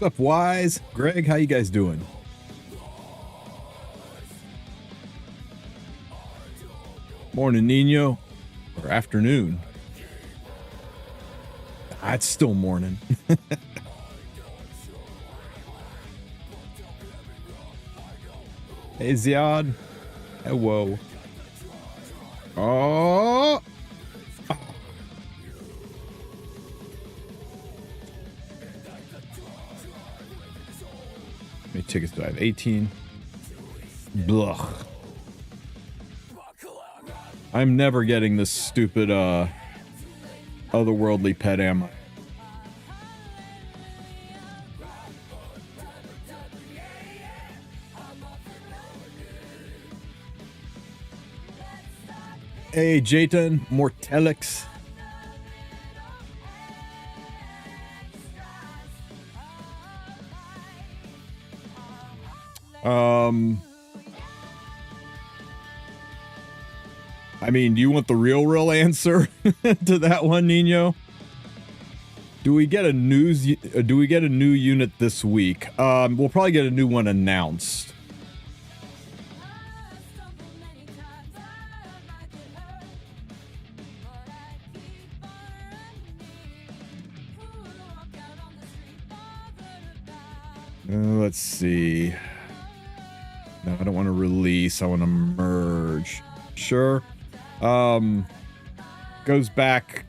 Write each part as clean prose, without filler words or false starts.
What's up, Wise? Greg, how you guys doing? Morning, Nino. Or afternoon. It's still morning. Hey, Ziad. Hello. Oh! How many tickets do I have? 18. Blah. I'm never getting this stupid, otherworldly pet ammo. Hey, Jayton, Mortelix. I mean, do you want the real answer to that one, Nino? Do we get a new unit this week? We'll probably get a new one announced. Let's see. No, I don't want to release. I want to merge. Sure. Goes back.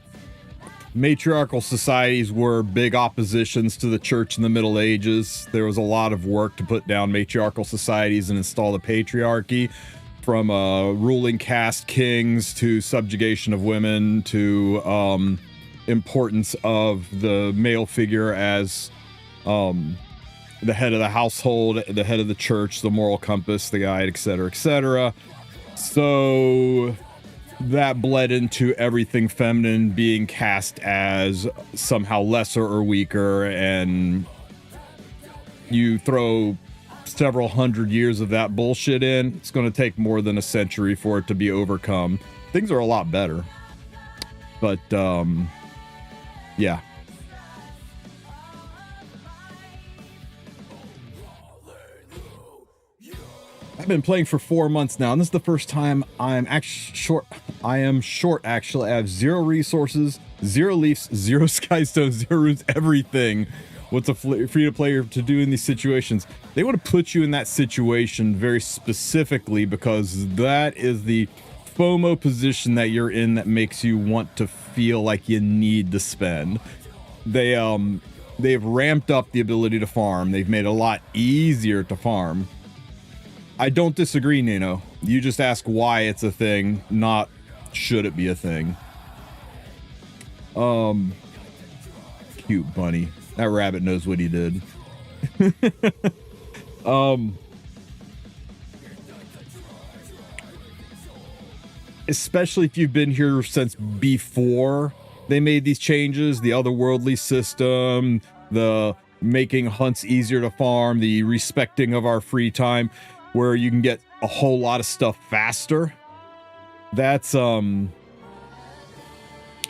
Matriarchal societies were big oppositions to the church in the Middle Ages. There was a lot of work to put down matriarchal societies and install the patriarchy, from ruling caste kings to subjugation of women to importance of the male figure as the head of the household, the head of the church, the moral compass, the guide, etc., etc. So that bled into everything feminine being cast as somehow lesser or weaker, and you throw several hundred years of that bullshit in, it's going to take more than a century for it to be overcome. Things are a lot better, but yeah. I've been playing for 4 months now, and this is the first time I'm actually short. I am short, actually. I have 0 resources, 0 leafs, 0 skystones, 0 runes, everything. What's a free-to-player to do in these situations? They want to put you in that situation very specifically because that is the FOMO position that you're in that makes you want to feel like you need to spend. They've ramped up the ability to farm. They've made it a lot easier to farm. I don't disagree, Nino. You just ask why it's a thing, not should it be a thing. Cute bunny. That rabbit knows what he did. Especially if you've been here since before they made these changes, the otherworldly system, the making hunts easier to farm, the respecting of our free time, where you can get a whole lot of stuff faster. That's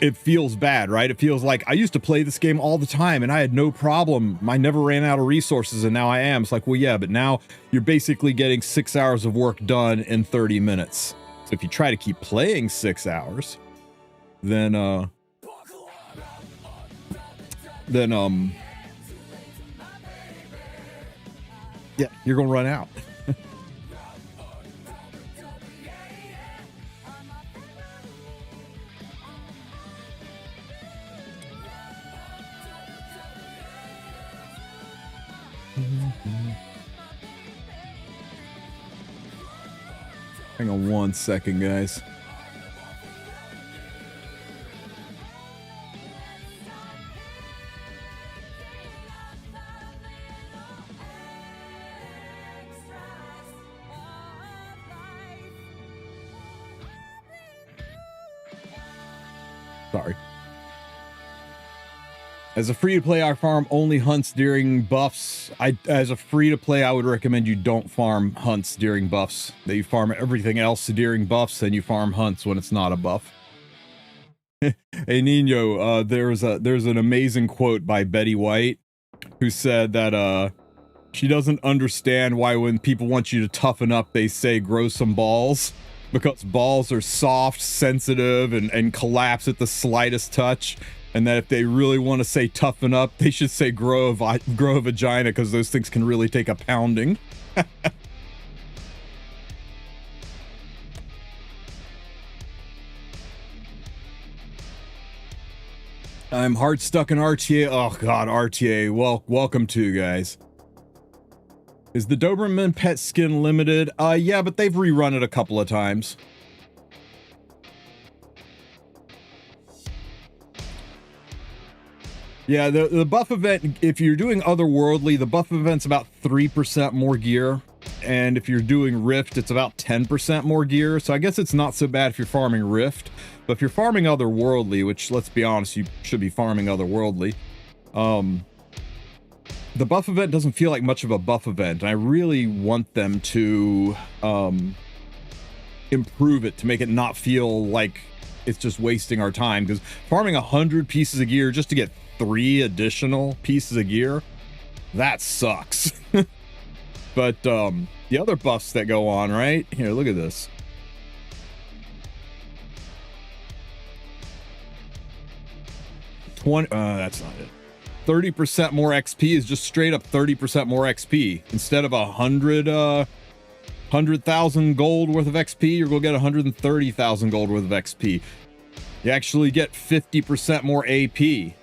it feels bad, right? It feels like I used to play this game all the time and I had no problem. I never ran out of resources, and now I am. It's like, well, yeah, but now you're basically getting 6 hours of work done in 30 minutes. So if you try to keep playing 6 hours, then yeah, you're gonna run out. Hang on 1 second, guys. Sorry. As a free-to-play, I farm only hunts during buffs. As a free-to-play, I would recommend you don't farm hunts during buffs. That you farm everything else during buffs, and you farm hunts when it's not a buff. Hey, Nino, there's an amazing quote by Betty White, who said that she doesn't understand why when people want you to toughen up, they say grow some balls. Because balls are soft, sensitive, and collapse at the slightest touch. And that if they really want to say toughen up, they should say grow a vagina, because those things can really take a pounding. I'm hard stuck in RTA. Oh god, RTA. Well, welcome to, guys. Is the Doberman pet skin limited? Yeah, but they've rerun it a couple of times. Yeah, the buff event, if you're doing otherworldly, the buff event's about 3% more gear. And if you're doing Rift, it's about 10% more gear. So I guess it's not so bad if you're farming Rift. But if you're farming otherworldly, which, let's be honest, you should be farming otherworldly, the buff event doesn't feel like much of a buff event. And I really want them to improve it to make it not feel like it's just wasting our time. Because farming 100 pieces of gear just to get 3 additional pieces of gear, that sucks. But the other buffs that go on, right here, look at this. That's not it. 30% more XP is just straight up 30% more XP. Instead of 100,000 gold worth of XP, you're gonna get 130,000 gold worth of XP. You actually get 50% more AP.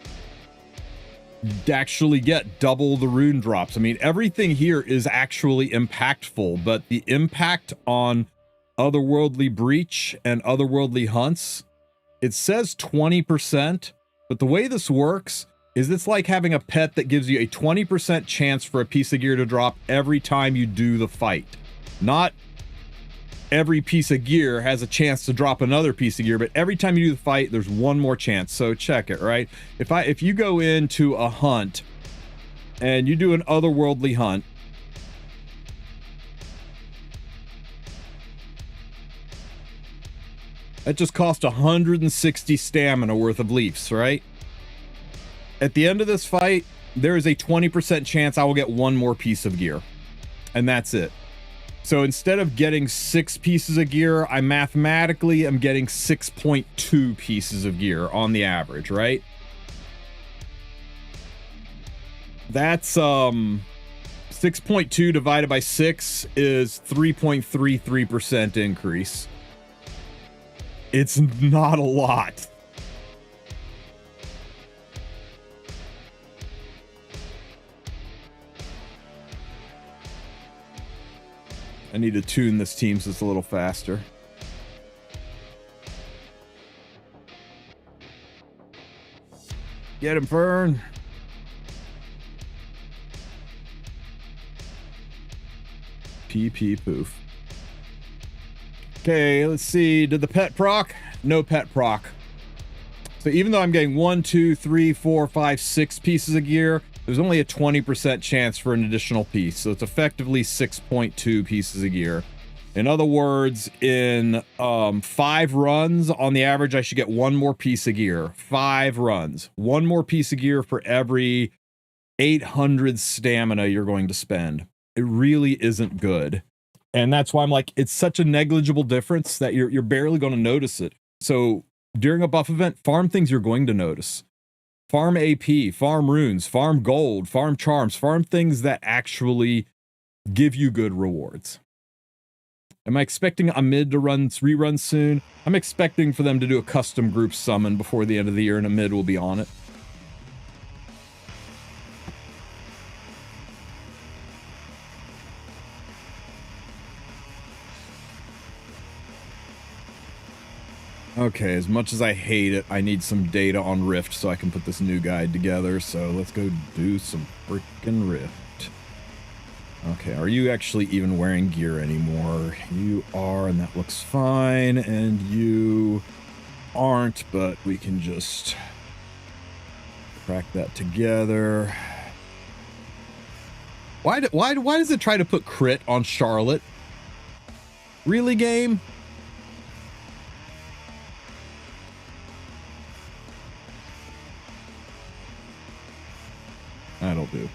Actually get double the rune drops. I mean, everything here is actually impactful, but the impact on otherworldly breach and otherworldly hunts, it says 20%, but the way this works is it's like having a pet that gives you a 20% chance for a piece of gear to drop every time you do the fight. Not every piece of gear has a chance to drop another piece of gear, but every time you do the fight, there's one more chance. So check it, right? If you go into a hunt and you do an otherworldly hunt, that just cost 160 stamina worth of leaves, right? At the end of this fight, there is a 20% chance I will get one more piece of gear, and that's it. So instead of getting 6 pieces of gear, I mathematically am getting 6.2 pieces of gear on the average, right? That's 6.2 divided by 6 is 3.33% increase. It's not a lot. I need to tune this team so it's a little faster. Get him, Fern. PP poof. Okay, let's see. Did the pet proc? No pet proc. So even though I'm getting 1, 2, 3, 4, 5, 6 pieces of gear, there's only a 20% chance for an additional piece. So it's effectively 6.2 pieces of gear. In other words, in 5 runs, on the average, I should get 1 more piece of gear. 5 runs. 1 more piece of gear for every 800 stamina you're going to spend. It really isn't good. And that's why I'm like, it's such a negligible difference that you're barely going to notice it. So during a buff event, farm things you're going to notice. Farm AP, farm runes, farm gold, farm charms, farm things that actually give you good rewards. Am I expecting a mid to rerun soon? I'm expecting for them to do a custom group summon before the end of the year, and a mid will be on it. Okay, as much as I hate it, I need some data on Rift so I can put this new guide together. So let's go do some freaking Rift. Okay, are you actually even wearing gear anymore? You are, and that looks fine. And you aren't, but we can just crack that together. Why does it try to put crit on Charlotte? Really, game? That'll do.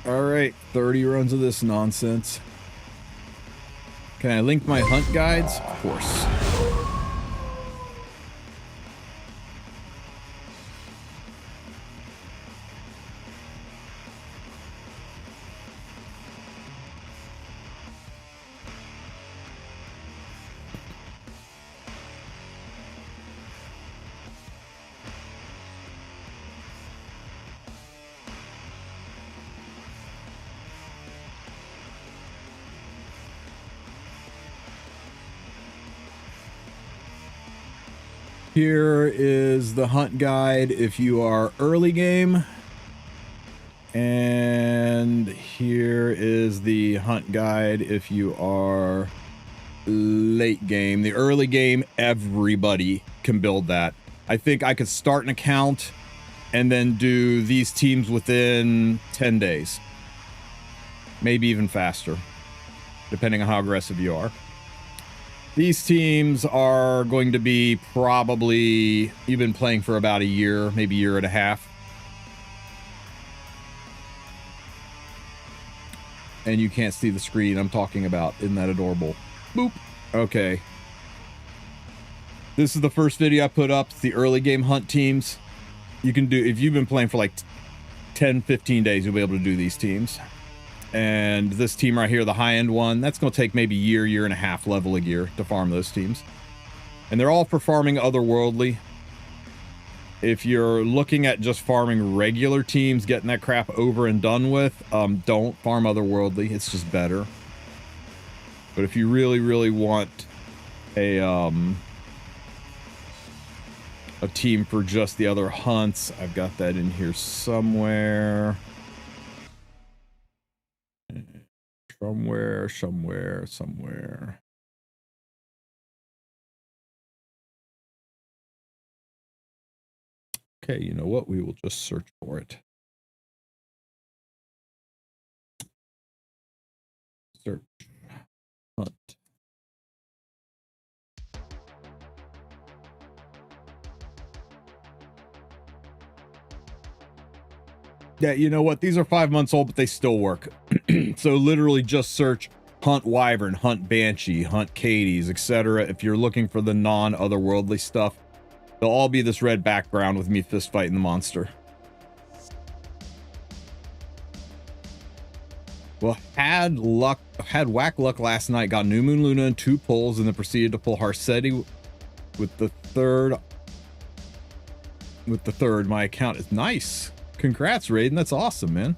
All right, 30 runs of this nonsense. Can I link my hunt guides? Of course. Here is the hunt guide if you are early game. And here is the hunt guide if you are late game. The early game, everybody can build that. I think I could start an account and then do these teams within 10 days. Maybe even faster, depending on how aggressive you are. These teams are going to be probably, you've been playing for about a year, maybe a year and a half. And you can't see the screen I'm talking about. Isn't that adorable? Boop. Okay. This is the first video I put up. It's the early game hunt teams. You can do, if you've been playing for like 10, 15 days, you'll be able to do these teams. And this team right here, the high-end one, that's going to take maybe a year and a half level a gear to farm those teams. And they're all for farming otherworldly. If you're looking at just farming regular teams, getting that crap over and done with, don't farm otherworldly. It's just better. But if you really, really want a team for just the other hunts, I've got that in here somewhere. Somewhere. Okay, you know what? We will just search for it. Search. Hunt. Yeah, you know what? These are 5 months old, but they still work. So literally just search hunt wyvern, hunt banshee, hunt Katie's, etc. If you're looking for the non-otherworldly stuff, they'll all be this red background with me fist fighting the monster. Well, had whack luck last night. Got New Moon Luna and 2 pulls, and then proceeded to pull Harsetti with the third. My account is nice. Congrats, Raiden. That's awesome, man.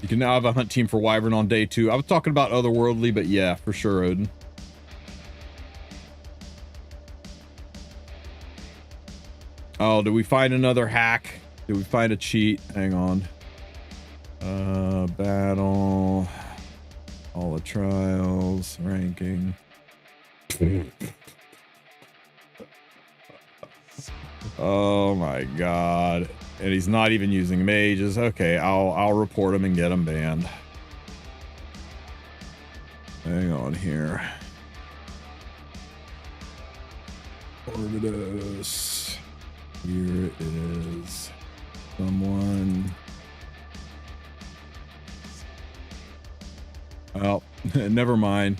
You can now have a hunt team for wyvern on day 2. I was talking about otherworldly, but yeah, for sure, Odin. Oh, did we find another hack? Did we find a cheat? Hang on. Battle. All the trials. Ranking. Oh my god. And he's not even using mages. Okay, I'll report him and get him banned. Hang on here. Orbitus. Here it is. Someone. Oh, never mind.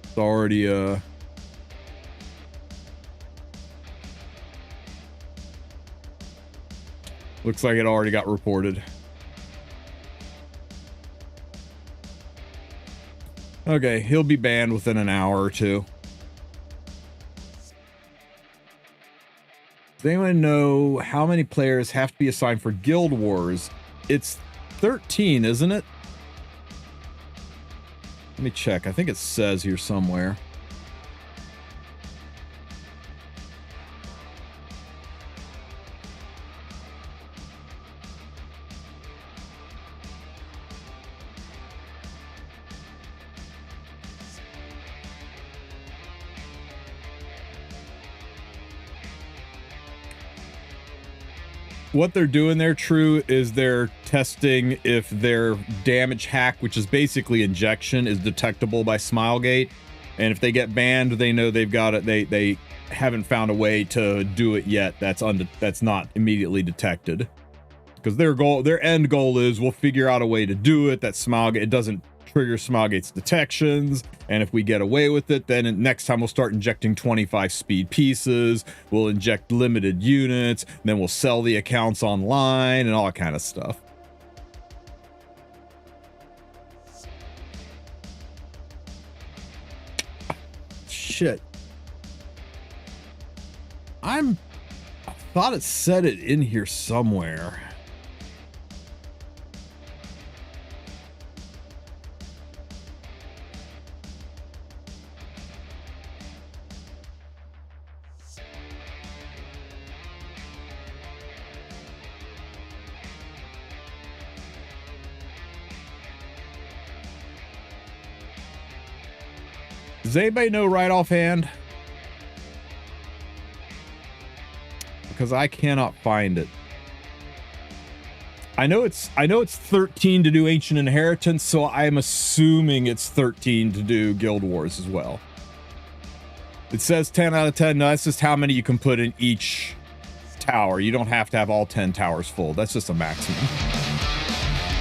It's already looks like it already got reported. Okay, he'll be banned within an hour or two. Does anyone know how many players have to be assigned for Guild Wars? It's 13, isn't it? Let me check. I think it says here somewhere. What they're doing there, True, is they're testing if their damage hack, which is basically injection, is detectable by Smilegate. And if they get banned, they know they've got it. They haven't found a way to do it yet. That's not immediately detected. Because their end goal is we'll figure out a way to do it that Smilegate, it doesn't trigger Smilegate's detections, and if we get away with it, then next time we'll start injecting 25 speed pieces, we'll inject limited units, then we'll sell the accounts online and all that kind of stuff. Shit. I thought it said it in here somewhere. Does anybody know right offhand? Because I cannot find it. I know it's 13 to do Ancient Inheritance, so I'm assuming it's 13 to do Guild Wars as well. It says 10 out of 10. No, that's just how many you can put in each tower. You don't have to have all 10 towers full. That's just a maximum.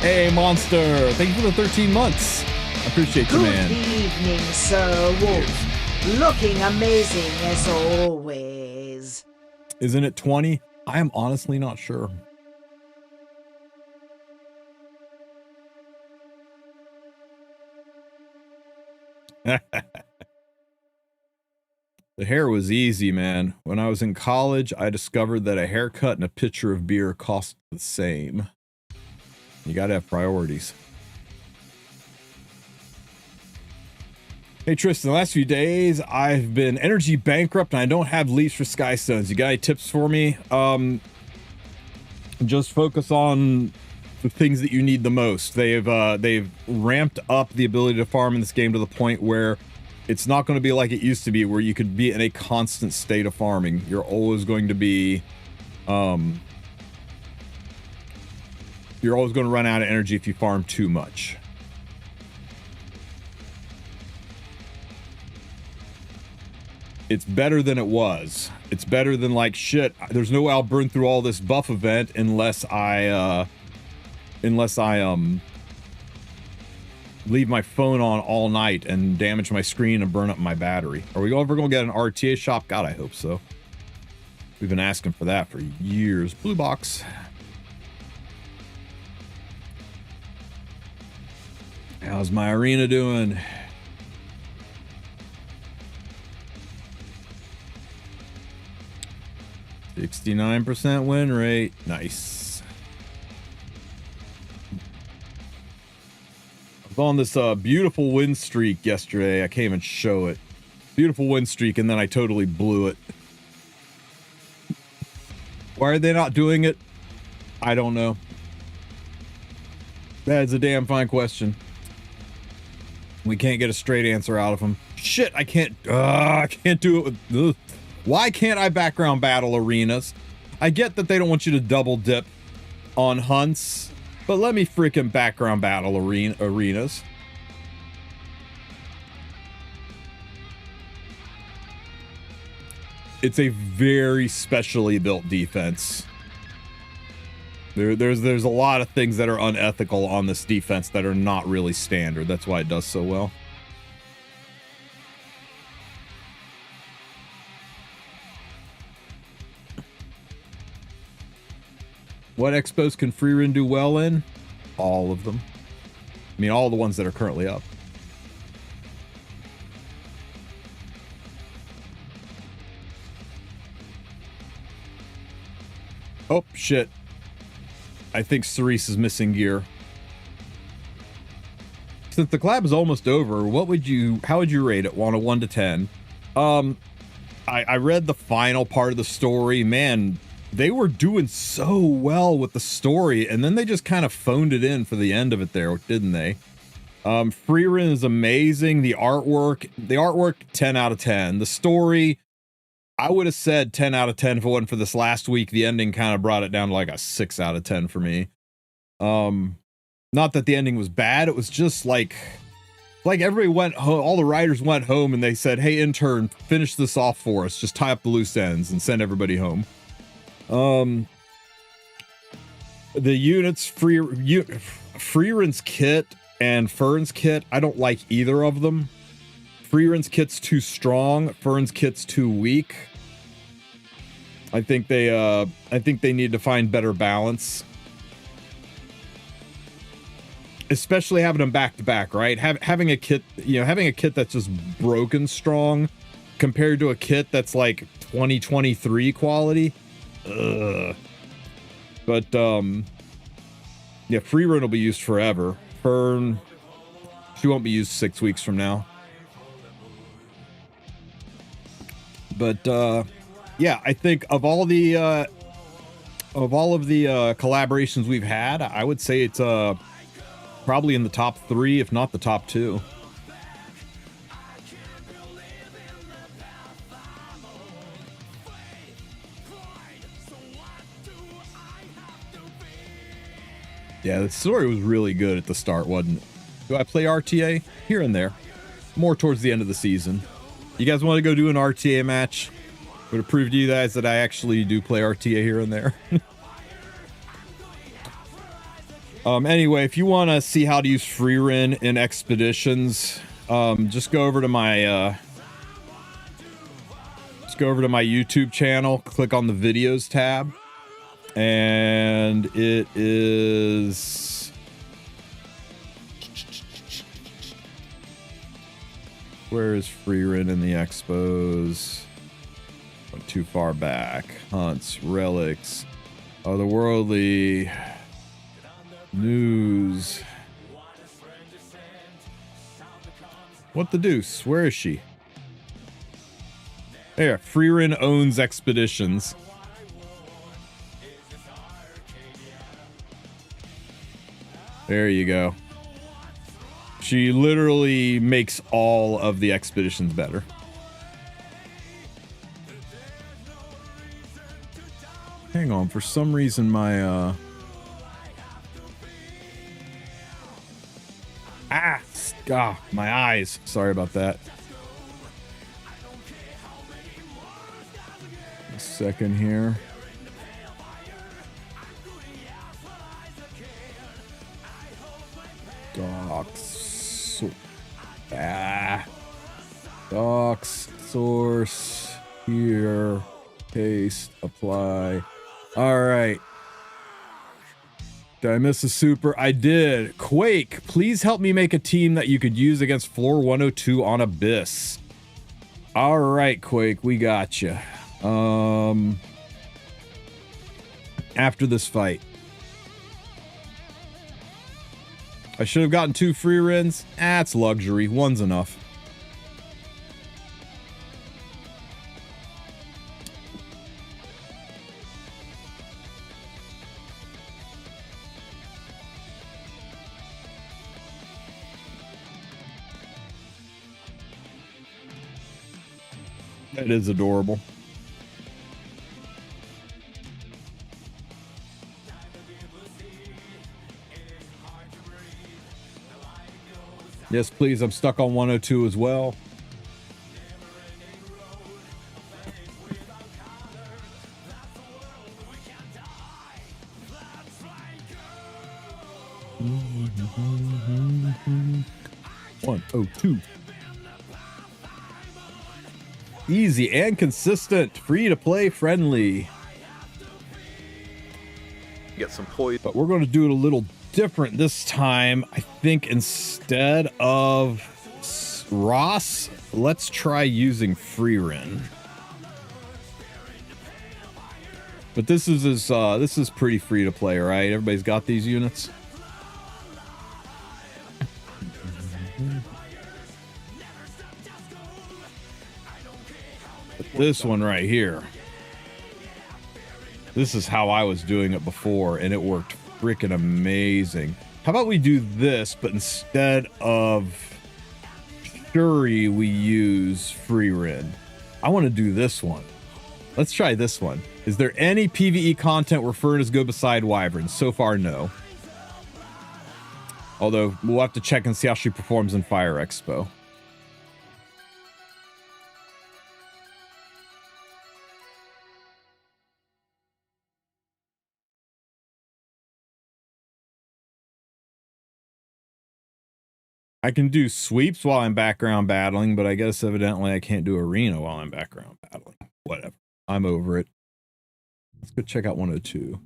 Hey, Monster. Thank you for the 13 months. I appreciate you, man. Good evening, Sir Wulf. Looking amazing as always. Isn't it 20? I am honestly not sure. The hair was easy, man. When I was in college, I discovered that a haircut and a pitcher of beer cost the same. You gotta have priorities. Hey Tristan, the last few days I've been energy bankrupt and I don't have leaves for Sky Stones. You got any tips for me? Just focus on the things that you need the most. They've ramped up the ability to farm in this game to the point where it's not going to be like it used to be, where you could be in a constant state of farming. You're always going to be, you're always going to run out of energy if you farm too much. It's better than it was. It's better than like, shit, there's no way I'll burn through all this buff event unless I leave my phone on all night and damage my screen and burn up my battery. Are we ever gonna get an RTA shop? God, I hope so. We've been asking for that for years. Blue box. How's my arena doing? %69 win rate. Nice. I was on this beautiful win streak yesterday. I can't even show it. Beautiful win streak, and then I totally blew it. Why are they not doing it? I don't know. That is a damn fine question. We can't get a straight answer out of them. Shit, I can't do it with... Ugh. Why can't I background battle arenas? I get that they don't want you to double dip on hunts, but let me freaking background battle arenas. It's a very specially built defense. There's a lot of things that are unethical on this defense that are not really standard. That's why it does so well. What expos can Frieren do well in? All of them. I mean, all the ones that are currently up. Oh, shit. I think Cerise is missing gear. since the collab is almost over, how would you rate it on a 1 to 10? I read the final part of the story. Man, they were doing so well with the story, and then they just kind of phoned it in for the end of it there, didn't they? Frieren is amazing. The artwork 10 out of 10. The story, I would have said 10 out of 10 if it wasn't for this last week. The ending kind of brought it down to like a 6 out of 10 for me. Not that the ending was bad, it was just like everybody went home, all the writers went home and they said, hey intern, finish this off for us, just tie up the loose ends and send everybody home. The units, Frieren's kit and Fern's kit, I don't like either of them. Frieren's kit's too strong, Fern's kit's too weak. I think they need to find better balance. Especially having them back to back, right? Having a kit, having a kit that's just broken strong compared to a kit that's like 2023 quality. Ugh. But yeah, Frieren will be used forever. Fern, she won't be used 6 weeks from now. But yeah, I think of all of the collaborations we've had, I would say it's probably in the top 3, if not the top 2. Yeah, the story was really good at the start, wasn't it? Do I play RTA? Here and there. More towards the end of the season. You guys want to go do an RTA match? Would have proved to you guys that I actually do play RTA here and there. Anyway, if you want to see how to use Frieren in expeditions, just go over to my YouTube channel, click on the videos tab, and it is where is Frieren in the expos? Went too far back. Hunts, relics, otherworldly. News. What the deuce? Where is she? There, Frieren owns expeditions. There you go. She literally makes all of the expeditions better. Hang on, for some reason my my eyes. Sorry about that. A second here. Docs. Docs. Source. Here. Paste. Apply. All right. Did I miss a super? I did. Quake, please help me make a team that you could use against floor 102 on Abyss. All right, Quake, we got you. After this fight. I should have gotten 2 Frierens. That's luxury. One's enough. It is adorable. Yes, please. I'm stuck on 102 as well. One, oh, two. Easy and consistent, free to play, friendly. Get some poison. But we're going to do it a little different this time. I think instead of Ross, let's try using Frieren. But this is pretty free to play, right? Everybody's got these units. This one right here. This is how I was doing it before, and it worked freaking amazing. How about we do this, but instead of Shuri, we use Frieren. I want to do this one. Let's try this one. Is there any PvE content where Furnace go beside Wyverns? So far, no. Although, we'll have to check and see how she performs in Fire Expo. I can do sweeps while I'm background battling, but I guess evidently I can't do arena while I'm background battling. Whatever. I'm over it. Let's go check out 102.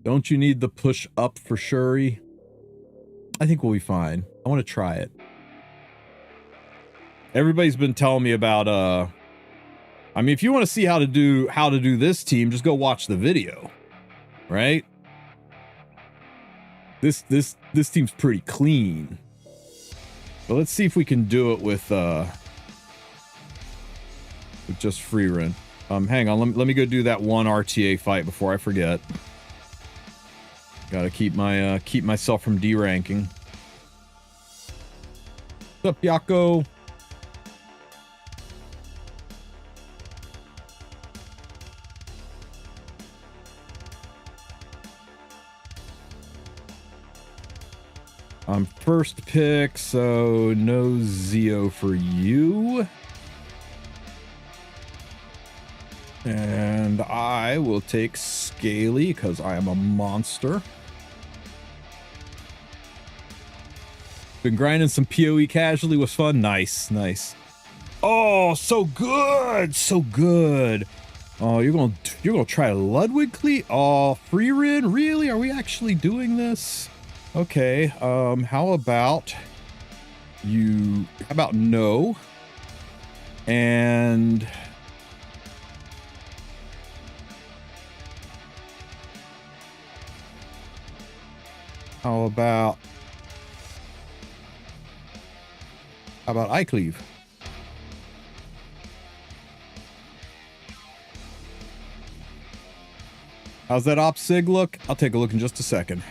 Don't you need the push up for Shuri? I think we'll be fine. I want to try it. Everybody's been telling me about I mean, if you want to see how to do this team, just go watch the video. Right? This team's pretty clean. But let's see if we can do it with just Frieren. Hang on, let me go do that one RTA fight before I forget. Gotta keep myself from deranking. What's up, Yako? First pick, so no Zeo for you. And I will take Scaly because I am a monster. Been grinding some PoE casually, was fun. Nice, nice. Oh, so good, so good. Oh, you're gonna try Ludwig Cleat? Oh, Frieren? Really? Are we actually doing this? Okay, how about you, how about no? And how about I cleave? How's that obsig look? I'll take a look in just a second.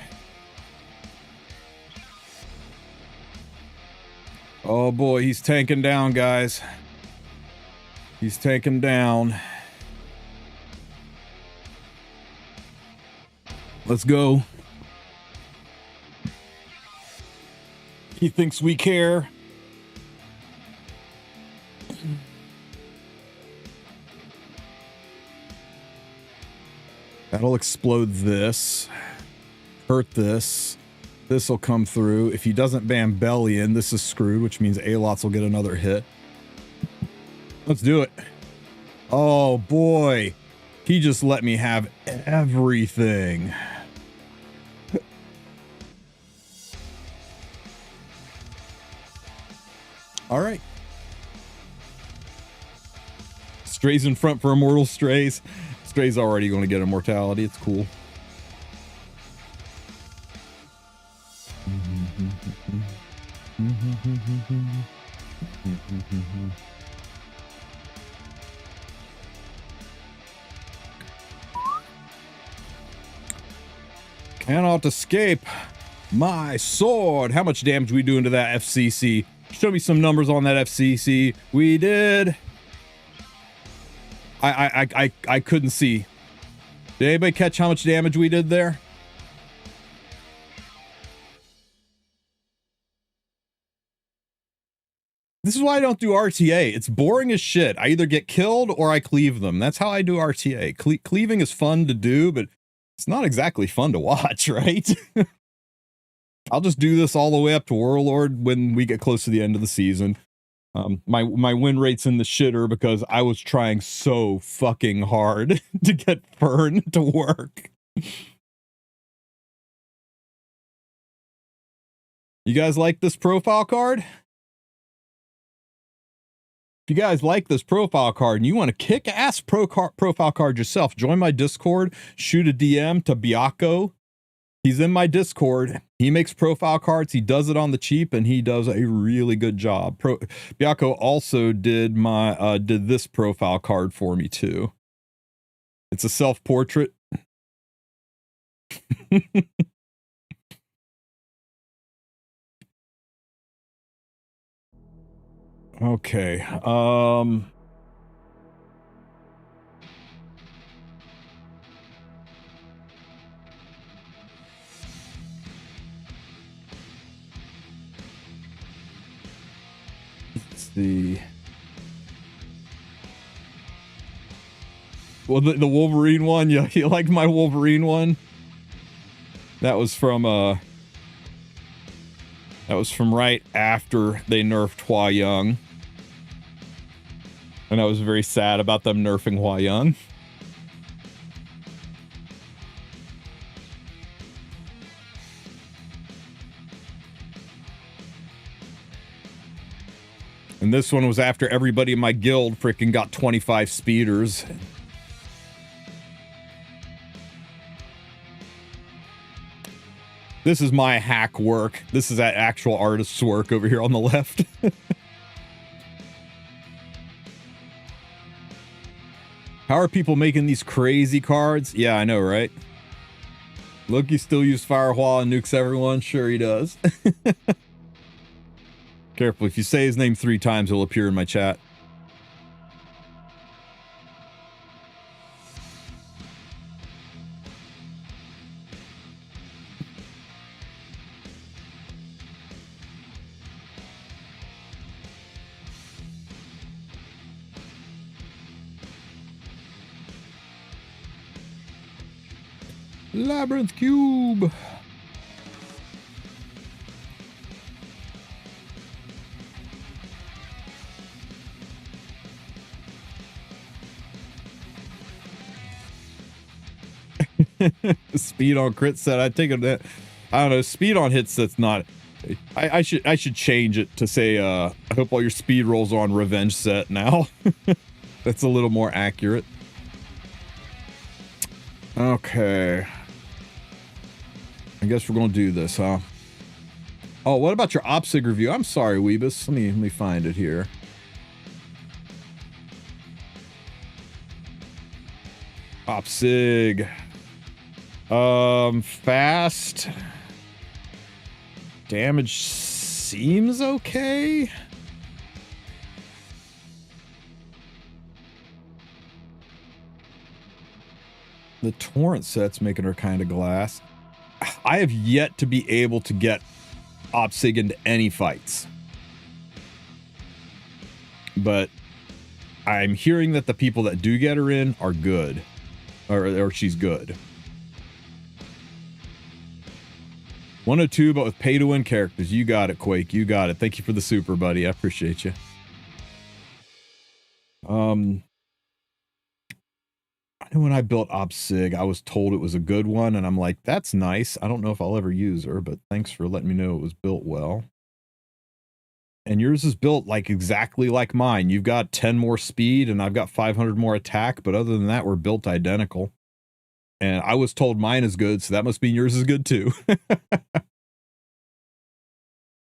Oh boy, he's tanking down, guys. He's tanking down. Let's go. He thinks we care. That'll explode this. Hurt this. This will come through. If he doesn't ban Bellion, this is screwed, which means Alots will get another hit. Let's do it. Oh boy. He just let me have everything. All right. Strays in front for Immortal Strays. Stray's already going to get immortality. It's cool. Cannot escape my sword. How much damage we doing to that FCC? Show me some numbers on that FCC. We did. I couldn't see. Did anybody catch how much damage we did there? This is why I don't do RTA. It's boring as shit. I either get killed or I cleave them. That's how I do RTA. Cleaving is fun to do, but it's not exactly fun to watch, right? I'll just do this all the way up to Warlord when we get close to the end of the season. My win rate's in the shitter because I was trying so fucking hard to get Fern to work. You guys like this profile card? If you guys like this profile card and you want to kick ass profile card yourself, join my Discord, shoot a DM to Biako He's in my Discord. He makes profile cards. He does it on the cheap, and he does a really good job. Baka also did my did this profile card for me too. It's a self-portrait. Okay. Let's see. Well, the Wolverine one, you liked my Wolverine one? That was from right after they nerfed Hua Young. And I was very sad about them nerfing Hua Young. And this one was after everybody in my guild freaking got 25 speeders. This is my hack work. This is that actual artist's work over here on the left. How are people making these crazy cards? Yeah, I know, right? Loki still uses Firewall and nukes everyone. Sure he does. Careful, if you say his name 3 times, he'll appear in my chat. Labyrinth Cube. Speed on crit set. I take it that I don't know. Speed on hit set's not. I should change it to say. I hope all your speed rolls are on revenge set now. That's a little more accurate. Okay. I guess we're gonna do this, huh? Oh, what about your obsig review? I'm sorry, Weebus. Let me find it here. Obsig. Fast. Damage seems okay. The torrent set's making her kind of glass. I have yet to be able to get obsig into any fights. But I'm hearing that the people that do get her in are good. Or she's good. 102, but with pay-to-win characters. You got it, Quake. You got it. Thank you for the super, buddy. I appreciate you. I know when I built obsig, I was told it was a good one, and I'm like, that's nice. I don't know if I'll ever use her, but thanks for letting me know it was built well. And yours is built like exactly like mine. You've got 10 more speed, and I've got 500 more attack, but other than that, we're built identical. And I was told mine is good, so that must mean yours is good too.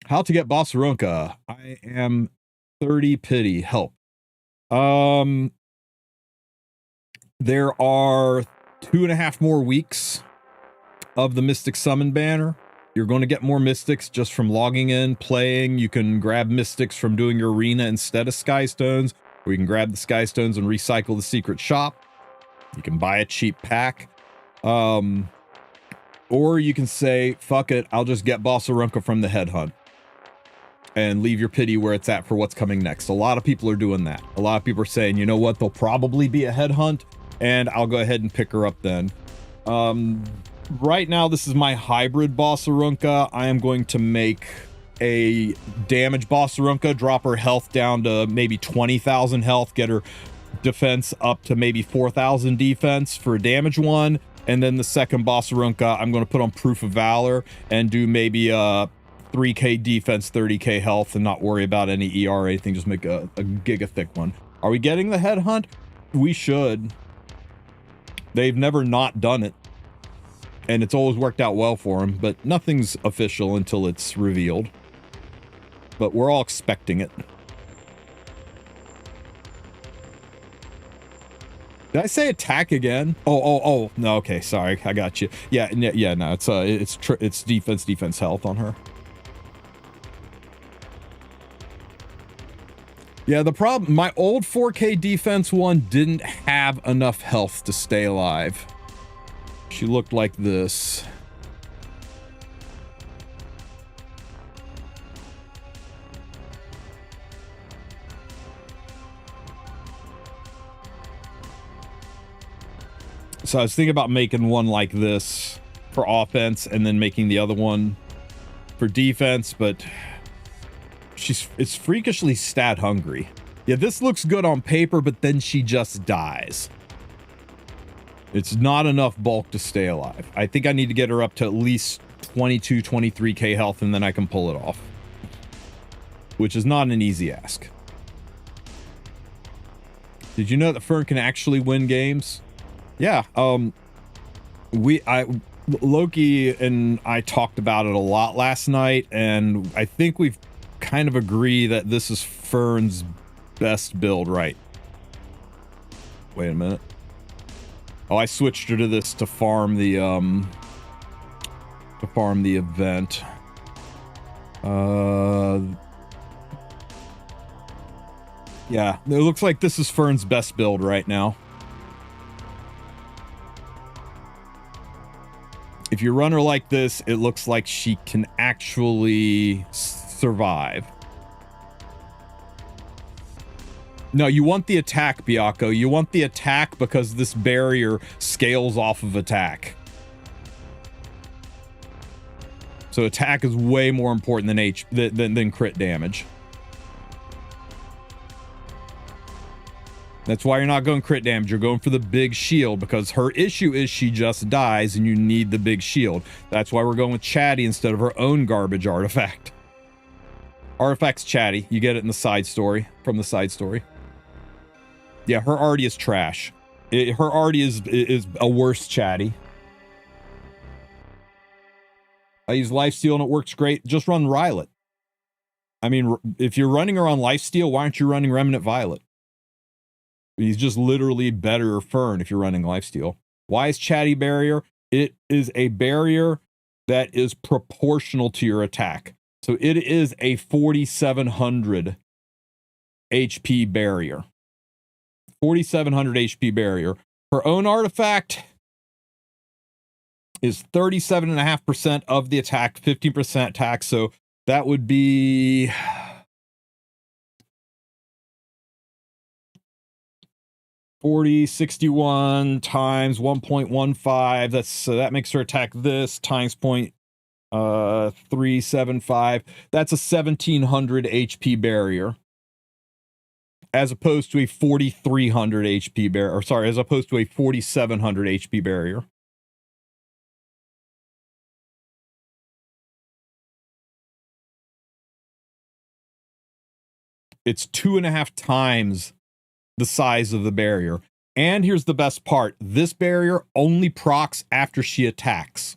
How to get Boss Arunka. I am 30 pity. Help. There are 2.5 more weeks of the Mystic Summon banner. You're going to get more Mystics just from logging in, playing. You can grab Mystics from doing your arena instead of Skystones, or you can grab the Skystones and recycle the secret shop. You can buy a cheap pack. Or you can say, fuck it, I'll just get Boss Arunka from the headhunt and leave your pity where it's at for what's coming next. A lot of people are doing that. A lot of people are saying, you know what, there'll probably be a headhunt, and I'll go ahead and pick her up then. Right now, this is my hybrid Boss Arunka. I am going to make a damage Boss Arunka, drop her health down to maybe 20,000 health, get her defense up to maybe 4,000 defense for a damage one. And then the second Boss Arunka, I'm going to put on Proof of Valor and do maybe 3k defense, 30k health, and not worry about any ER or anything. Just make a giga thick one. Are we getting the headhunt? We should. They've never not done it. And it's always worked out well for him, but nothing's official until it's revealed. But we're all expecting it. Did I say attack again? Oh, no, okay, sorry, I got you. Yeah, no, it's defense health on her. Yeah, the problem, my old 4K defense one didn't have enough health to stay alive. She looked like this. So I was thinking about making one like this for offense and then making the other one for defense, but it's freakishly stat hungry. Yeah, this looks good on paper, but then she just dies. It's not enough bulk to stay alive. I think I need to get her up to at least 22, 23k health, and then I can pull it off. Which is not an easy ask. Did you know that Frieren can actually win games? Yeah, Loki and I talked about it a lot last night, and I think we've kind of agreed that this is Frieren's best build, right? Wait a minute. Oh, I switched her to this to farm the event. Yeah, it looks like this is Frieren's best build right now. If you run her like this, it looks like she can actually survive. No, you want the attack, Baka. You want the attack because this barrier scales off of attack. So attack is way more important than crit damage. That's why you're not going crit damage. You're going for the big shield because her issue is she just dies and you need the big shield. That's why we're going with Chatty instead of her own garbage artifact. Artifact's Chatty. You get it in the side story, from the side story. Yeah, her arty is trash. Her arty is a worse Chatty. I use lifesteal and it works great. Just run Rylet. I mean, if you're running her on lifesteal, why aren't you running Remnant Violet? He's just literally better Frieren if you're running lifesteal. Why is Chatty barrier? It is a barrier that is proportional to your attack. So it is a 4,700 HP barrier. 4,700 HP barrier. Her own artifact is 37.5% of the attack, 15% attack. So that would be 61 times 1.15. So that makes her attack this times 0.375. That's a 1,700 HP barrier. As opposed to a 4,300 HP barrier, or sorry, as opposed to a 4,700 HP barrier. It's 2.5 times the size of the barrier. And here's the best part. This barrier only procs after she attacks.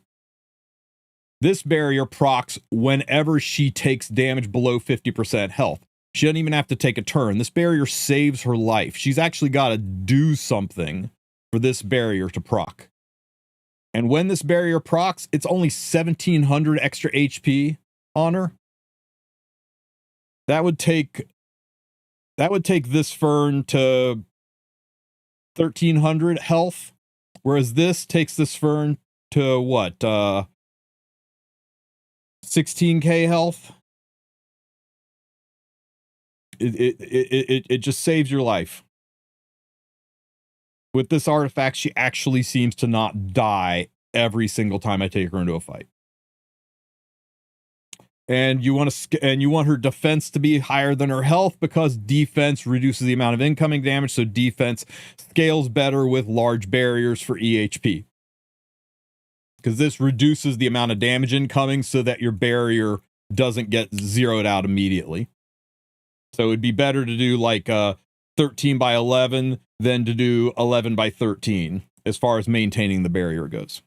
This barrier procs whenever she takes damage below 50% health. She doesn't even have to take a turn. This barrier saves her life. She's actually got to do something for this barrier to proc. And when this barrier procs, it's only 1,700 extra HP on her. That would take this Frieren to 1,300 health, whereas this takes this Frieren to what? 16k health. It just saves your life. With this artifact, she actually seems to not die every single time I take her into a fight. And you want her defense to be higher than her health because defense reduces the amount of incoming damage, so defense scales better with large barriers for EHP. Because this reduces the amount of damage incoming so that your barrier doesn't get zeroed out immediately. So it'd be better to do like 13 by 11 than to do 11 by 13 as far as maintaining the barrier goes.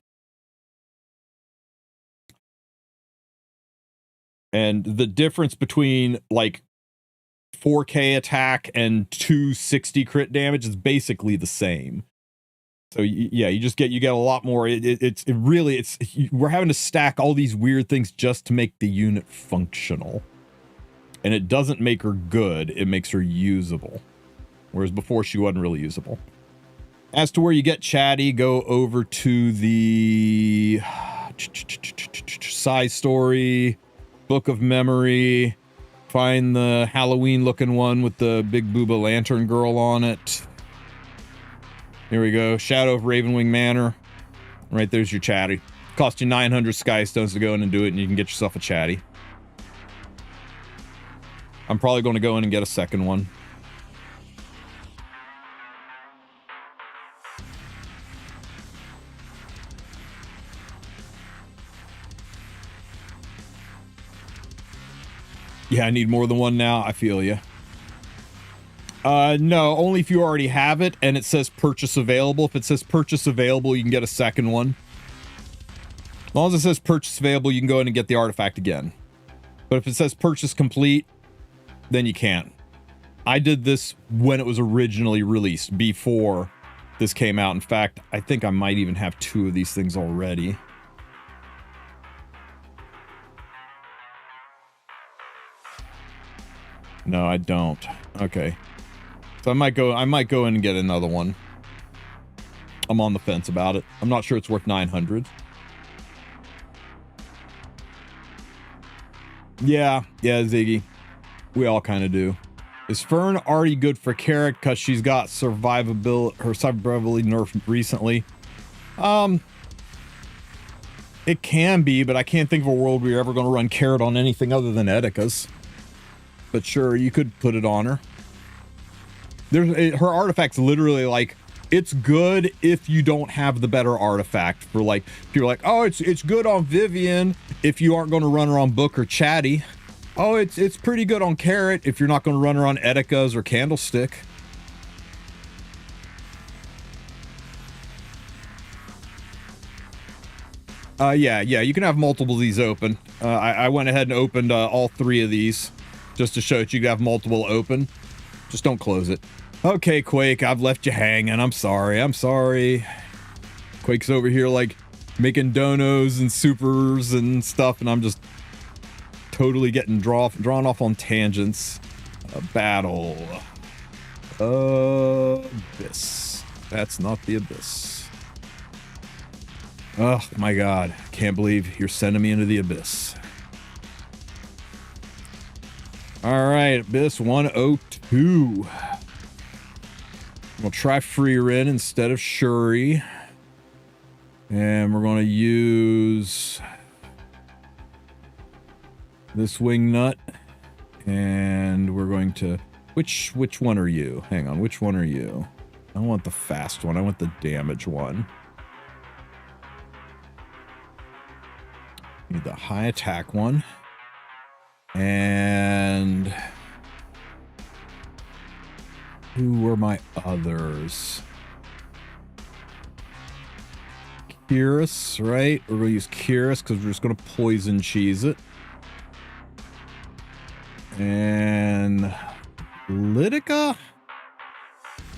And the difference between like 4K attack and 260 crit damage is basically the same. So yeah, you get a lot more. We're having to stack all these weird things just to make the unit functional. And it doesn't make her good, it makes her usable. Whereas before she wasn't really usable. As to where you get chatty, go over to the side story, book of memory, find the Halloween looking one with the big booba lantern girl on it. Here we go. Shadow of Ravenwing Manor. Right there's your chatty. Cost you 900 sky stones to go in and do it, and you can get yourself a chatty. I'm probably going to go in and get a second one. Yeah, I need more than one now. I feel you. No, only if you already have it and it says purchase available. If it says purchase available, you can get a second one. As long as it says purchase available, you can go in and get the artifact again. But if it says purchase complete, then you can't. I did this when it was originally released, before this came out. In fact, I think I might even have 2 of these things already. No, I don't. Okay. So I might go in and get another one. I'm on the fence about it. I'm not sure it's worth 900. Yeah, Ziggy. We all kind of do. Is Fern already good for Carrot because she's got her survivability nerfed recently? It can be, but I can't think of a world where you're ever going to run Carrot on anything other than Edika's. But sure, you could put it on her. Her artifact's literally like, it's good if you don't have the better artifact. For like, if you're like, oh, it's good on Vivian if you aren't going to run her on Book or Chatty. Oh, it's pretty good on Carrot if you're not going to run her on Edika's or Candlestick. Yeah, you can have multiple of these open. I went ahead and opened all 3 of these just to show that you can have multiple open. Just don't close it. Okay, Quake, I've left you hanging. I'm sorry. Quake's over here like making donos and supers and stuff, and I'm just totally getting drawn off on tangents. Battle. Abyss. That's not the Abyss. Oh my god. Can't believe you're sending me into the Abyss. Alright, Abyss 102. We'll try Frieren instead of Shuri. And we're going to use this wing nut. And we're going to... Which one are you? Hang on, which one are you? I don't want the fast one. I want the damage one. Need the high attack one. And... who were my others? Kyrus, right? We're going to use Kyrus because we're just going to poison cheese it. And Lytica?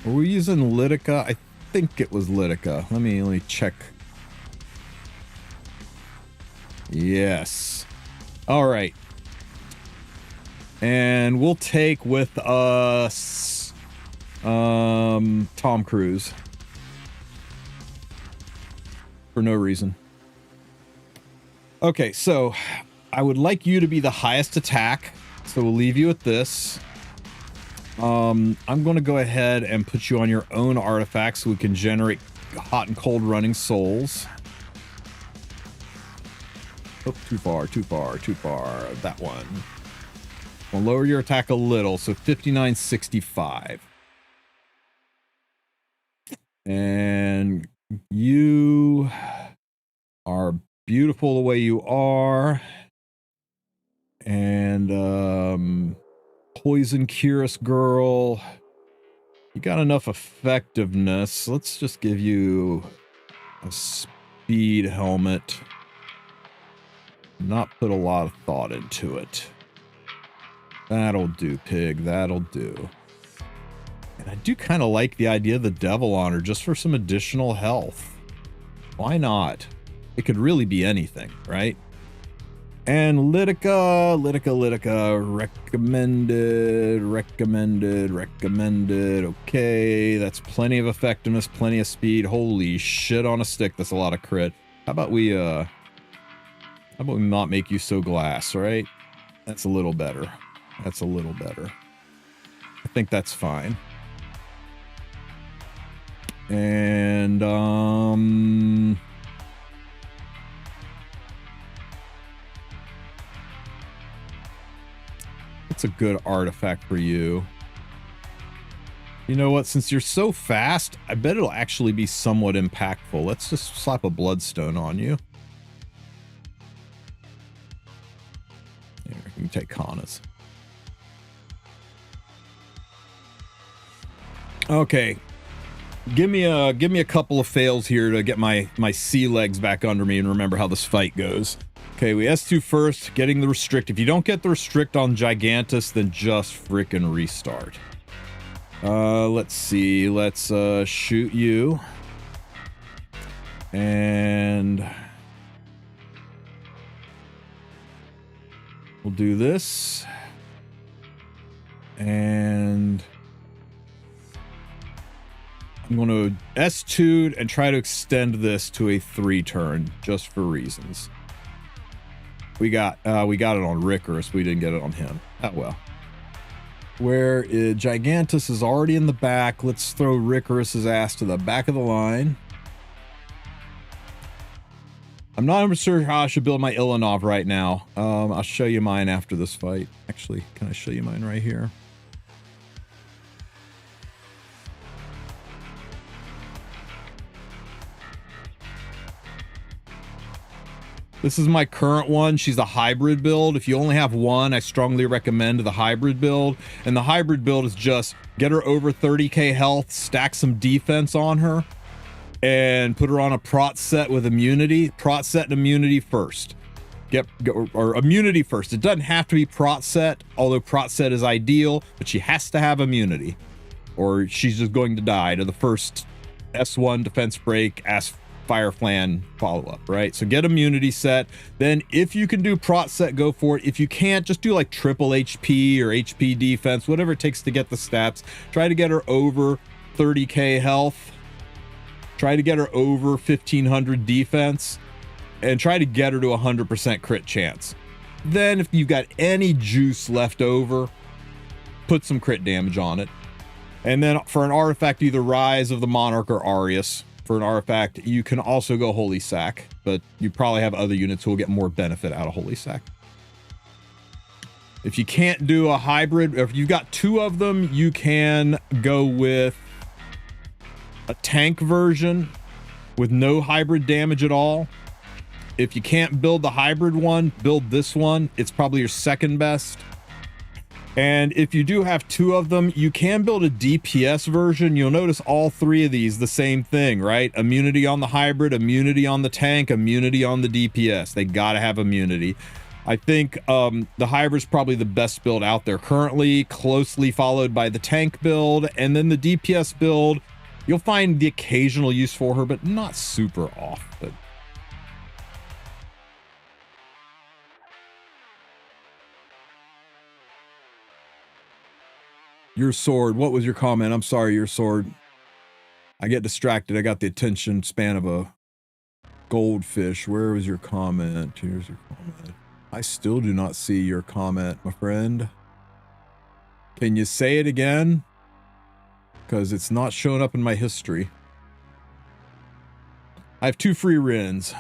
Were we using Lytica? I think it was Lytica. Let me check. Yes. All right. And we'll take with us Tom Cruise. For no reason. Okay, so I would like you to be the highest attack. So we'll leave you at this. I'm going to go ahead and put you on your own artifact so we can generate hot and cold running souls. Oh, too far. That one. We'll lower your attack a little, so 5965. And you are beautiful the way you are. And Poison Curious Girl, you got enough effectiveness. Let's just give you a speed helmet. Not put a lot of thought into it. That'll do, pig. That'll do. And I do kind of like the idea of the devil on her just for some additional health. Why not? It could really be anything, right? And Litica, recommended. Okay, that's plenty of effectiveness, plenty of speed. Holy shit on a stick, that's a lot of crit. How about we not make you so glass, right? That's a little better. That's a little better. I think that's fine. And it's a good artifact for you. You know what? Since you're so fast, I bet it'll actually be somewhat impactful. Let's just slap a bloodstone on you. Here, you can take Kana's. Okay. Give me a couple of fails here to get my sea legs back under me and remember how this fight goes. Okay, we S2 first, getting the restrict. If you don't get the restrict on Gigantus, then just frickin' restart. Let's see. Let's shoot you. And we'll do this. And I'm going to S2 and try to extend this to a 3 turn just for reasons. We got it on Rickerus. We didn't get it on him. Oh well. Where Gigantus is already in the back. Let's throw Rickerus's ass to the back of the line. I'm not even sure how I should build my Ilanov right now. I'll show you mine after this fight. Actually, can I show you mine right here? This is my current one. She's a hybrid build. If you only have one, I strongly recommend the hybrid build. And the hybrid build is just get her over 30k health, stack some defense on her, and put her on a prot set with immunity. Prot set and immunity first. Or immunity first. It doesn't have to be prot set, although prot set is ideal, but she has to have immunity, or she's just going to die to the first S1 defense break, Fire Flan follow-up, right? So get immunity set. Then if you can do prot set, go for it. If you can't, just do like triple HP or HP defense, whatever it takes to get the stats. Try to get her over 30k health. Try to get her over 1500 defense. And try to get her to 100% crit chance. Then if you've got any juice left over, put some crit damage on it. And then for an artifact, either Rise of the Monarch or Arius. For an artifact, you can also go Holy Sack, but you probably have other units who will get more benefit out of Holy Sack. If you can't do a hybrid, or if you've got 2 of them, you can go with a tank version with no hybrid damage at all. If you can't build the hybrid one, build this one. It's probably your second best. And if you do have 2 of them, you can build a DPS version. You'll notice all 3 of these, the same thing, right? Immunity on the hybrid, immunity on the tank, immunity on the DPS. They gotta have immunity. I think the hybrid's probably the best build out there currently, closely followed by the tank build. And then the DPS build, you'll find the occasional use for her, but not super often. Your sword. What was your comment? I'm sorry, your sword. I get distracted. I got the attention span of a goldfish. Where was your comment? Here's your comment. I still do not see your comment, my friend. Can you say it again? Because it's not showing up in my history. I have 2 Frieren.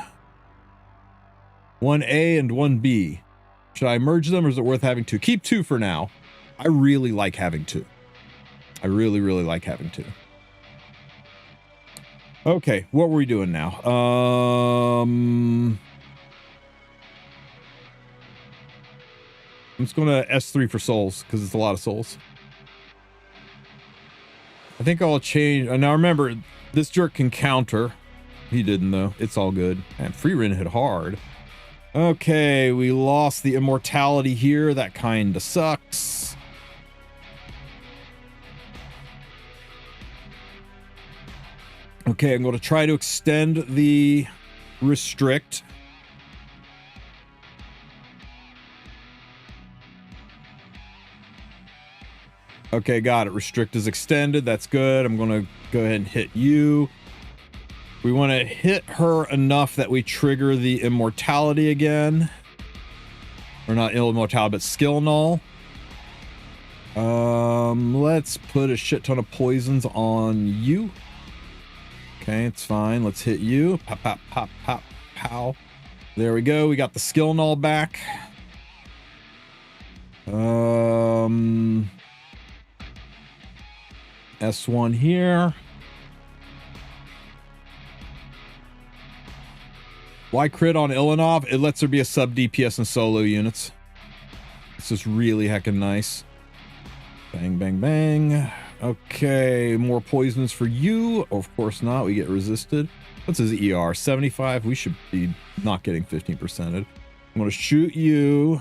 1A and 1B. Should I merge them or is it worth having 2? Keep 2 for now. I really like having 2. I really, really like having 2. Okay, what were we doing now? I'm just going to S3 for souls because it's a lot of souls. I think I'll change. Now remember, this jerk can counter. He didn't though. It's all good. And Frieren hit hard. Okay, we lost the immortality here. That kind of sucks. Okay, I'm going to try to extend the restrict. Okay, got it. Restrict is extended. That's good. I'm going to go ahead and hit you. We want to hit her enough that we trigger the immortality again. Or not immortality, but skill null. Let's put a shit ton of poisons on you. Okay, it's fine. Let's hit you. Pop, pop, pop, pop, pow. There we go. We got the skill null back. S1 here. Why crit on Ilanov? It lets there be a sub DPS in solo units. This is really heckin' nice. Bang, bang, bang. Okay, more poisons for you. Of course not. We get resisted. What's his ER? 75? We should be not getting 15%ed. I'm going to shoot you.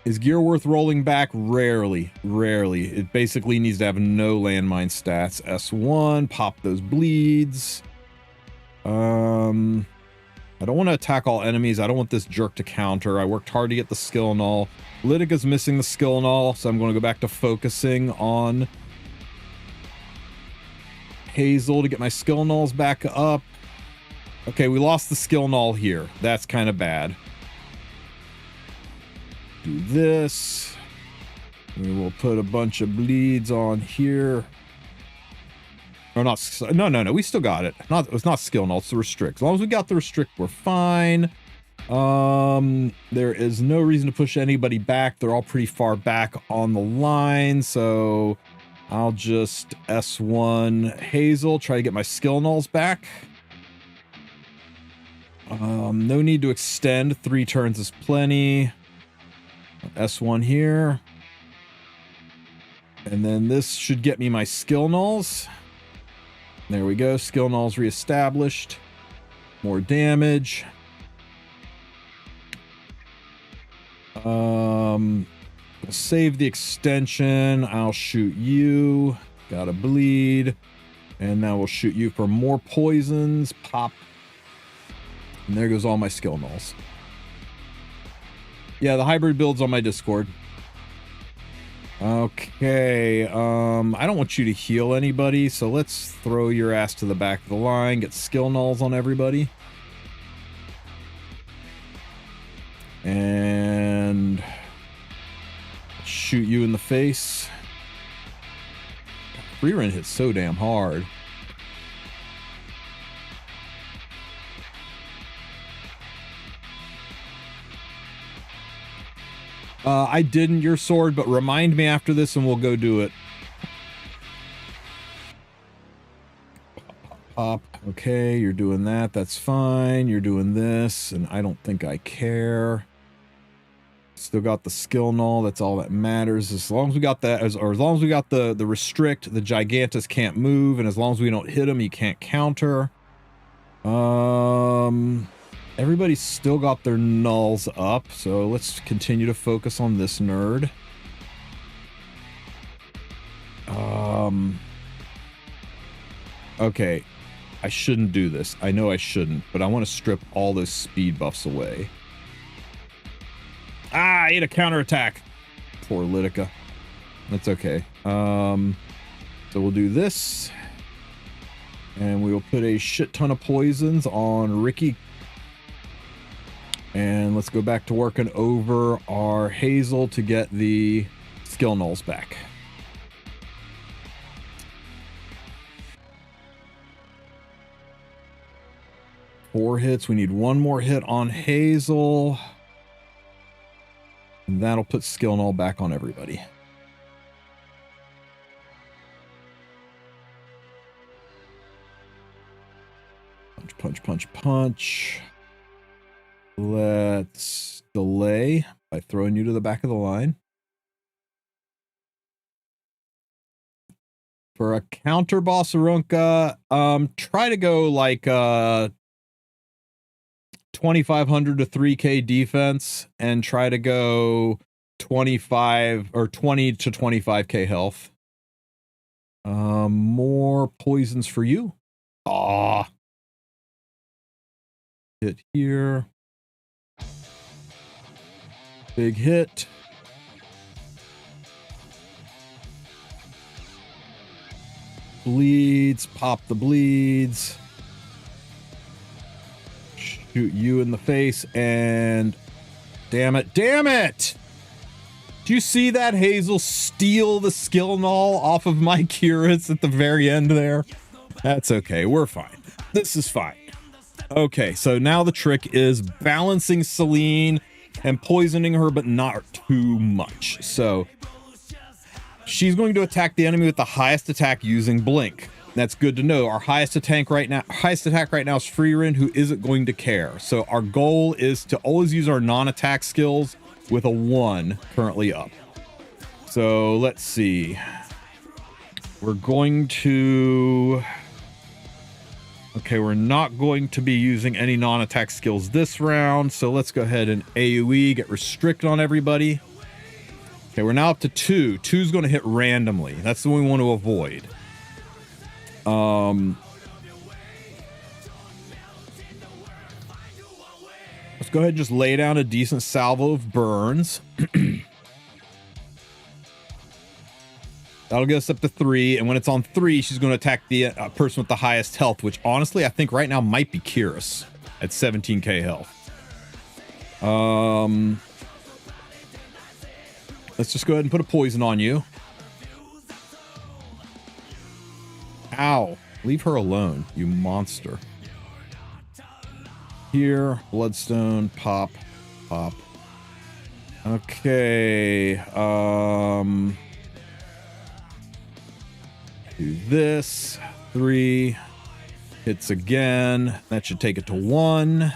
Is gear worth rolling back? Rarely. Rarely. It basically needs to have no landmine stats. S1. Pop those bleeds. I don't want to attack all enemies. I don't want this jerk to counter. I worked hard to get the skill null. Lydica's missing the skill null, so I'm going to go back to focusing on Hazel to get my skill nulls back up. Okay, we lost the skill null here. That's kind of bad. Do this. We will put a bunch of bleeds on here. Or not, no, we still got it. It's not skill null, it's the restrict. As long as we got the restrict, we're fine. There is no reason to push anybody back. They're all pretty far back on the line, so I'll just S1 Hazel, try to get my skill nulls back. No need to extend. 3 turns is plenty. S1 here. And then this should get me my skill nulls. There we go. Skill nulls reestablished. More damage. Save the extension. I'll shoot you. Got a bleed. And now we'll shoot you for more poisons. Pop. And there goes all my skill nulls. Yeah, the hybrid build's on my Discord. Okay, I don't want you to heal anybody, so let's throw your ass to the back of the line, get skill nulls on everybody. And shoot you in the face. Frieren hits so damn hard. I didn't your sword, but remind me after this and we'll go do it. Pop. Okay, you're doing that. That's fine. You're doing this, and I don't think I care. Still got the skill null. That's all that matters. As long as we got that, or as long as we got the restrict, the Gigantus can't move, and as long as we don't hit him, he can't counter. Everybody's still got their nulls up, so let's continue to focus on this nerd. Okay, I shouldn't do this. I know I shouldn't, but I want to strip all those speed buffs away. Ah, I ate a counterattack. Poor Lydica. That's okay. So we'll do this. And we will put a shit ton of poisons on Ricky. And let's go back to working over our Hazel to get the skill nulls back. Four hits. We need one more hit on Hazel. And that'll put skill null back on everybody. Punch, punch, punch, punch. Let's delay by throwing you to the back of the line. For a counter boss Arunka, try to go like 2,500 to 3K defense and try to go 25 or 20 to 25K health. More poisons for you. Ah. Hit here. Big hit. Bleeds. Pop the bleeds. Shoot you in the face and damn it. Damn it! Do you see that, Hazel, steal the skill null off of my Curas at the very end there? That's okay. We're fine. This is fine. Okay, so now the trick is balancing Celine and poisoning her, but not too much. So she's going to attack the enemy with the highest attack using Blink. That's good to know. Our highest attack right now is Frieren, who isn't going to care. So our goal is to always use our non-attack skills with a 1 currently up. So let's see. We're going to... Okay, we're not going to be using any non-attack skills this round, so let's go ahead and AoE, get restrict on everybody. Okay, we're now up to 2. 2's going to hit randomly. That's the one we want to avoid. Let's go ahead and just lay down a decent salvo of burns. That'll get us up to 3, and when it's on 3, she's going to attack the person with the highest health, which honestly I think right now might be Cuirass at 17k health. Let's just go ahead and put a poison on you. Ow. Leave her alone, you monster. Here, bloodstone, pop, pop. Okay, do this. 3 hits again. That should take it to 1. I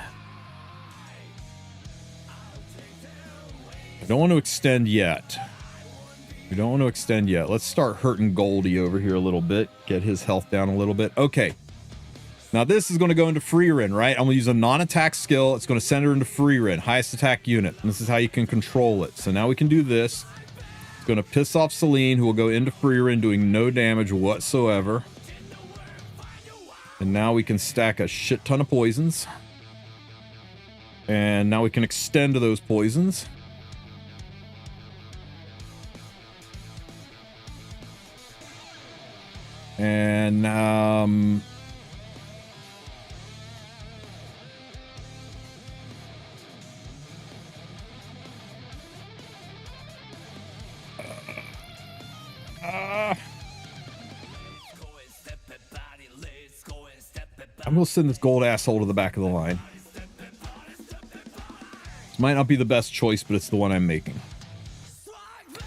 don't want to extend yet. We don't want to extend yet. Let's start hurting Goldie over here a little bit. Get his health down a little bit. Okay. Now this is going to go into Frieren, right? I'm going to use a non-attack skill. It's going to send her into Frieren, highest attack unit. And this is how you can control it. So now we can do this. It's going to piss off Celine, who will go into Frieren, doing no damage whatsoever. And now we can stack a shit ton of poisons. And now we can extend to those poisons. And I'm gonna send this gold asshole to the back of the line. This might not be the best choice, but it's the one I'm making.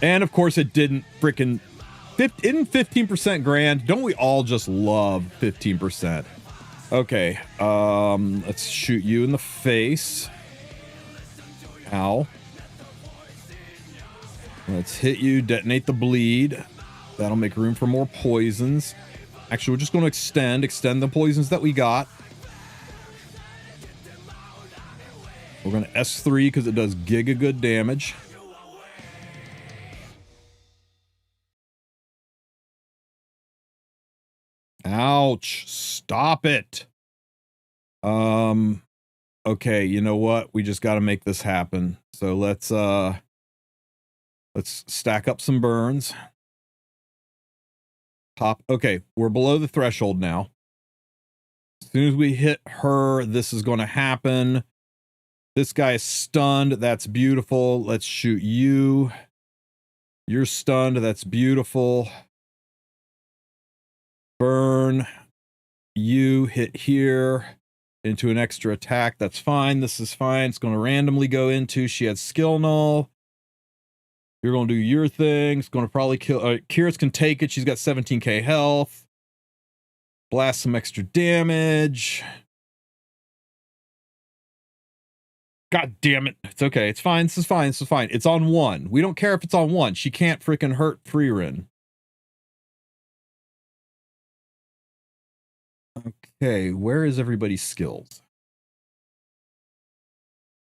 And of course it didn't frickin' in 15% grand. Don't we all just love 15%? Okay, let's shoot you in the face. Ow. Let's hit you, detonate the bleed. That'll make room for more poisons. Actually, we're just going to extend the poisons that we got. We're going to S3 because it does giga good damage. Ouch. Stop it. Okay, you know what? We just got to make this happen. So let's stack up some burns. Pop. Okay, we're below the threshold now. As soon as we hit her, this is going to happen. This guy is stunned. That's beautiful. Let's shoot you. You're stunned. That's beautiful. Burn. You hit here into an extra attack. That's fine. This is fine. It's going to randomly go into. She had skill null. You're going to do your thing. It's going to probably kill. Kyrus can take it. She's got 17k health. Blast some extra damage. God damn it. It's okay. It's fine. This is fine. This is fine. It's on 1. We don't care if it's on 1. She can't freaking hurt Frieren. Okay, where is everybody's skills?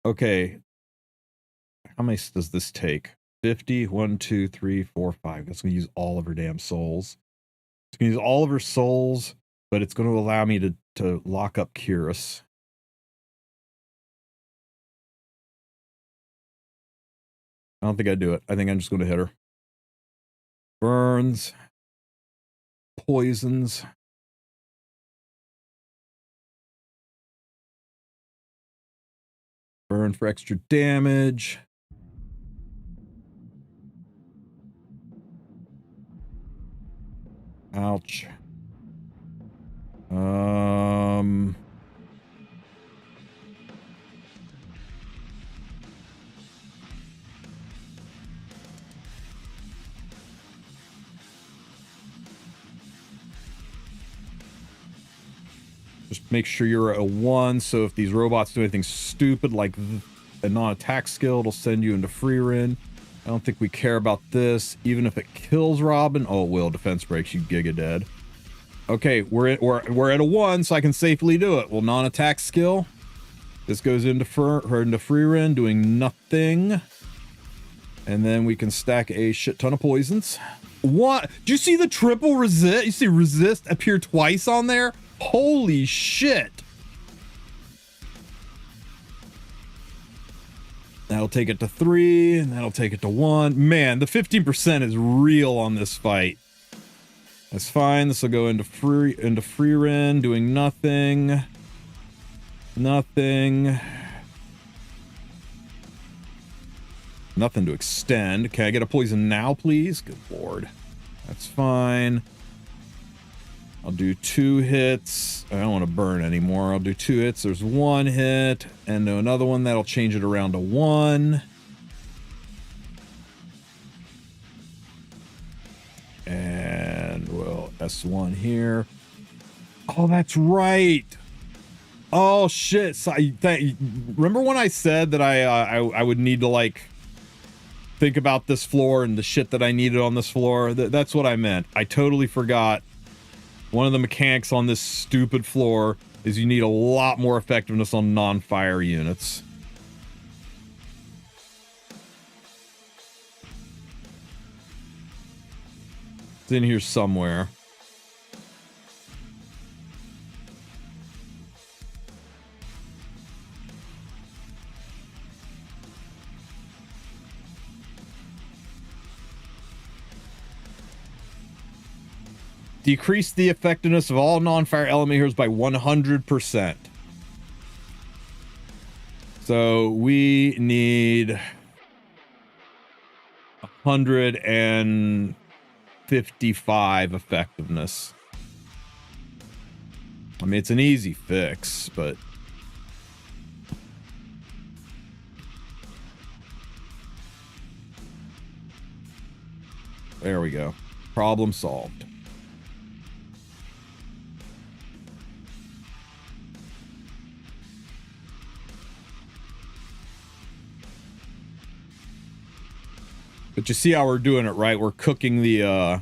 Okay. How many does this take? 50? 1, 2, 3, 4, 5. That's going to use all of her damn souls. It's going to use all of her souls, but it's going to allow me to lock up Curious. I don't think I'd do it. I think I'm just going to hit her. Burns. Poisons. Burn for extra damage. Ouch. Just make sure you're a 1, so if these robots do anything stupid like a non-attack skill, it'll send you into Frieren. I don't think we care about this, even if it kills Robin. Oh, it will. Defense breaks, you giga dead. Okay, we're at a 1, so I can safely do it. Well, non-attack skill. This goes into Frieren, doing nothing. And then we can stack a shit ton of poisons. What? Do you see the triple resist? You see resist appear twice on there? Holy shit. That'll take it to 3, and that'll take it to 1. Man, the 15% is real on this fight. That's fine. This will go into Frieren, doing nothing. Nothing. Nothing to extend. Can I get a poison now, please? Good lord. That's fine. I'll do 2 hits. I don't want to burn anymore. I'll do 2 hits. There's 1 hit and another one. That'll change it around to 1. And we'll S1 here. Oh, that's right. Oh shit. So remember when I said that I would need to like think about this floor and the shit that I needed on this floor? That's what I meant. I totally forgot. One of the mechanics on this stupid floor is you need a lot more effectiveness on non-fire units. It's in here somewhere. Decrease the effectiveness of all non-fire element heroes by 100%. So we need 155 effectiveness. I mean, it's an easy fix, but there we go. Problem solved. But you see how we're doing it, right? We're cooking the,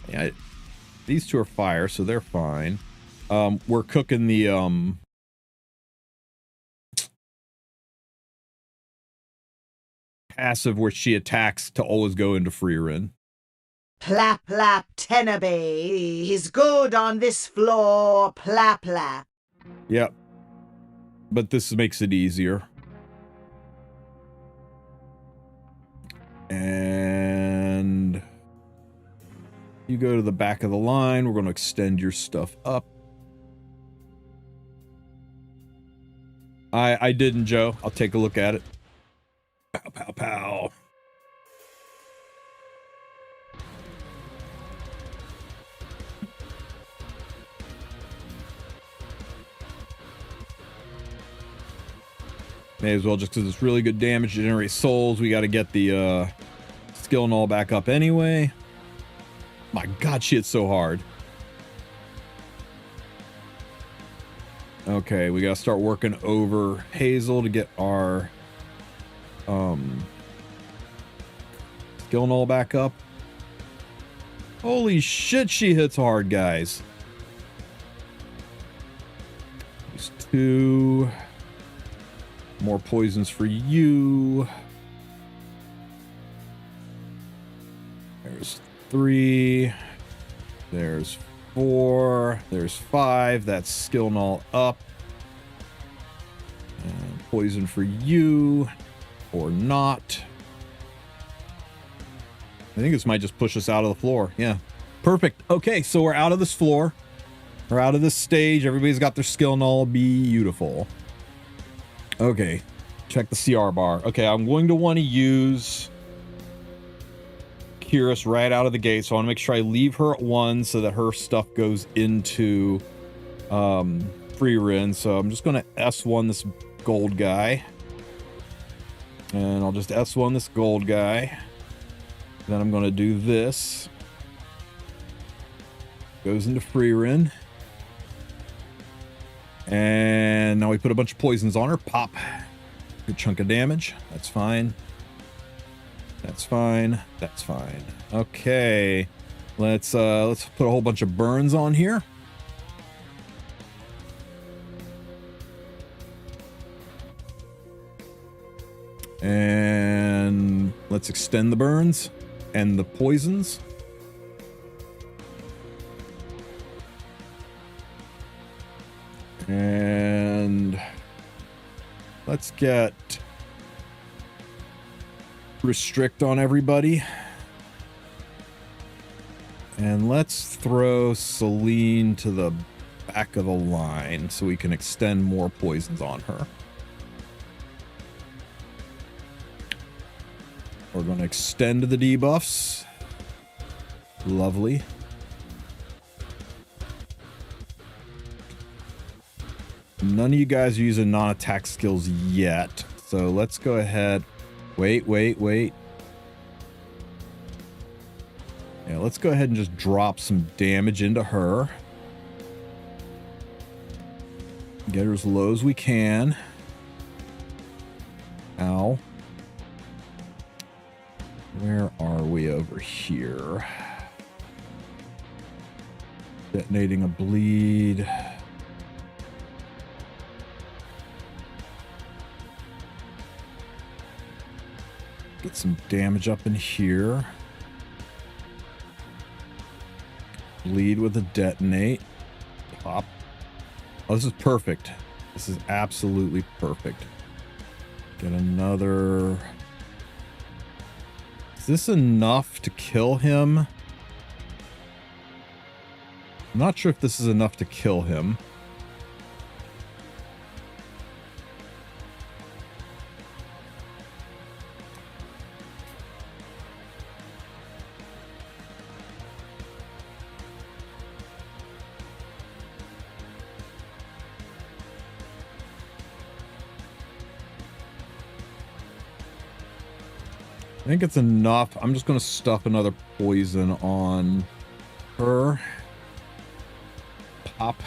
yeah, these two are fire, so they're fine. We're cooking the, passive where she attacks to always go into Frieren. Plap, plap, Tenabe. He's good on this floor. Plap, plap. Yep. But this makes it easier. And you go to the back of the line. We're going to extend your stuff up. I didn't, Joe. I'll take a look at it. Pow, pow, pow. May as well, just because it's really good damage to generate souls. We got to get the skill and all back up anyway. My god, she hits so hard. Okay, we got to start working over Hazel to get our skill and all back up. Holy shit, she hits hard, guys. There's 2. More poisons for you. There's 3. There's 4. There's 5. That's skill null up. And poison for you. Or not. I think this might just push us out of the floor. Yeah. Perfect. Okay, so we're out of this floor. We're out of this stage. Everybody's got their skill null. Beautiful. Okay. Check the CR bar. Okay, I'm going to want to use Kyrus right out of the gate. So I want to make sure I leave her at 1 so that her stuff goes into Frieren. So I'm just going to S1 this gold guy. And I'll just S1 this gold guy. Then I'm going to do this. Goes into Frieren. And now we put a bunch of poisons on her. Pop. Good chunk of damage. That's fine. That's fine. That's fine. Okay. Let's put a whole bunch of burns on here. And let's extend the burns and the poisons. And let's get restrict on everybody. And let's throw Celine to the back of the line so we can extend more poisons on her. We're going to extend the debuffs. Lovely. None of you guys are using non-attack skills yet. So let's go ahead. Wait. Yeah, let's go ahead and just drop some damage into her. Get her as low as we can. Ow. Where are we over here? Detonating a bleed. Get some damage up in here. Bleed with a detonate. Pop. Oh, this is perfect. This is absolutely perfect. Get another... Is this enough to kill him? I'm not sure if this is enough to kill him. I think it's enough. I'm just going to stuff another poison on her. Pop.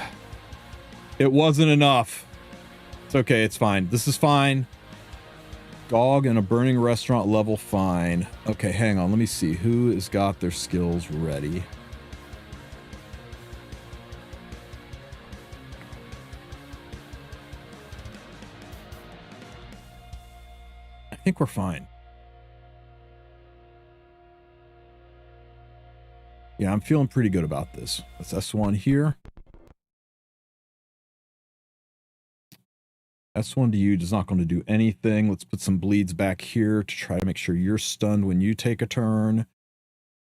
It wasn't enough. It's okay. It's fine. This is fine. Dog in a burning restaurant level fine. Okay, hang on. Let me see. Who has got their skills ready? I think we're fine. Yeah, I'm feeling pretty good about this. Let's S1 here. S1 to you is not going to do anything. Let's put some bleeds back here to try to make sure you're stunned when you take a turn.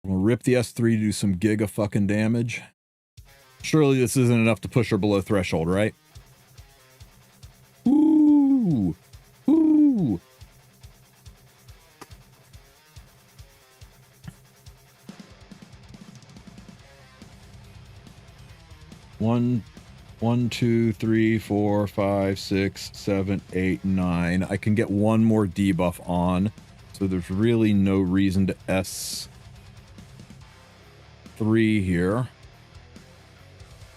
We'll rip the S3 to do some giga fucking damage. Surely this isn't enough to push her below threshold, right? Ooh. Ooh. One, 2, 3, 4, 5, 6, 7, 8, 9. I can get one more debuff on, so there's really no reason to S3 here.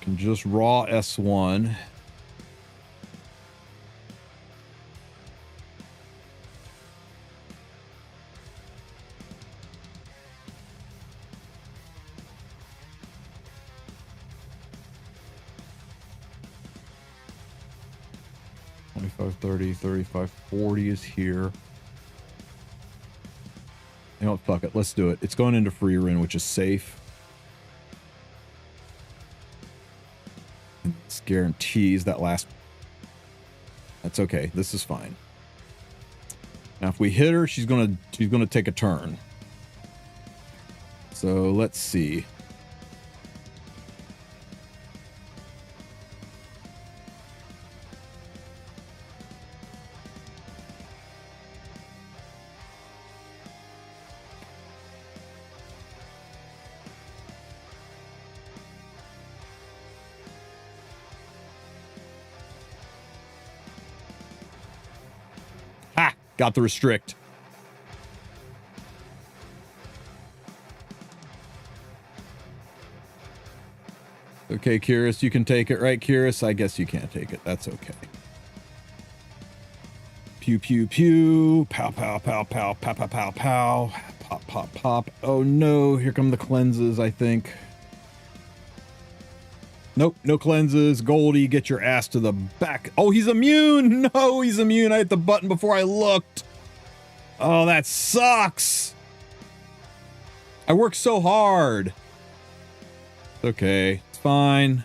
Can just raw S1. 35, 30, 35, 40 is here. You know what, fuck it, let's do it. It's going into Frieren, which is safe. This guarantees that last... That's okay, this is fine. Now if we hit her, she's gonna take a turn. So let's see. Got the restrict. Okay, Curious, you can take it, right, Curious? I guess you can't take it. That's okay. Pew, pew, pew. Pow, pow, pow, pow, pow, pow, pow, pow. Pop, pop, pop. Oh, no. Here come the cleanses, I think. Nope, no cleanses. Goldie, get your ass to the back. Oh, he's immune. No, he's immune. I hit the button before I looked. Oh, that sucks. I worked so hard. Okay, it's fine.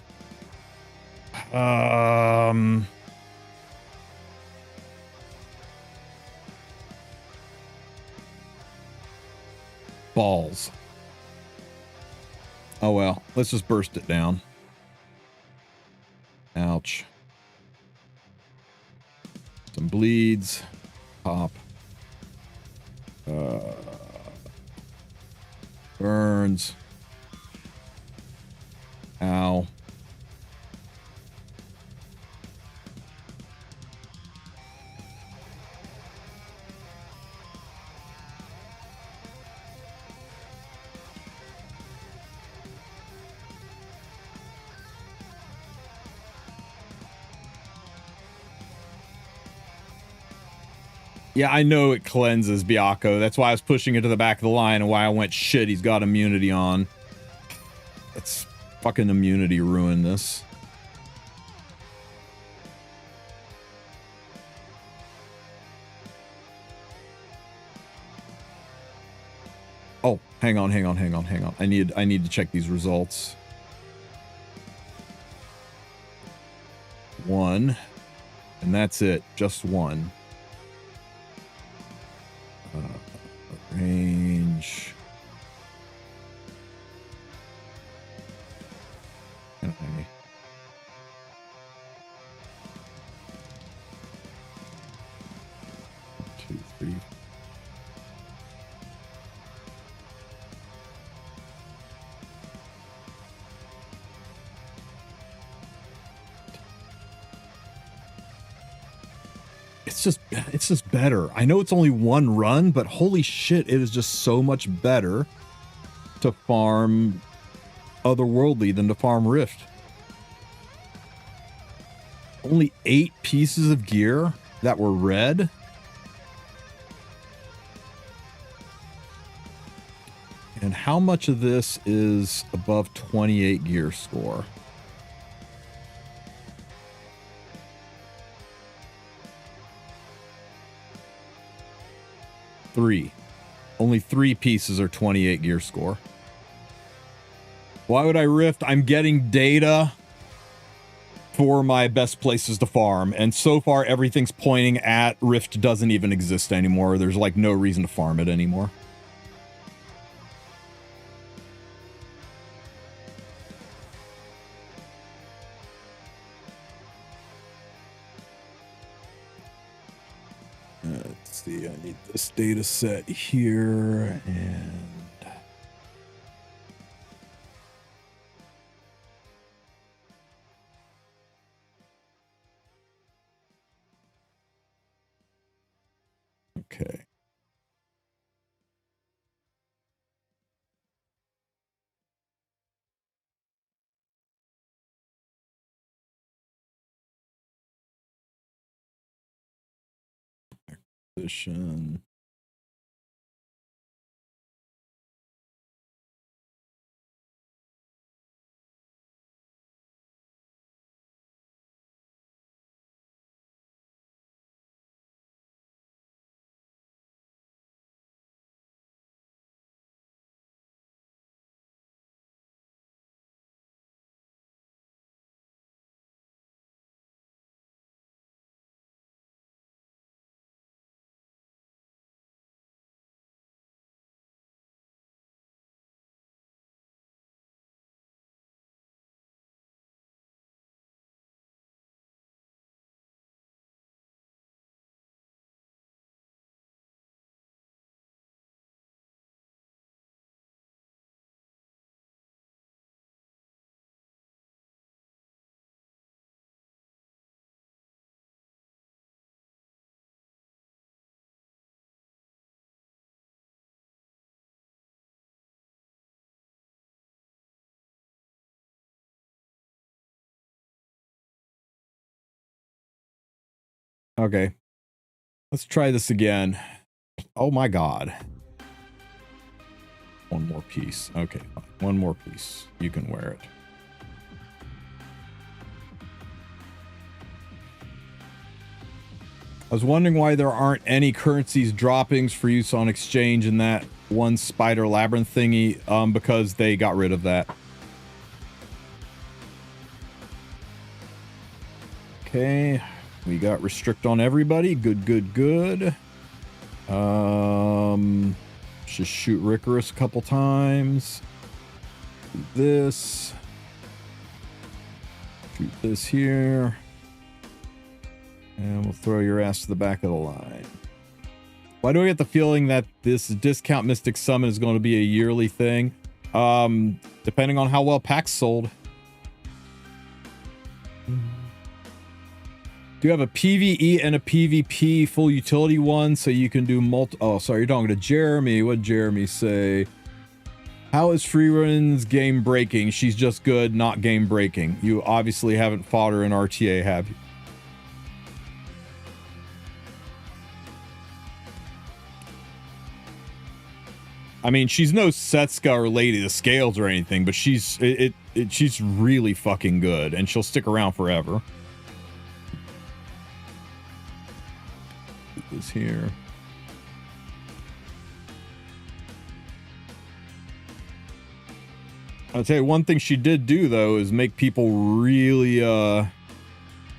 Balls. Oh well, let's just burst it down. Ouch. Some bleeds. Pop. Burns. Ow. Yeah, I know it cleanses Baka. That's why I was pushing it to the back of the line and why I went, shit, he's got immunity on. Let's fucking immunity ruin this. Oh, hang on. I need to check these results. 1. And that's it. Just 1. Range. Okay. 2, 3. It's just better. I know it's only 1 run, but holy shit, it is just so much better to farm Otherworldly than to farm Rift. Only 8 pieces of gear that were red. And how much of this is above 28 gear score? Three. Only 3 pieces are 28 gear score. Why would I Rift? I'm getting data for my best places to farm, and so far everything's pointing at Rift doesn't even exist anymore. There's like no reason to farm it anymore. Let's see, I need this data set here, and okay. Acquisition. Okay. Let's try this again. Oh my god. One more piece. Okay, fine. One more piece. You can wear it. I was wondering why there aren't any currencies droppings for use on exchange in that one spider labyrinth thingy, because they got rid of that. Okay, we got restrict on everybody. Good, good, good. Just shoot Ricorous a couple times. Do this. Shoot this here. And we'll throw your ass to the back of the line. Why do I get the feeling that this discount Mystic Summon is going to be a yearly thing? Depending on how well packs sold. Do you have a PvE and a PvP full utility one so you can do oh, sorry, you're talking to Jeremy. What'd Jeremy say? How is Frieren's game breaking? She's just good, not game breaking. You obviously haven't fought her in RTA, have you? I mean, she's no Setsuka or Lady of the Scales or anything, but she's she's really fucking good, and she'll stick around forever. Put this here. I'll tell you one thing she did do though is make people really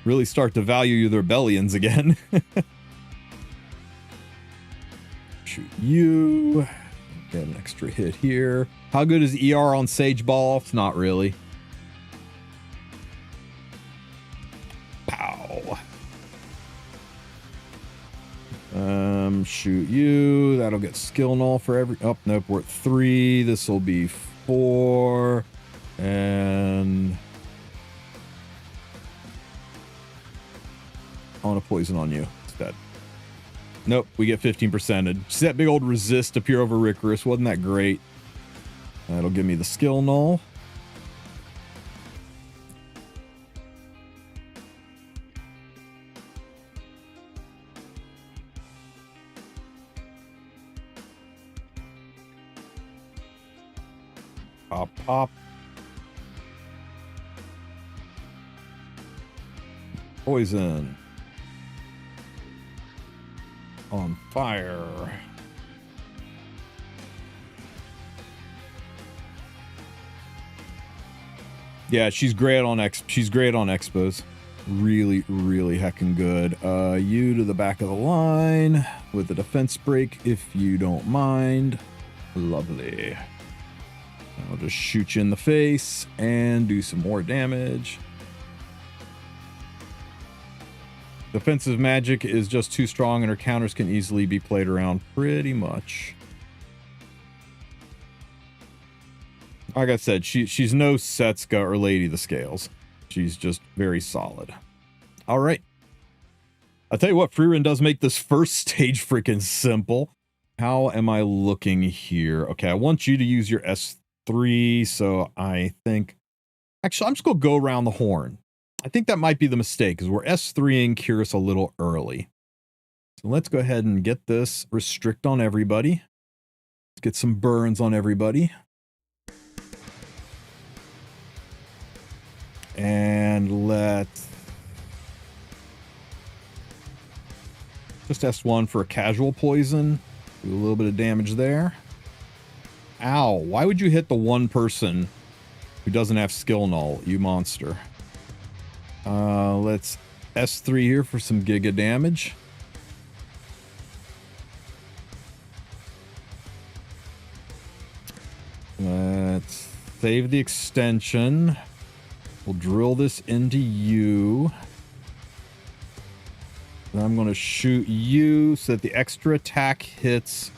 really start to value their Bellions again. Shoot you. Get an extra hit here. How good is ER on Sage Ball? It's not really. Pow. Shoot you. That'll get skill null for every. Oh, nope. We're at 3. This will be 4. And I want to poison on you instead. Nope, we get 15%. See that big old resist appear over Ricorous? Wasn't that great? That'll give me the skill null. Pop, pop. Poison. On fire. Yeah, she's great on expos. Really, really heckin' good. You to the back of the line with the defense break if you don't mind. Lovely. I'll just shoot you in the face and do some more damage. Defensive magic is just too strong and her counters can easily be played around pretty much. Like I said, she's no Setsuka or Lady of the Scales. She's just very solid. All right. I'll tell you what, Frieren does make this first stage freaking simple. How am I looking here? Okay, I want you to use your S3, so I think... Actually, I'm just going to go around the horn. I think that might be the mistake, because we're S3ing Curious a little early. So let's go ahead and get this restrict on everybody. Let's get some burns on everybody. And let's just S1 for a casual poison. Do a little bit of damage there. Ow, why would you hit the one person who doesn't have skill null, you monster? Let's S3 here for some giga damage. Let's save the extension. We'll drill this into you. Then I'm going to shoot you so that the extra attack hits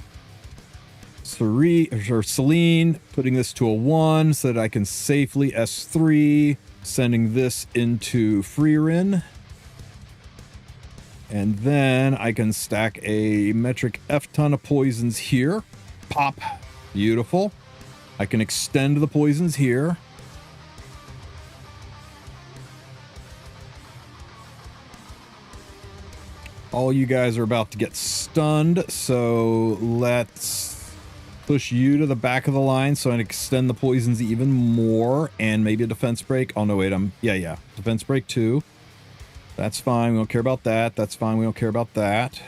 Celine, putting this to a 1 so that I can safely S3, sending this into Frieren. And then I can stack a metric F ton of poisons here. Pop. Beautiful. I can extend the poisons here. All you guys are about to get stunned, so let's push you to the back of the line so I can extend the poisons even more, and maybe a defense break. Oh, no, wait, yeah. Defense break 2. That's fine. We don't care about that. That's fine. We don't care about that.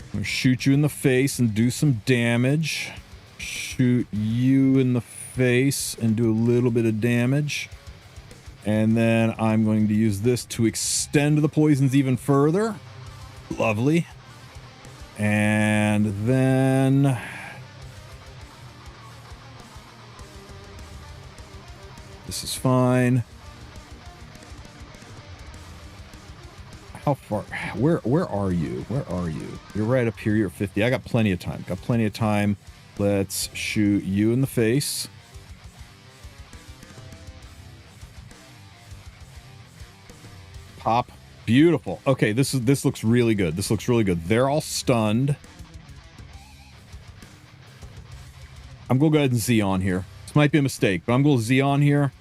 I'm going to shoot you in the face and do some damage. Shoot you in the face and do a little bit of damage. And then I'm going to use this to extend the poisons even further. Lovely. And then this is fine. How far? Where are you? Where are you? You're right up here. You're 50. I got plenty of time. Got plenty of time. Let's shoot you in the face. Pop. Beautiful. Okay, this looks really good. This looks really good. They're all stunned. I'm gonna go ahead and Xeon here. This might be a mistake, but I'm going to Xeon here.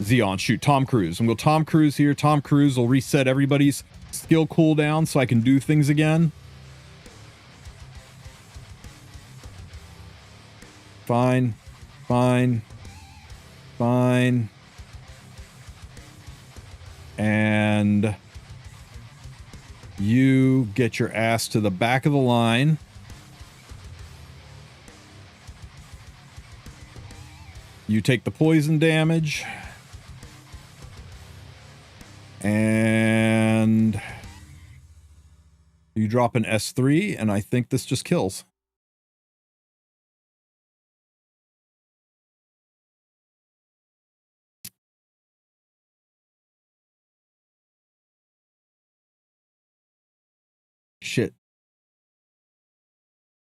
Xeon, shoot, Tom Cruise. I'm going to Tom Cruise here. Tom Cruise will reset everybody's skill cooldown so I can do things again. Fine. Fine. Fine. And you get your ass to the back of the line. You take the poison damage. And you drop an S3, and I think this just kills. Shit.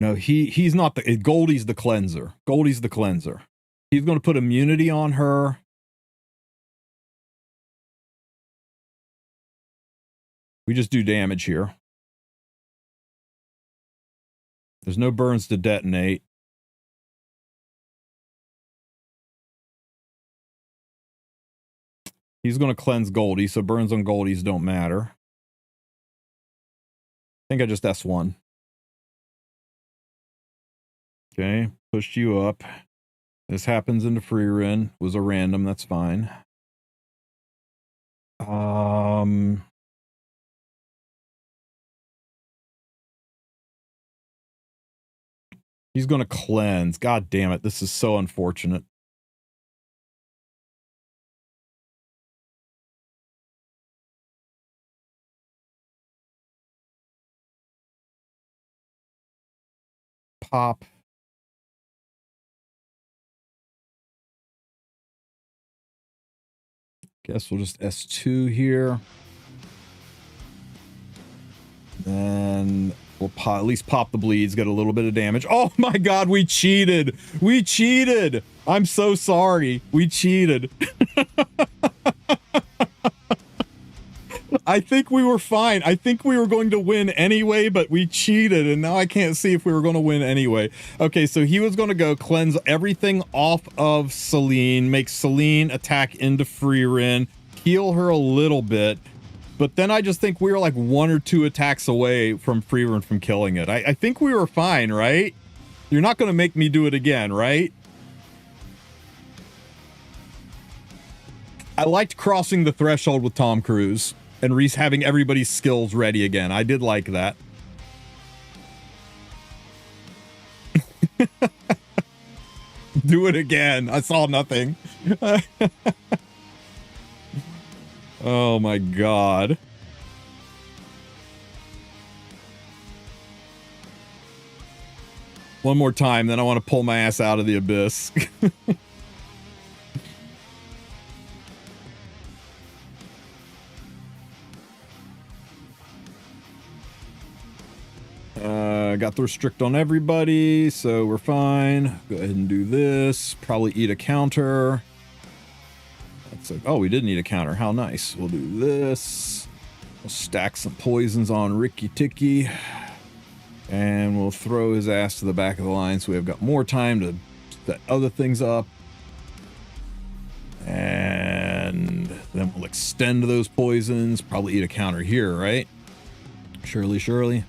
No, he's not the... Goldie's the cleanser. Goldie's the cleanser. He's going to put immunity on her. We just do damage here. There's no burns to detonate. He's going to cleanse Goldie, so burns on Goldies don't matter. I think I just S1. Okay, pushed you up. This happens into Frieren. Was a random, that's fine. He's going to cleanse. God damn it, this is so unfortunate. Pop. Guess we'll just S2 here. Then we'll at least pop the bleeds, get a little bit of damage. Oh my god, we cheated! We cheated! I'm so sorry. We cheated. I think we were fine. I think we were going to win anyway, but we cheated, and now I can't see if we were going to win anyway. Okay, so he was going to go cleanse everything off of Celine, make Celine attack into Frieren, heal her a little bit, but then I just think we were like 1 or 2 attacks away from Frieren from killing it. I think we were fine, right? You're not going to make me do it again, right? I liked crossing the threshold with Tom Cruise. And Reese having everybody's skills ready again. I did like that. Do it again. I saw nothing. Oh my god. One more time, then I want to pull my ass out of the abyss. Got the restrict on everybody, so we're fine. Go ahead and do this. Probably eat a counter. That's like, oh, we didn't eat a counter. How nice. We'll do this. We'll stack some poisons on Ricky Ticky. And we'll throw his ass to the back of the line so we've got more time to set other things up. And then we'll extend those poisons. Probably eat a counter here, right? Surely, surely.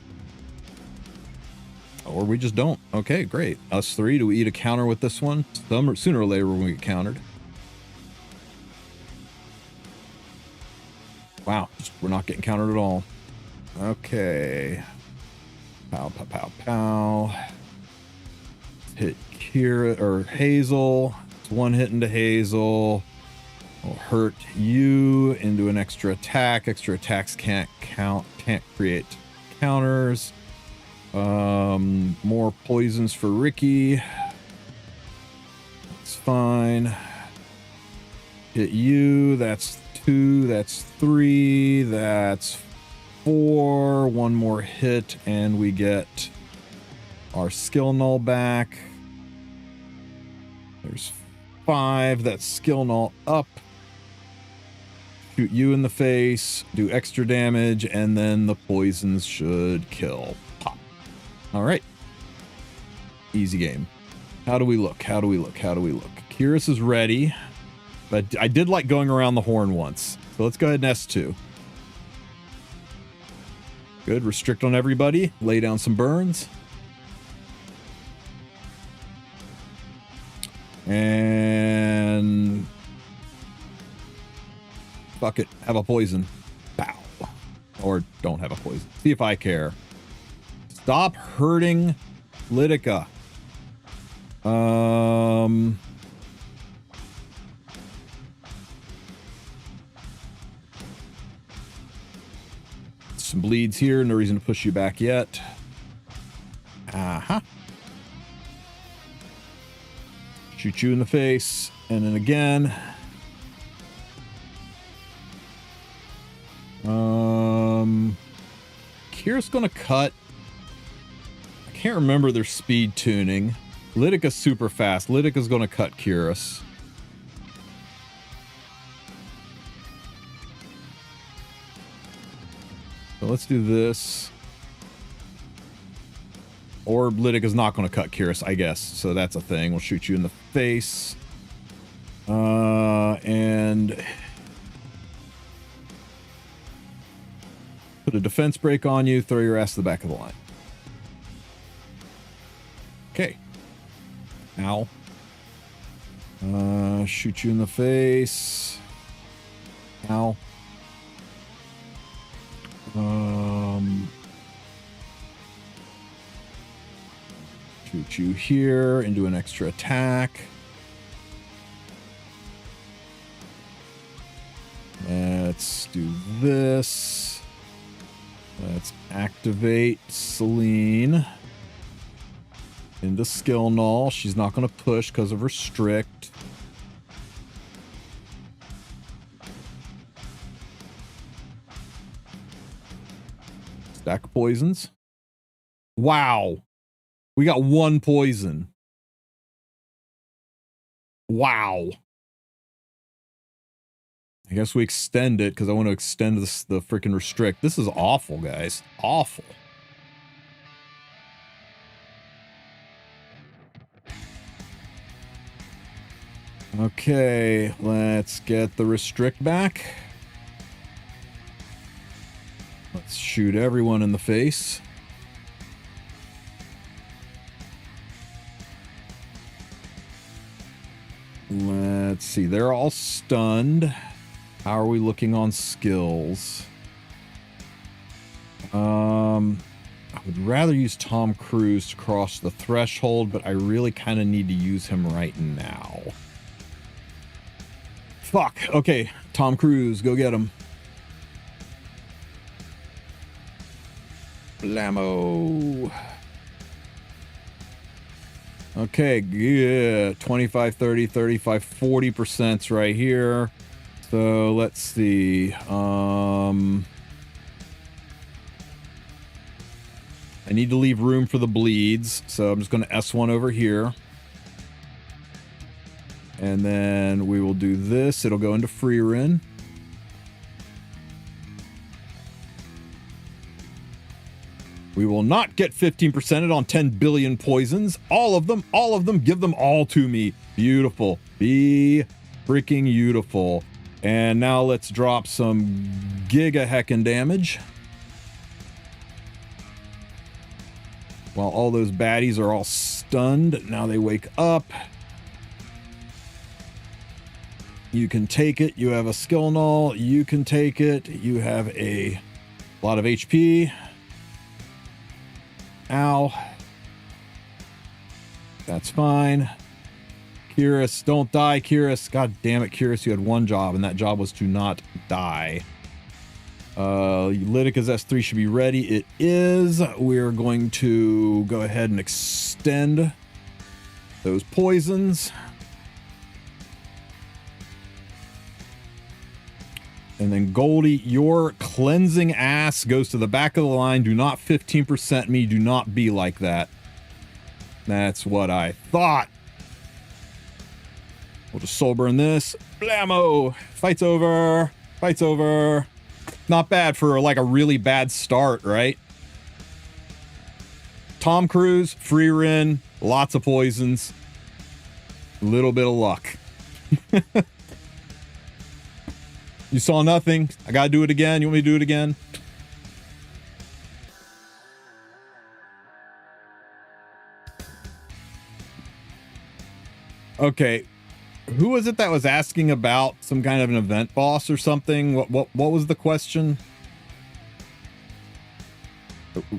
Or we just don't. Okay, great. Us three, do we eat a counter with this one? Sooner or later we're going to get countered. Wow, we're not getting countered at all. Okay. Pow, pow, pow, pow. Hit Kira or Hazel. It's one hit into Hazel. Will hurt you into an extra attack. Extra attacks can't create counters. More poisons for Ricky. That's fine. Hit you. That's 2. That's 3. That's 4. One more hit, and we get our skill null back. There's 5. That's skill null up. Shoot you in the face. Do extra damage, and then the poisons should kill. Pop. All right. Easy game. How do we look? How do we look? How do we look? Kyrus is ready, but I did like going around the horn once. So let's go ahead and S2. Good. Restrict on everybody. Lay down some burns. And fuck it. Have a poison. Pow. Or don't have a poison. See if I care. Stop hurting Litica. Some bleeds here. No reason to push you back yet. Shoot you in the face. And then again. Kira's gonna cut. I can't remember their speed tuning. Lidika's super fast. Lidika's gonna cut Kyrus. So let's do this. Or Lidika's not gonna cut Kyrus, I guess. So that's a thing. We'll shoot you in the face. And put a defense break on you. Throw your ass to the back of the line. Okay. Ow. Shoot you in the face. Ow. Shoot you here and do an extra attack. Let's do this. Let's activate Celine into skill null. She's not going to push because of restrict. Stack of poisons. Wow. We got 1 poison. Wow. I guess we extend it because I want to extend this, the freaking restrict. This is awful, guys. Awful. Okay, let's get the restrict back. Let's shoot everyone in the face. Let's see, they're all stunned. How are we looking on skills? I would rather use Tom Cruise to cross the threshold, but I really kind of need to use him right now. Fuck. Okay, Tom Cruise, go get him. Blammo. Okay, yeah, 25, 30, 35, 40% right here. So let's see. I need to leave room for the bleeds, so I'm just going to S1 over here. And then we will do this. It'll go into Frieren. We will not get 15% on 10 billion poisons. All of them, give them all to me. Beautiful. Be freaking beautiful. And now let's drop some giga heckin' damage. While all those baddies are all stunned, now they wake up. You can take it. You have a skill null. You can take it. You have a lot of HP. Ow. That's fine. Kyrus, don't die, Kyrus. God damn it, Kyrus, you had one job, and that job was to not die. Lydica's S3 should be ready. It is. We're going to go ahead and extend those poisons. And then Goldie, your cleansing ass goes to the back of the line. Do not 15% me. Do not be like that. That's what I thought. We'll just soul burn this. Blammo! Fight's over. Fight's over. Not bad for like a really bad start, right? Tom Cruise, Frieren, lots of poisons. A little bit of luck. You saw nothing. I gotta do it again. You want me to do it again? Okay. Who was it that was asking about some kind of an event boss or something? What was the question?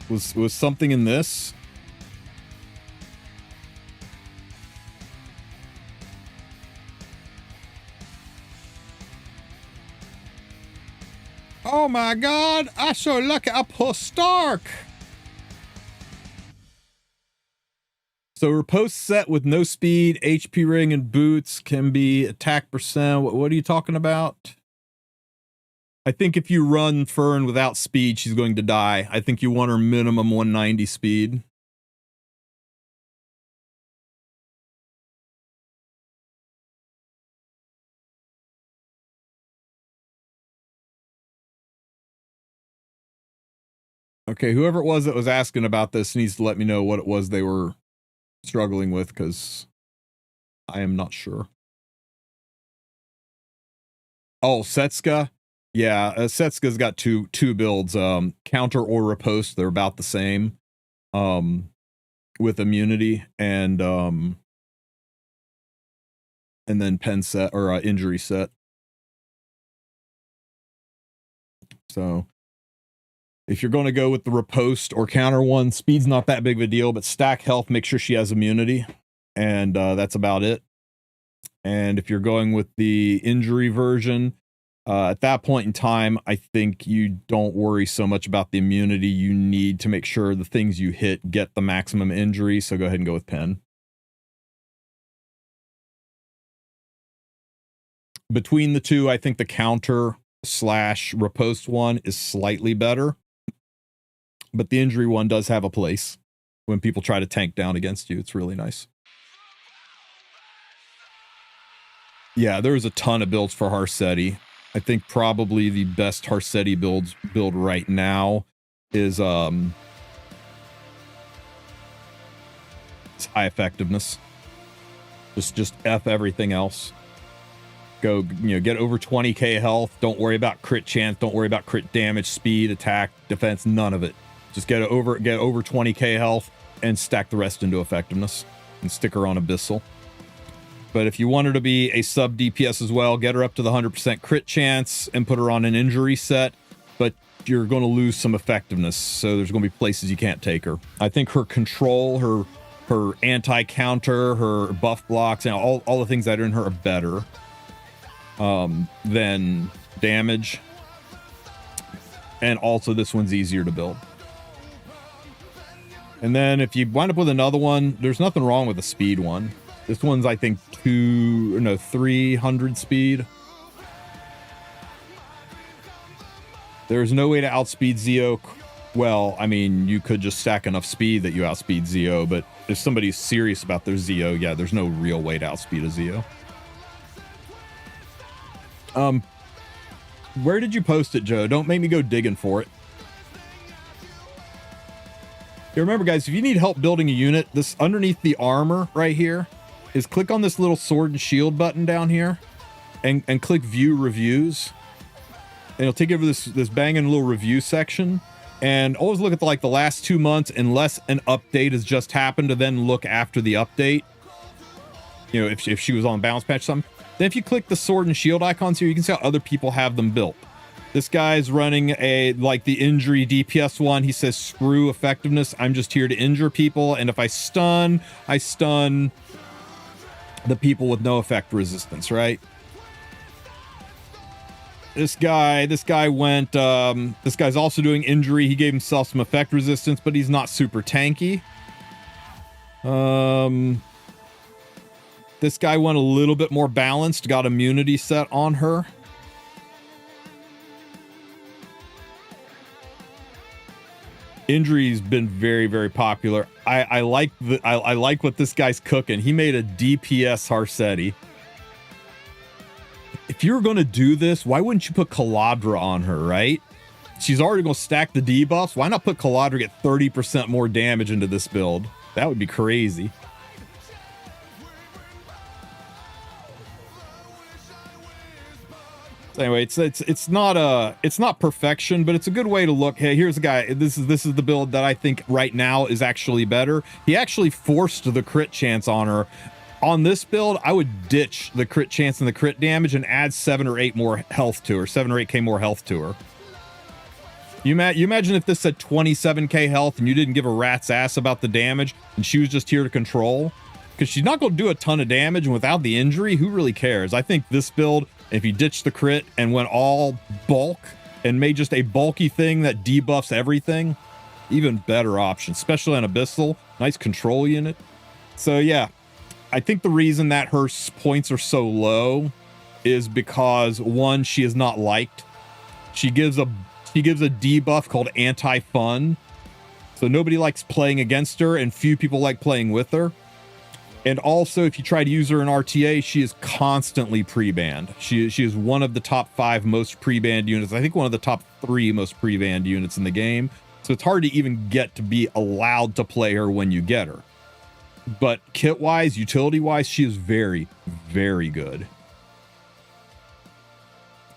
Was something in this? Oh my god, I so lucky I pulled Stark. So riposte set with no speed, HP ring and boots can be attack percent. What are you talking about? I think if you run Fern without speed, she's going to die. I think you want her minimum 190 speed. Okay, whoever it was that was asking about this needs to let me know what it was they were struggling with, because I am not sure. Oh, Setska. Yeah, Setska's got two builds, counter or riposte. They're about the same, with immunity and then pen set or injury set. So if you're going to go with the riposte or counter one, speed's not that big of a deal, but stack health, make sure she has immunity, and that's about it. And if you're going with the injury version, at that point in time, I think you don't worry so much about the immunity. You need to make sure the things you hit get the maximum injury, so go ahead and go with pen. Between the two, I think the counter / riposte one is slightly better. But the injury one does have a place. When people try to tank down against you, it's really nice. Yeah, there's a ton of builds for Harsetti. I think probably the best Harsetti build right now is high effectiveness. Just F everything else. Go, get over 20k health. Don't worry about crit chance. Don't worry about crit damage, speed, attack, defense, none of it. Just get over 20k health and stack the rest into effectiveness and stick her on Abyssal. But if you want her to be a sub DPS as well, get her up to the 100% crit chance and put her on an injury set, but you're going to lose some effectiveness, so there's going to be places you can't take her. I think her control, her anti-counter, her buff blocks, and all the things that are in her are better than damage. And also this one's easier to build. And then if you wind up with another one, there's nothing wrong with the speed one. This one's, I think, 300 speed. There's no way to outspeed Zeo. Well, I mean, you could just stack enough speed that you outspeed Zeo, but if somebody's serious about their Zeo, yeah, there's no real way to outspeed a Zeo. Where did you post it, Joe? Don't make me go digging for it. Yeah, remember, guys, if you need help building a unit, this underneath the armor right here is click on this little sword and shield button down here and click view reviews. And it'll take you over this banging little review section. And always look at like the last 2 months, unless an update has just happened, to then look after the update. You know, if she was on balance patch or something. Then if you click the sword and shield icons here, you can see how other people have them built. This guy's running like the injury DPS one. He says, screw effectiveness. I'm just here to injure people. And if I stun the people with no effect resistance, right? This guy's also doing injury. He gave himself some effect resistance, but he's not super tanky. This guy went a little bit more balanced, got immunity set on her. Injury's been very, very popular. I like what this guy's cooking. He made a DPS Harsetti. If you were going to do this, why wouldn't you put Collab on her, right? She's already going to stack the debuffs. Why not put Collab, get 30% more damage into this build? That would be crazy. Anyway, it's not perfection, but it's a good way to look. Hey, here's a guy. This is the build that I think right now is actually better. He actually forced the crit chance on her. On this build, I would ditch the crit chance and the crit damage and add 7 or 8 more health to her. 7 or 8k more health to her. You imagine if this said 27k health and you didn't give a rat's ass about the damage and she was just here to control? Because she's not going to do a ton of damage, and without the injury, who really cares? I think this build, if you ditch the crit and went all bulk and made just a bulky thing that debuffs everything, even better option, especially on Abyssal. Nice control unit. So yeah, I think the reason that her points are so low is because, one, she is not liked. She gives a debuff called anti-fun. So nobody likes playing against her and few people like playing with her. And also, if you try to use her in RTA, she is constantly pre-banned. She is one of the top 5 most pre-banned units. I think one of the top 3 most pre-banned units in the game. So it's hard to even get to be allowed to play her when you get her. But kit-wise, utility-wise, she is very, very good.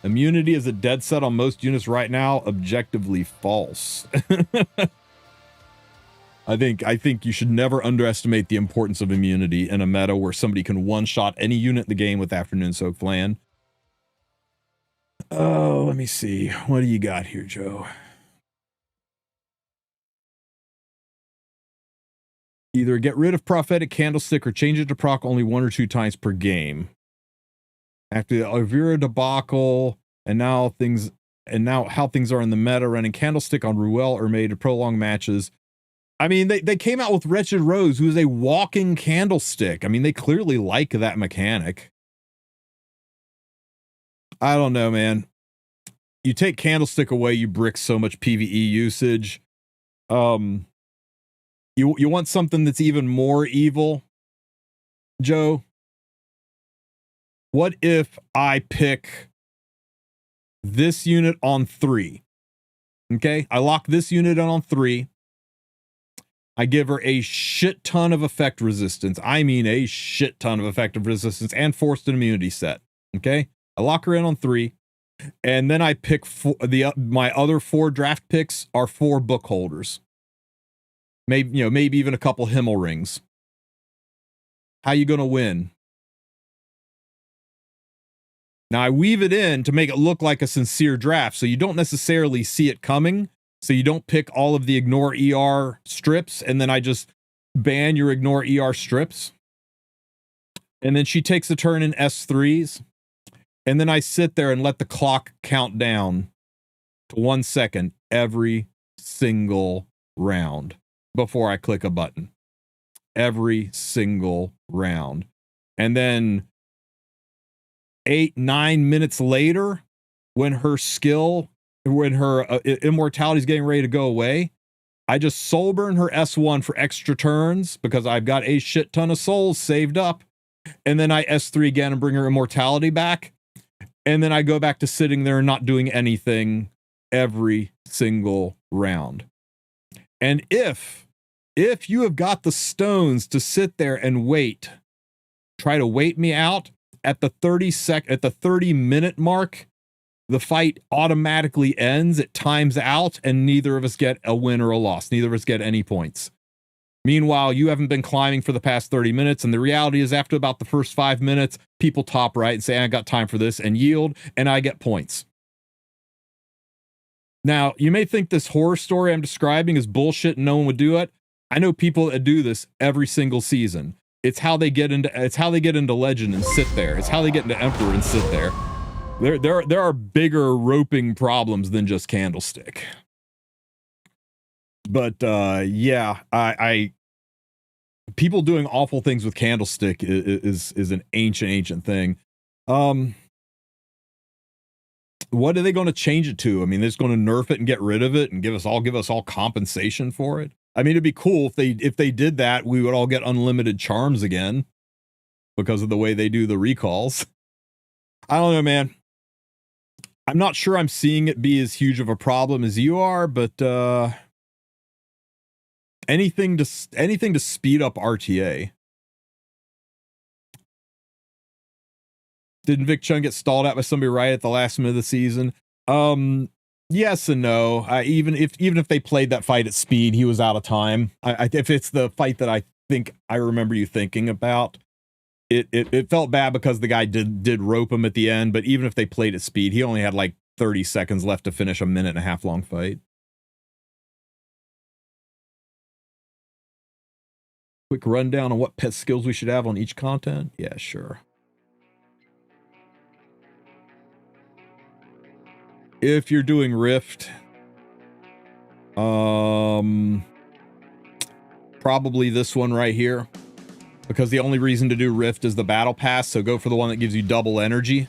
Immunity is a dead set on most units right now. Objectively false. I think you should never underestimate the importance of immunity in a meta where somebody can one-shot any unit in the game with Afternoon Soak Plan. Oh, let me see. What do you got here, Joe? Either get rid of Prophetic Candlestick or change it to proc only 1 or 2 times per game. After the Elvira debacle, and now how things are in the meta, running Candlestick on Ruel or made to prolong matches. I mean, they came out with Wretched Rose, who is a walking candlestick. I mean, they clearly like that mechanic. I don't know, man. You take Candlestick away, you brick so much PvE usage. You want something that's even more evil, Joe? What if I pick this unit on 3? Okay, I lock this unit on 3. I give her a shit ton of effect resistance. I mean a shit ton of effective resistance and forced immunity set. Okay? I lock her in on 3. And then I pick my other 4 draft picks are 4 book holders. Maybe even a couple Himmel rings. How you going to win? Now I weave it in to make it look like a sincere draft, so you don't necessarily see it coming. So you don't pick all of the ignore ER strips, and then I just ban your ignore ER strips. And then she takes a turn in S3s. And then I sit there and let the clock count down to 1 second every single round before I click a button. Every single round. And then 8-9 minutes later, when her immortality is getting ready to go away, I just soul burn her S1 for extra turns because I've got a shit ton of souls saved up. And then I S3 again and bring her immortality back. And then I go back to sitting there and not doing anything every single round. And if you have got the stones to sit there and wait, try to wait me out at the 30 minute mark, the fight automatically ends, it times out, and neither of us get a win or a loss. Neither of us get any points. Meanwhile, you haven't been climbing for the past 30 minutes, and the reality is after about the first 5 minutes, people top right and say, I got time for this, and yield, and I get points. Now, you may think this horror story I'm describing is bullshit and no one would do it. I know people that do this every single season. It's how they get into Legend and sit there. It's how they get into Emperor and sit there. There are bigger roping problems than just Candlestick. But yeah, I people doing awful things with Candlestick is an ancient thing. What are they going to change it to? I mean, they're just going to nerf it and get rid of it and give us all compensation for it. I mean, it'd be cool if they did that, we would all get unlimited charms again because of the way they do the recalls. I don't know, man. I'm not sure I'm seeing it be as huge of a problem as you are, but anything to speed up RTA. Didn't Vic Chung get stalled out by somebody right at the last minute of the season? Yes and no. Even if they played that fight at speed, he was out of time. If it's the fight that I think I remember you thinking about, it felt bad because the guy did rope him at the end. But even if they played at speed, he only had like 30 seconds left to finish a 1.5 minute long fight. Quick rundown on what pet skills we should have on each content. Yeah, sure. If you're doing Rift, probably this one right here, because the only reason to do Rift is the battle pass. So go for the one that gives you double energy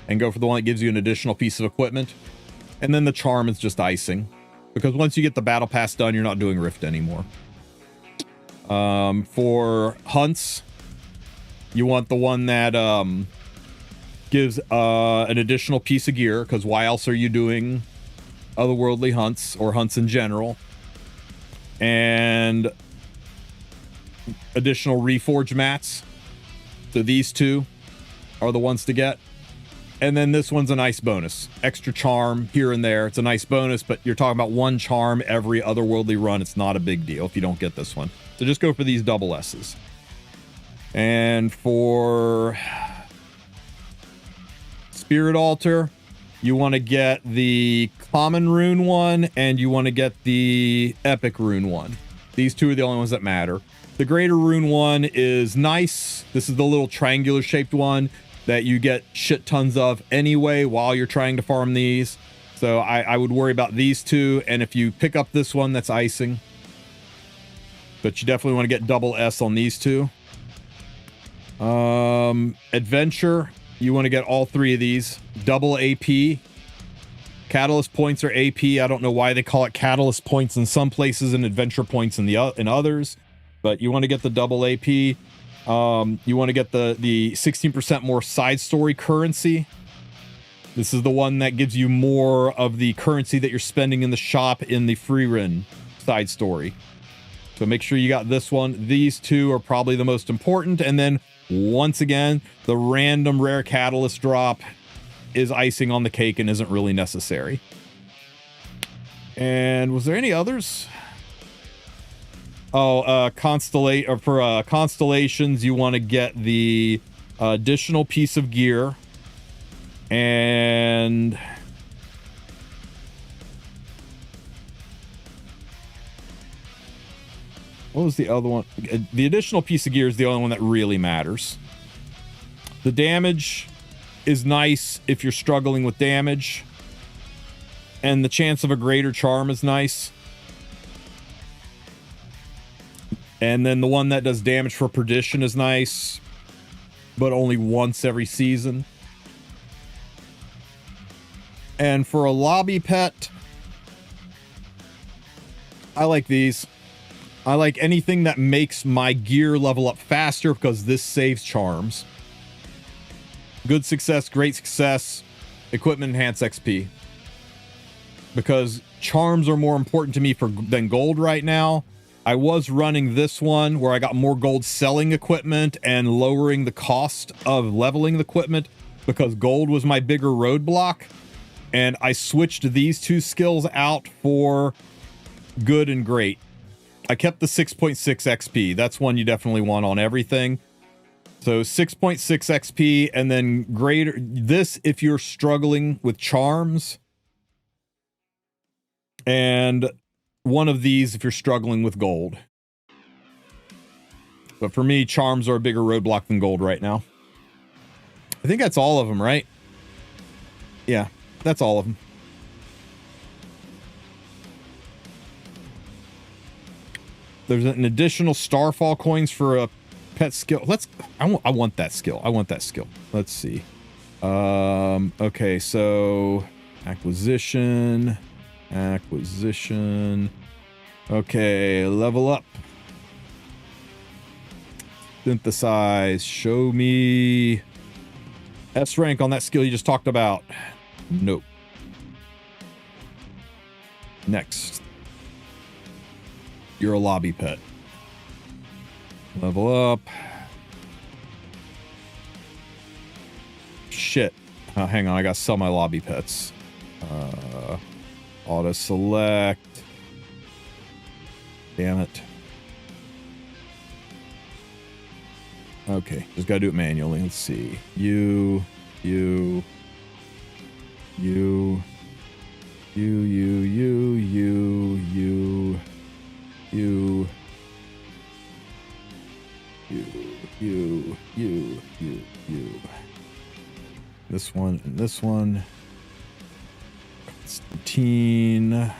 and go for the one that gives you an additional piece of equipment. And then the charm is just icing, because once you get the battle pass done, you're not doing Rift anymore. For hunts, you want the one that gives an additional piece of gear, because why else are you doing otherworldly hunts or hunts in general? And additional reforge mats. So these two are the ones to get. And then this one's a nice bonus. Extra charm here and there. It's a nice bonus, but you're talking about one charm every otherworldly run. It's not a big deal if you don't get this one. So just go for these double S's. And for Spirit Altar, you want to get the common rune one and you want to get the epic rune one. These two are the only ones that matter. The greater rune one is nice. This is the little triangular shaped one that you get shit tons of anyway while you're trying to farm these. So I would worry about these two. And if you pick up this one, that's icing. But you definitely want to get double S on these two. Adventure, you want to get all three of these. Double AP. Catalyst points are AP. I don't know why they call it catalyst points in some places and adventure points in others. But you want to get the double AP. You want to get the 16% more side story currency. This is the one that gives you more of the currency that you're spending in the shop in the Frieren side story. So make sure you got this one. These two are probably the most important. And then once again, the random rare catalyst drop is icing on the cake and isn't really necessary. And was there any others? Oh, constellations, you want to get the additional piece of gear. And what was the other one? The additional piece of gear is the only one that really matters. The damage is nice if you're struggling with damage. And the chance of a greater charm is nice. And then the one that does damage for perdition is nice, but only once every season. And for a lobby pet, I like these. I like anything that makes my gear level up faster because this saves charms. Good success, great success, equipment enhance XP. Because charms are more important to me than gold right now. I was running this one where I got more gold selling equipment and lowering the cost of leveling the equipment because gold was my bigger roadblock. And I switched these two skills out for good and great. I kept the 6.6 XP. That's one you definitely want on everything. So 6.6 XP, and then greater. This if you're struggling with charms. And one of these if you're struggling with gold. But for me, charms are a bigger roadblock than gold right now. I think that's all of them, right? Yeah, that's all of them. There's an additional Starfall coins for a pet skill. I want that skill. I want that skill. Let's see. Okay, so acquisition. Okay, level up. Synthesize. Show me S rank on that skill you just talked about. Nope. Next. You're a lobby pet. Level up. Shit. Hang on, I gotta sell my lobby pets. Auto select. Damn it. Okay, just gotta do it manually. Let's see. You. This one and this one. Constantine.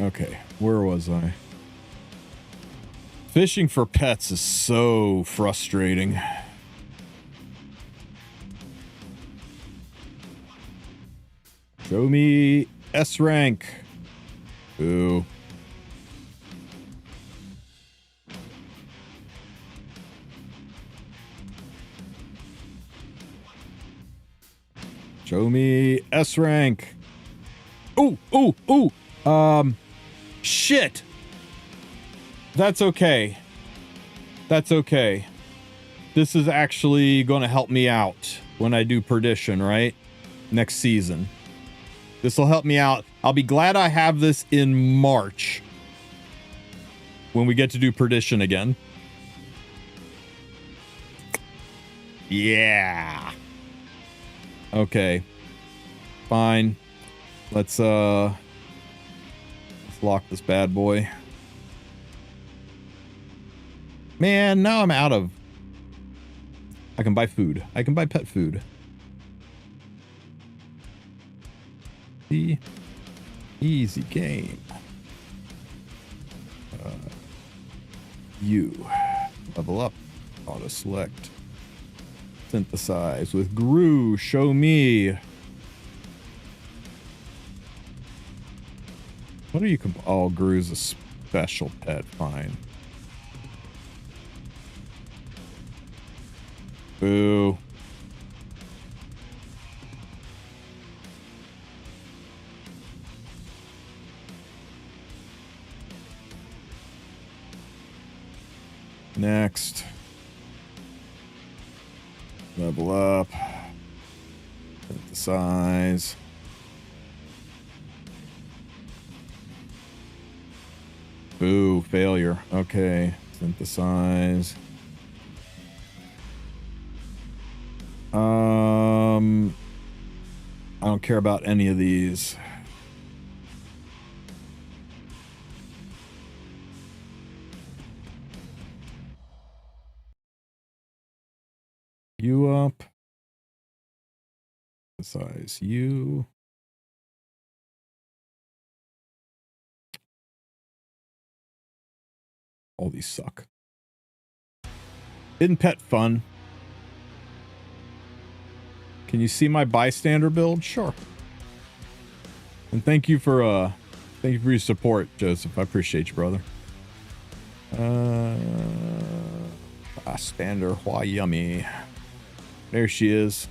Okay, where was I? Fishing for pets is so frustrating. Show me S rank. Ooh. Show me S rank. Ooh. Shit. That's okay. That's okay. This is actually going to help me out when I do Perdition, right? Next season. This will help me out. I'll be glad I have this in March when we get to do Perdition again. Yeah. Okay. Fine. Let's lock this bad boy. Man, now I'm out of... I can buy food. I can buy pet food. Easy game. You. Level up. Auto select. Synthesize with Gru. Show me. What are you... Oh, Gru's a special pet. Fine. Boo. Next. Level up. Synthesize. Boo, failure. Okay. Synthesize. I don't care about any of these. You up. Size you. All these suck. Isn't pet fun? Can you see my bystander build? Sure. And thank you for your support, Joseph. I appreciate you, brother. Bystander, why yummy. There she is.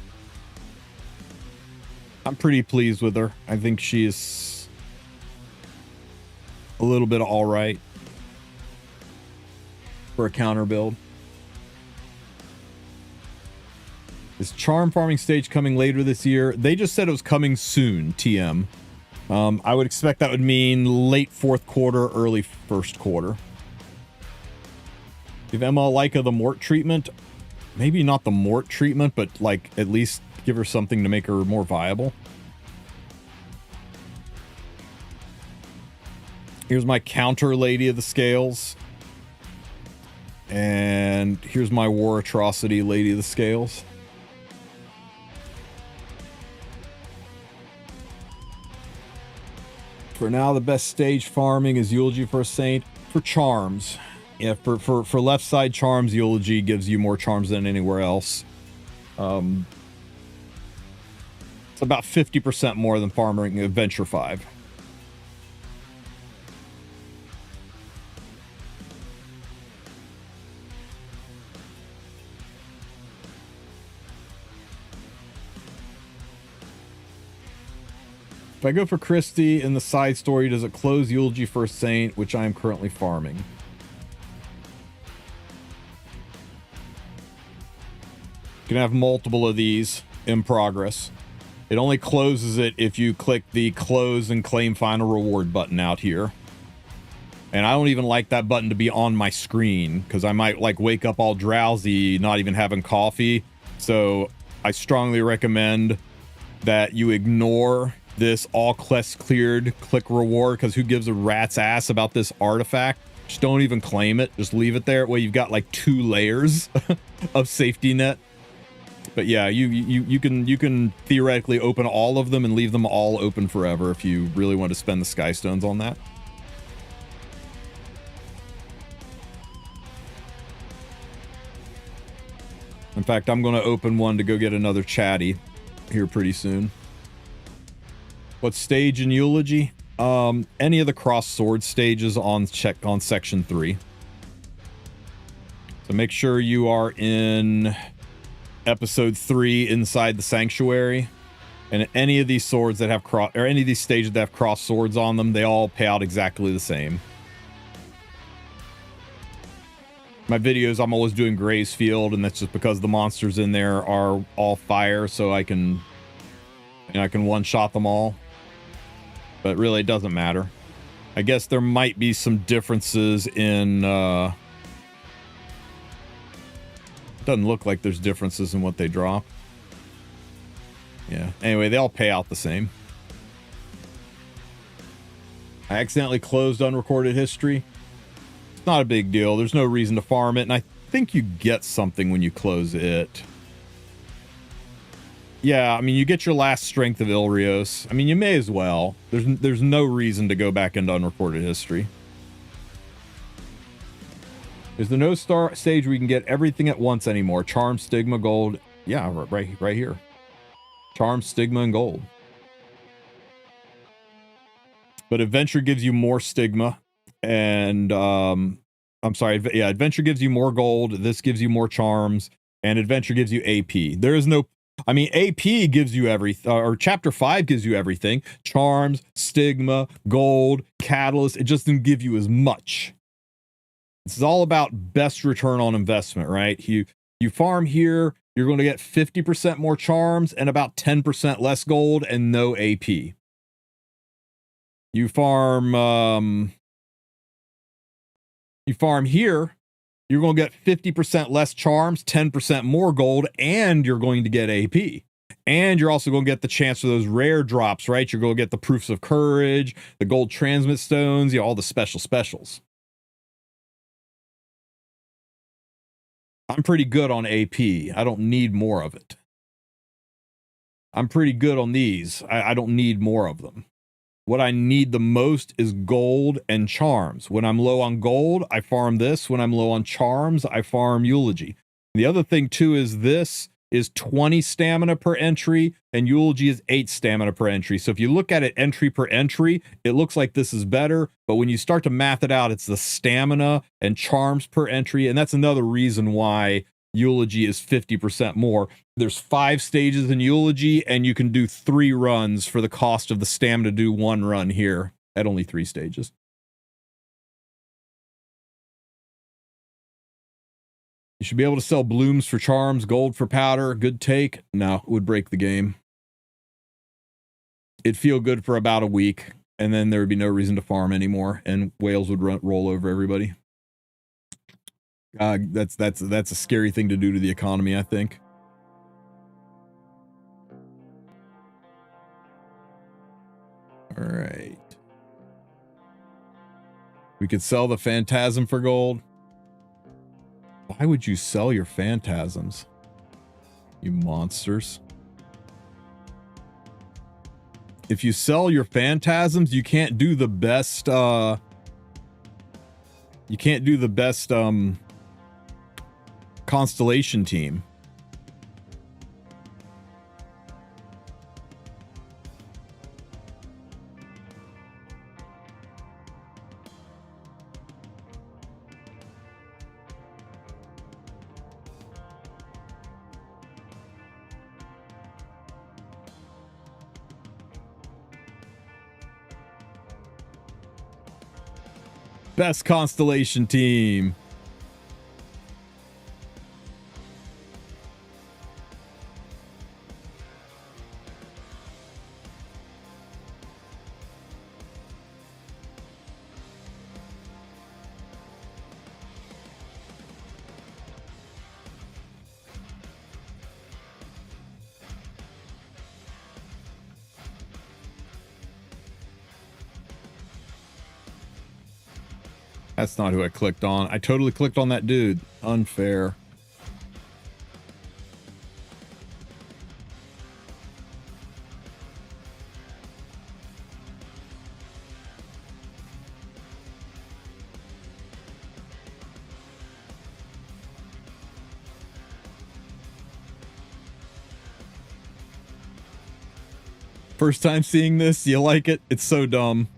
I'm pretty pleased with her. I think she is a little bit all right for a counter build. Is charm farming stage coming later this year? They just said it was coming soon, TM. I would expect that would mean late fourth quarter, early first quarter. Give Emma Leica the Mort treatment. Maybe not the Mort treatment, but like at least give her something to make her more viable. Here's my counter Lady of the Scales. And here's my War Atrocity Lady of the Scales. For now, the best stage farming is Eulogy for a Saint. For charms. Yeah, for left side charms, Eulogy gives you more charms than anywhere else. It's about 50% more than farming Adventure 5. If I go for Christie in the side story, does it close Eulogy for a Saint, which I am currently farming? You can have multiple of these in progress. It only closes it if you click the close and claim final reward button out here. And I don't even like that button to be on my screen because I might like wake up all drowsy, not even having coffee. So I strongly recommend that you ignore this all quests cleared click reward, because who gives a rat's ass about this artifact? Just don't even claim it. Just leave it there. Well, you've got like 2 layers of safety net. But yeah, you can theoretically open all of them and leave them all open forever if you really want to spend the sky stones on that. In fact, I'm going to open one to go get another chatty here pretty soon. What stage in Eulogy? Any of the cross sword stages on section 3. So make sure you are in episode 3 inside the sanctuary, and any of these swords that have any of these stages that have cross swords on them, they all pay out exactly the same. My videos, I'm always doing Gray's Field, and that's just because the monsters in there are all fire, so I can one-shot them all. But really, it doesn't matter. I guess there might be some differences in... doesn't look like there's differences in what they drop. Yeah. Anyway, they all pay out the same. I accidentally closed unrecorded history. It's not a big deal. There's no reason to farm it, and I think you get something when you close it. Yeah, I mean, you get your last strength of Ilrios. I mean, you may as well. There's no reason to go back into unrecorded history. Is there no stage where you can get everything at once anymore? Charm, Stigma, Gold. Yeah, right here. Charm, Stigma, and Gold. But Adventure gives you more Stigma. And, I'm sorry. Yeah, Adventure gives you more Gold. This gives you more Charms. And Adventure gives you AP. There is no... I mean, AP gives you everything, or Chapter 5 gives you everything. Charms, Stigma, Gold, Catalyst. It just didn't give you as much. This is all about best return on investment, right? You farm here, you're going to get 50% more charms and about 10% less gold and no AP. You farm here, you're going to get 50% less charms, 10% more gold, and you're going to get AP. And you're also going to get the chance for those rare drops, right? You're going to get the Proofs of Courage, the gold transmit stones, all the specials. I'm pretty good on AP. I don't need more of it. I'm pretty good on these. I don't need more of them. What I need the most is gold and charms. When I'm low on gold, I farm this. When I'm low on charms, I farm Eulogy. The other thing too is this is 20 stamina per entry and Eulogy is 8 stamina per entry. So if you look at it entry per entry, it looks like this is better. But when you start to math it out, it's the stamina and charms per entry. And that's another reason why Eulogy is 50% more. There's 5 stages in Eulogy, and you can do 3 runs for the cost of the stamina to do 1 run here at only 3 stages. You should be able to sell blooms for charms, gold for powder. Good take. No, it would break the game. It'd feel good for about a week, and then there would be no reason to farm anymore, and whales would roll over everybody. That's a scary thing to do to the economy, I think. All right. We could sell the phantasm for gold. Why would you sell your phantasms? You monsters. If you sell your phantasms, you can't do the best, constellation team. Best constellation team. That's not who I clicked on. I totally clicked on that dude. Unfair. First time seeing this, you like it? It's so dumb.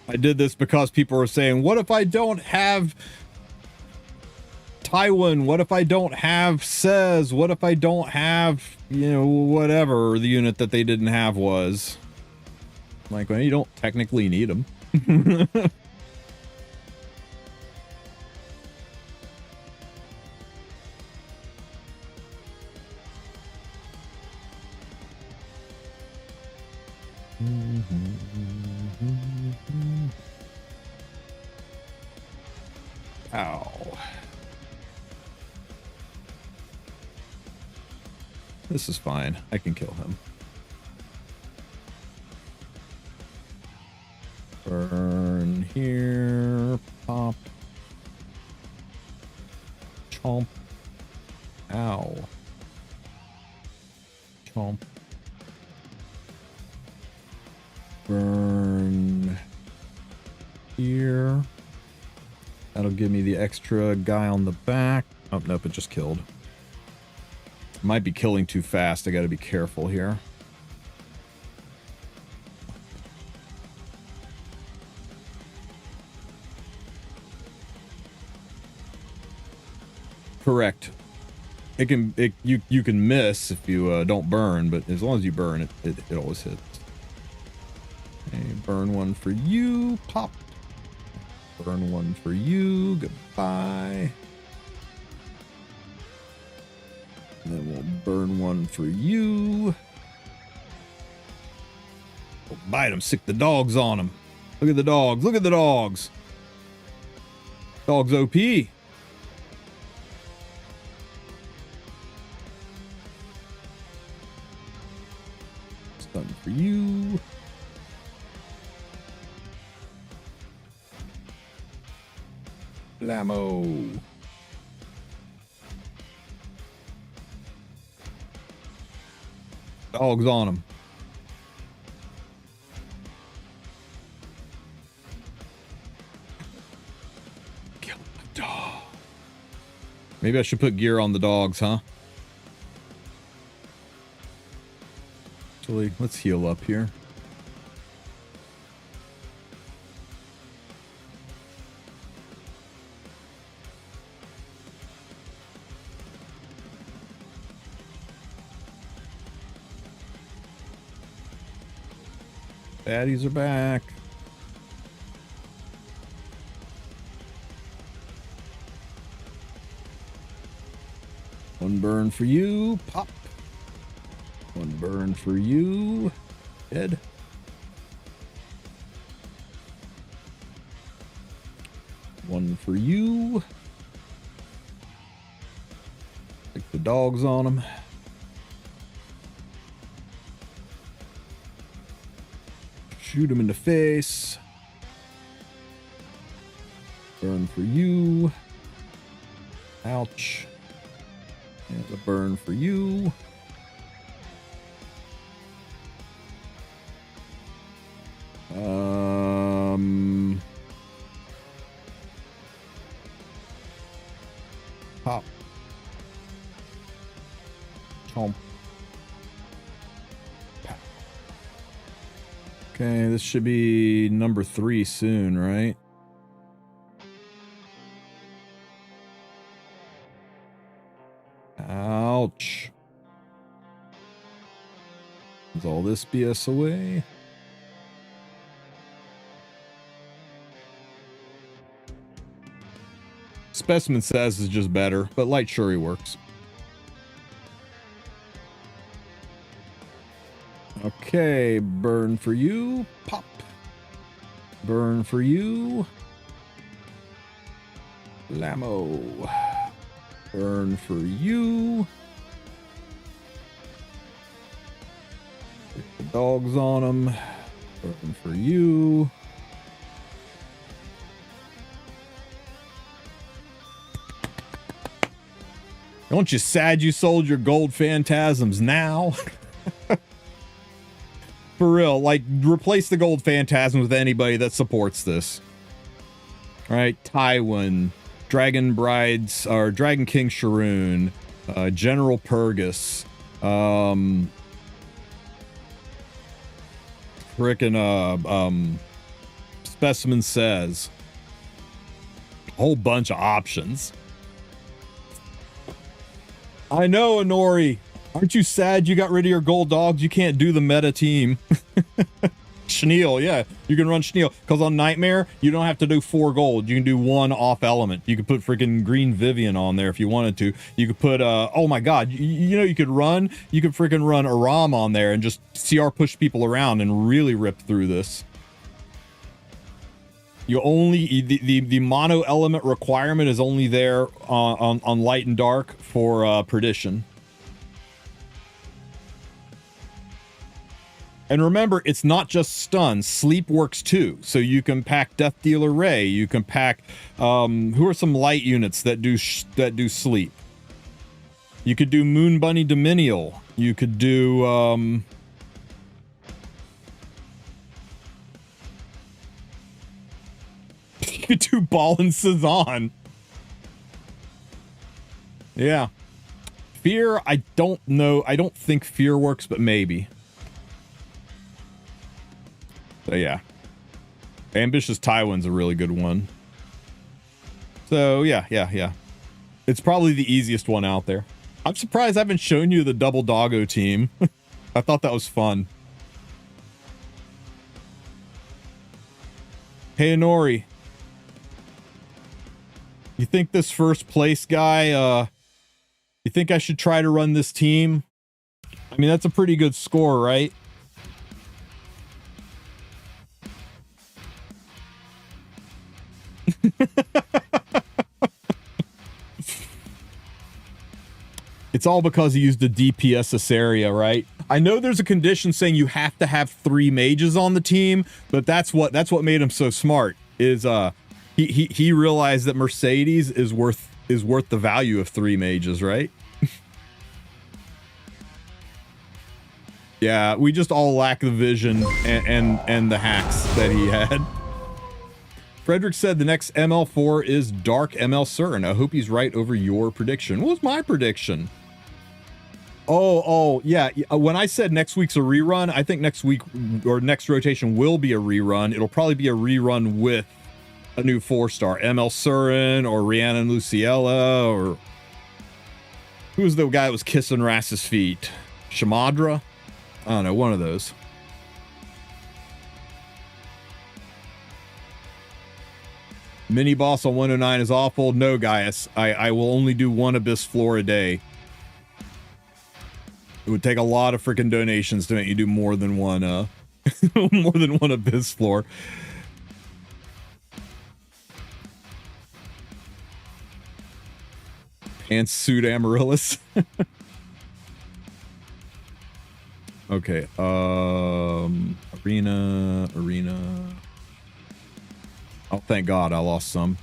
I did this because people were saying, what if I don't have Tywin? What if I don't have Says? What if I don't have, you know, whatever the unit that they didn't have was? I'm like, well, you don't technically need them. Ow. This is fine. I can kill him. Burn here. Pop. Chomp. Ow. Chomp. Burn here. That'll give me the extra guy on the back. Oh, nope, it just killed. Might be killing too fast. I gotta be careful here. Correct. You can miss if you don't burn, but as long as you burn, it always hits. Okay, burn one for you. Pop. Burn one for you. Goodbye. And then we'll burn one for you. We'll bite them. Sick the dogs on them. Look at the dogs. Look at the dogs. Dogs OP. Stun for you. Blammo. Dogs on him. Kill the dog. Maybe I should put gear on the dogs, huh? Actually, let's heal up here. Baddies are back. One burn for you. Pop. One burn for you. Dead. One for you. Stick the dogs on them. Shoot him in the face. Burn for you. Ouch. And a burn for you. Pop. Chomp. Okay, this should be number 3 soon, right? Ouch. Is all this BS away? Specimen says is just better, but light shuri works. Okay, burn for you. Pop. Burn for you. Lamo. Burn for you. Put the dogs on them. Burn for you. Don't you sad you sold your gold phantasms now? For real, like, replace the gold phantasm with anybody that supports this. All right, Tywin, Dragon Brides, or Dragon King Sharoon, General Purgus, frickin' Specimen says. A whole bunch of options. I know, Honori. Aren't you sad you got rid of your gold dogs? You can't do the meta team. Schneel, yeah. You can run Schneel. Because on Nightmare, you don't have to do 4 gold. You can do 1 off element. You could put freaking Green Vivian on there if you wanted to. You could put, oh my god. You know, you could freaking run Aram on there and just CR push people around and really rip through this. You only, the mono element requirement is only there on light and dark for Perdition. And remember, it's not just stun. Sleep works too. So you can pack Death Dealer Ray. You can pack, who are some light units that do sleep? You could do Moon Bunny Dominial. You could do, you could do Ball and Cezanne. Yeah. Fear, I don't know. I don't think Fear works, but maybe. So yeah, Ambitious Tywin's a really good one. So yeah. It's probably the easiest one out there. I'm surprised I haven't shown you the double doggo team. I thought that was fun. Hey, Honori. You think this first place guy, you think I should try to run this team? I mean, that's a pretty good score, right? It's all because he used the DPS Asaria, right? I know there's a condition saying you have to have 3 mages on the team, but that's what made him so smart. Is he realized that Mercedes is worth the value of 3 mages, right? Yeah, we just all lack the vision and the hacks that he had. Frederick said the next ML4 is Dark ML Cern. I hope he's right over your prediction. What was my prediction? Oh, yeah. When I said next week's a rerun, I think next week or next rotation will be a rerun. It'll probably be a rerun with a new 4-star. ML Cern or Rhiannon Luciella, or who was the guy that was kissing Rass's feet? Shamadra? I don't know, one of those. Mini boss on 109 is awful. No, Gaius. I will only do one abyss floor a day. It would take a lot of freaking donations to make you do more than one more than one abyss floor. Pantsuit Amaryllis. Okay, arena. Oh, thank God I lost some.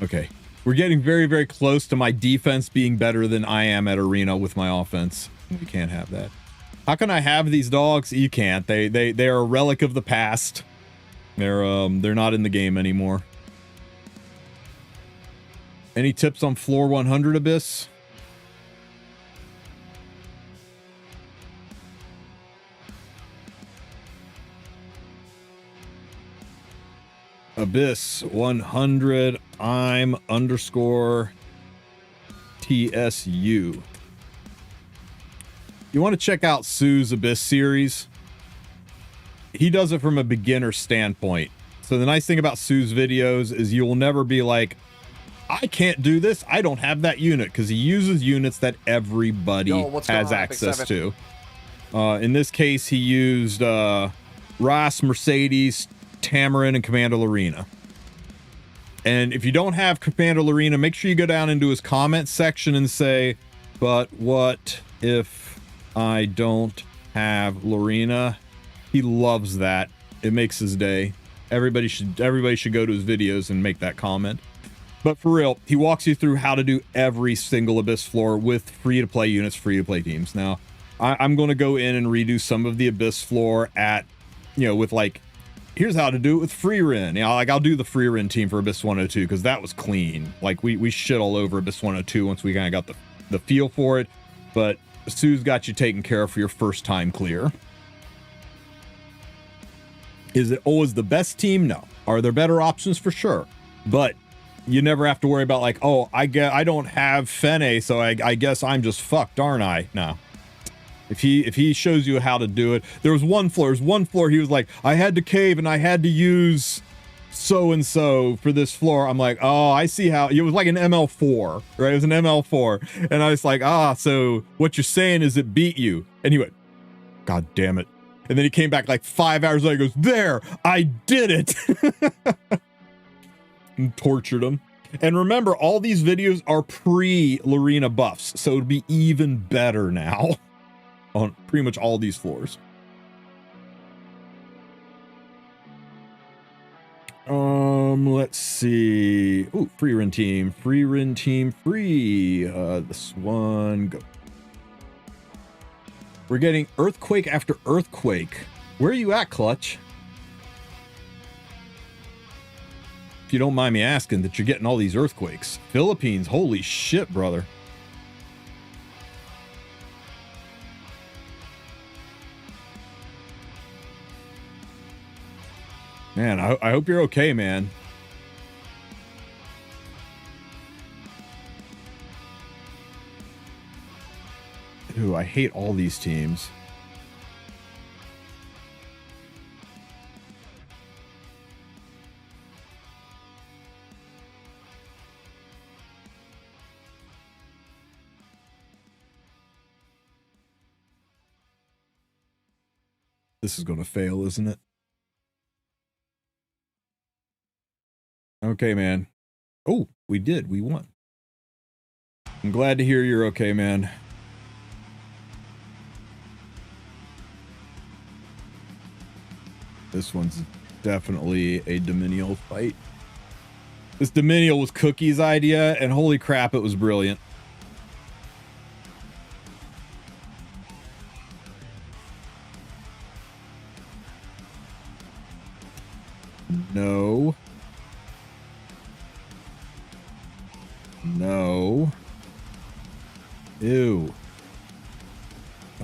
Okay, we're getting very, very close to my defense being better than I am at arena with my offense. We can't have that. How can I have these dogs? You can't. They are a relic of the past. They're not in the game anymore. Any tips on floor 100 Abyss? Abyss 100 I'm underscore TSU. You want to check out Sue's Abyss series? He does it from a beginner standpoint. So the nice thing about Sue's videos is you will never be like, I can't do this. I don't have that unit, because he uses units that everybody has access to. In this case, he used Ross, Mercedes, Tamarin, and Commander Lorena. And if you don't have Commander Lorena, make sure you go down into his comment section and say, but what if I don't have Lorena? He loves that. It makes his day. Everybody should go to his videos and make that comment. But for real, he walks you through how to do every single Abyss floor with free-to-play units, free-to-play teams. Now, I'm going to go in and redo some of the Abyss floor at, with like, here's how to do it with Frieren. Like I'll do the Frieren team for Abyss 102 because that was clean. Like we shit all over Abyss 102 once we kind of got the feel for it. But Sue's got you taken care of for your first time clear. Is it always the best team? No. Are there better options? For sure. But you never have to worry about like, oh, I don't have Fene, so I guess I'm just fucked, aren't I? No. If he shows you how to do it, there was one floor he was like, I had to cave and I had to use so and so for this floor. I'm like, oh, I see how it was like an ML4, right? It was an ML4, and I was like, so what you're saying is it beat you? And he went, God damn it! And then he came back like 5 hours later, goes, there, I did it. And tortured him. And remember, all these videos are pre-Lorena buffs, so it'd be even better now on pretty much all these floors. Let's see. Ooh, Frieren team free. This one, go. We're getting earthquake after earthquake. Where are you at, Clutch? If you don't mind me asking, that you're getting all these earthquakes. Philippines, holy shit, brother. Man, I hope you're okay, man. Ooh, I hate all these teams. This is going to fail, isn't it? Okay, man. Oh, we did. We won. I'm glad to hear you're okay, man. This one's definitely a Dominial fight. This Dominial was Cookie's idea, and holy crap, it was brilliant. No. No. Ew.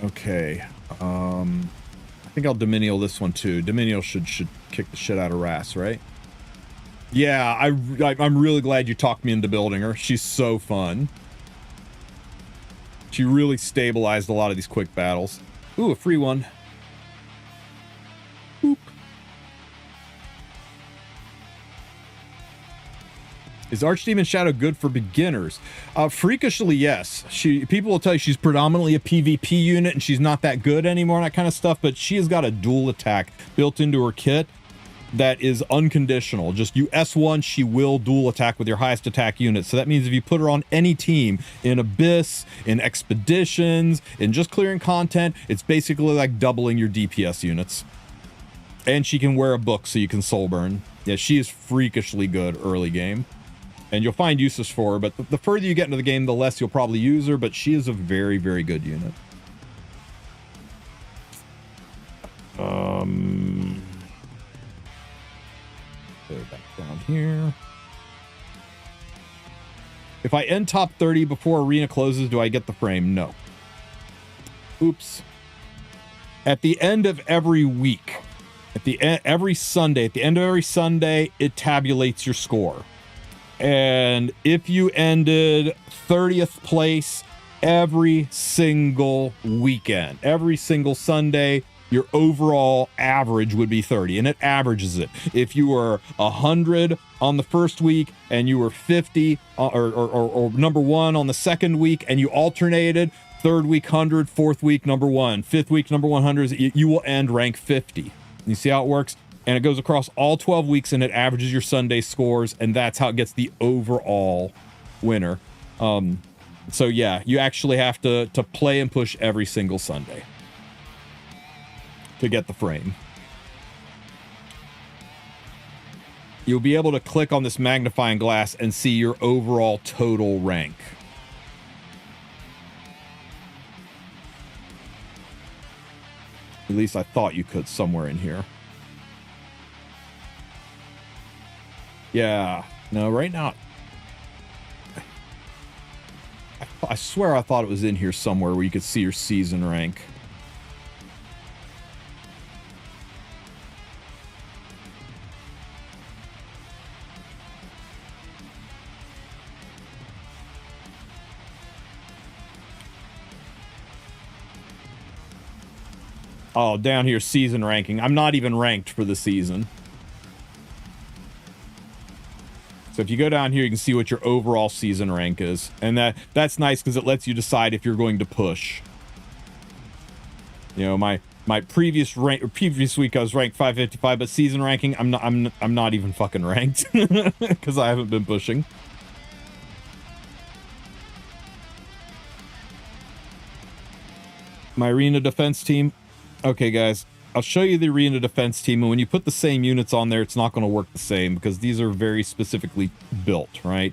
Okay. I think I'll Dominial this one too. Dominial should kick the shit out of Ras, right? Yeah, I'm really glad you talked me into building her. She's so fun. She really stabilized a lot of these quick battles. Ooh, a free one. Boop. Is Archdemon Shadow good for beginners? Freakishly, yes. People will tell you she's predominantly a PvP unit and she's not that good anymore and that kind of stuff, but she has got a dual attack built into her kit that is unconditional. Just you S1, she will dual attack with your highest attack unit. So that means if you put her on any team, in Abyss, in Expeditions, in just clearing content, it's basically like doubling your DPS units. And she can wear a book so you can soul burn. Yeah, she is freakishly good early game. And you'll find uses for her, but the further you get into the game, the less you'll probably use her, but she is a very, very good unit. Go back down here. If I end top 30 before arena closes, do I get the frame? No. Oops. At the end of every week, at the end, every Sunday, at the end of every Sunday, it tabulates your score. And if you ended 30th place every single weekend, every single Sunday, your overall average would be 30, and it averages it. If you were 100 on the first week and you were 50 or number one on the second week and you alternated, third week 100, fourth week number one, fifth week number 100, you will end rank 50. You see how it works? And it goes across all 12 weeks and it averages your Sunday scores, and that's how it gets the overall winner. So yeah, you actually have to play and push every single Sunday to get the frame. You'll be able to click on this magnifying glass and see your overall total rank. At least I thought you could somewhere in here. Yeah, no, right now, I swear I thought it was in here somewhere where you could see your season rank. Oh, down here, season ranking. I'm not even ranked for the season. So if you go down here, you can see what your overall season rank is. And that's nice because it lets you decide if you're going to push. You know, my previous week I was ranked 555, but season ranking, I'm not even fucking ranked because I haven't been pushing. My arena defense team. Okay, guys, I'll show you the arena defense team, and when you put the same units on there, it's not going to work the same because these are very specifically built, right?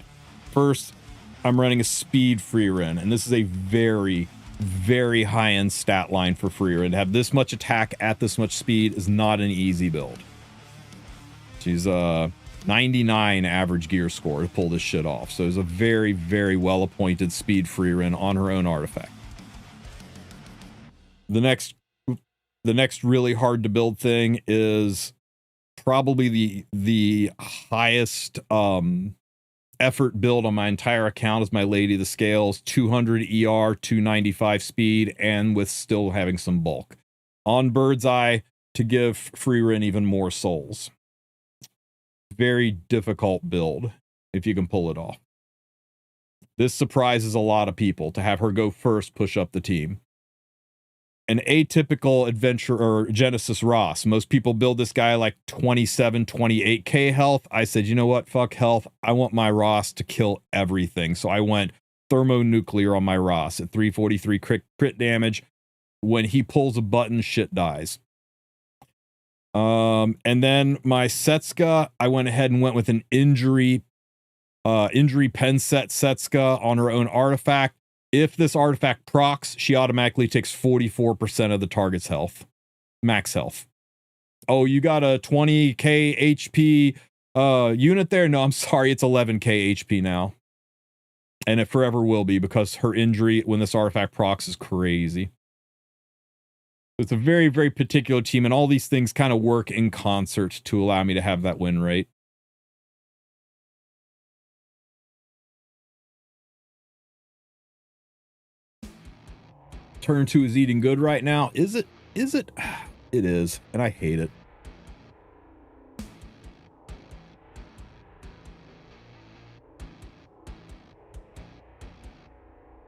First, I'm running a speed Frieren, and this is a very, very high-end stat line for Frieren. To have this much attack at this much speed is not an easy build. She's a 99 average gear score to pull this shit off, so it's a very, very well-appointed speed Frieren on her own artifact. The next really hard to build thing is probably the highest effort build on my entire account is my Lady of the Scales, 200 ER, 295 speed, and with still having some bulk. On Bird's Eye to give Frieren even more souls. Very difficult build if you can pull it off. This surprises a lot of people to have her go first, push up the team. An atypical adventure or Genesis Ross. Most people build this guy like 27, 28k health. I said, you know what? Fuck health. I want my Ross to kill everything. So I went thermonuclear on my Ross at 343 crit damage. When he pulls a button, shit dies. And then my Setska, I went ahead and went with an injury pen set Setska on her own artifact. If this artifact procs, she automatically takes 44% of the target's health. Max health. Oh, you got a 20k HP unit there? No, I'm sorry, it's 11k HP now. And it forever will be because her injury when this artifact procs is crazy. It's a very, very particular team, and all these things kind of work in concert to allow me to have that win rate. Turn 2 is eating good right now. Is it? Is it? It is, and I hate it.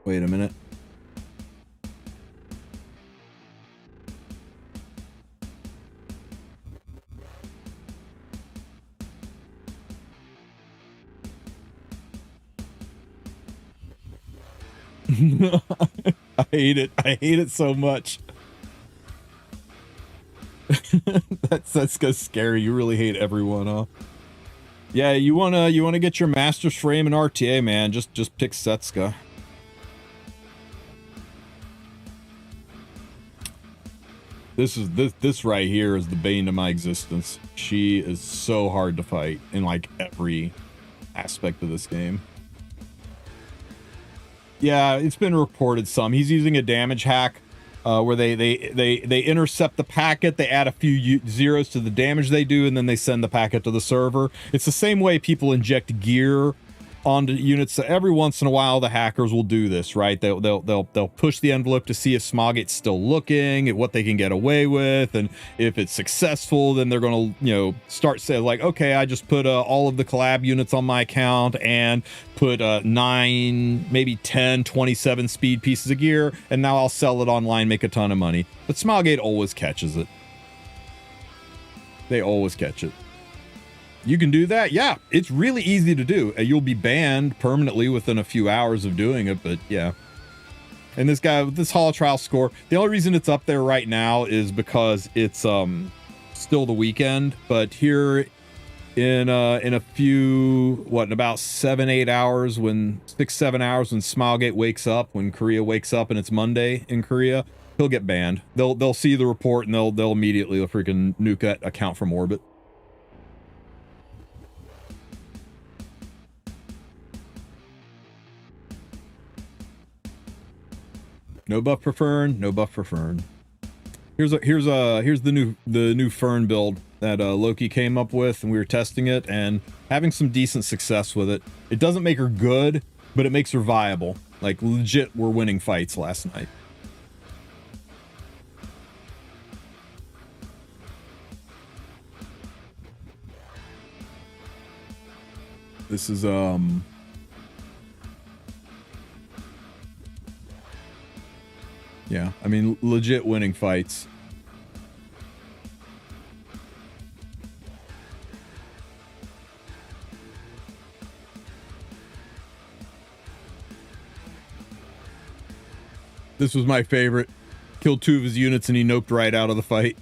Wait a minute. I hate it. I hate it so much. that's gonna scary. You really hate everyone, huh? Yeah, you wanna get your master's frame in RTA, man. Just pick Setska. This right here is the bane of my existence. She is so hard to fight in like every aspect of this game. Yeah, it's been reported some. He's using a damage hack where they intercept the packet, they add a few zeros to the damage they do, and then they send the packet to the server. It's the same way people inject gear onto units. So every once in a while, the hackers will do this, right? They'll push the envelope to see if Smoggate's still looking at what they can get away with, and if it's successful, then they're gonna, you know, start saying like, okay, I just put all of the collab units on my account and put 9, maybe 10, 27 speed pieces of gear, and now I'll sell it online, make a ton of money. But Smoggate always catches it. They always catch it. You can do that? Yeah, it's really easy to do. You'll be banned permanently within a few hours of doing it, but yeah. And this guy with this Hall of Trial score, the only reason it's up there right now is because it's still the weekend, but here in a few, what, in about 7-8 hours, when 6-7 hours, when Smoggate wakes up, when Korea wakes up and it's Monday in Korea, he'll get banned. They'll see the report and they'll immediately freaking nuke that account from orbit. No buff for Fern, no buff for Fern. Here's the new Fern build that Loki came up with, and we were testing it and having some decent success with it. It doesn't make her good, but it makes her viable. Like legit, we're winning fights last night. This is yeah, I mean, legit winning fights. This was my favorite. Killed 2 of his units and he noped right out of the fight.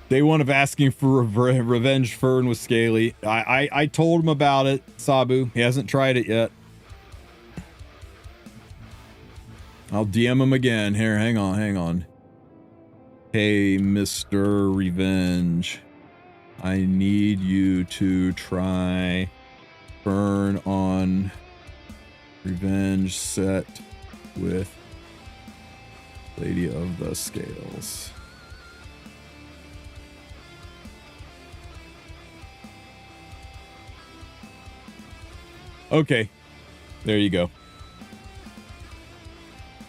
Day one of asking for revenge Fern with Scaly. I told him about it, Sabu. He hasn't tried it yet. I'll DM him again. Here, hang on. Hey, Mr. Revenge. I need you to try Fern on Revenge set with Lady of the Scales. Okay, there you go.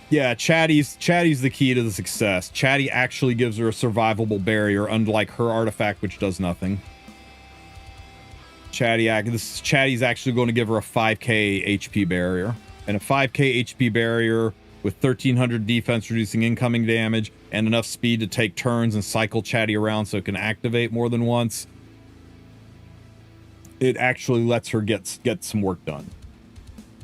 Yeah, Chatty's the key to the success. Chatty actually gives her a survivable barrier, unlike her artifact, which does nothing. Chatty's actually going to give her a 5k HP barrier. And a 5k HP barrier with 1300 defense, reducing incoming damage, and enough speed to take turns and cycle Chatty around so it can activate more than once. It actually lets her get some work done.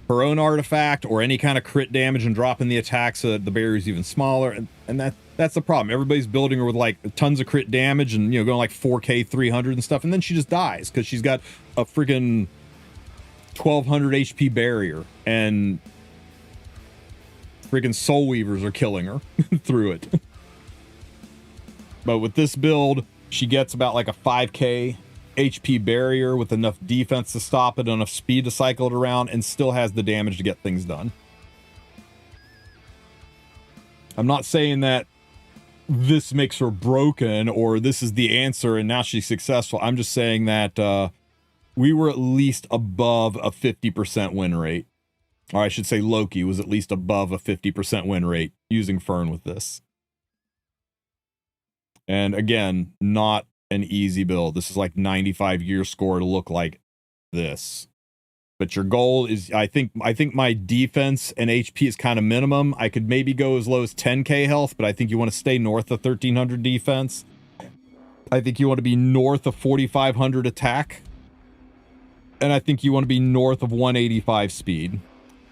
Her own artifact or any kind of crit damage and dropping the attack so that the barrier is even smaller, and that's the problem. Everybody's building her with like tons of crit damage and, you know, going like 4k 300 and stuff, and then she just dies because she's got a freaking 1200 HP barrier and freaking soul weavers are killing her through it. But with this build, she gets about like a 5k HP barrier with enough defense to stop it, enough speed to cycle it around, and still has the damage to get things done. I'm not saying that this makes her broken or this is the answer and now she's successful. I'm just saying that we were at least above a 50% win rate. Or I should say Loki was at least above a 50% win rate using Fern with this. And again, not an easy build. This is like 95 gear score to look like this. But your goal is, I think my defense and HP is kind of minimum. I could maybe go as low as 10k health, but I think you want to stay north of 1300 defense. I think you want to be north of 4500 attack. And I think you want to be north of 185 speed.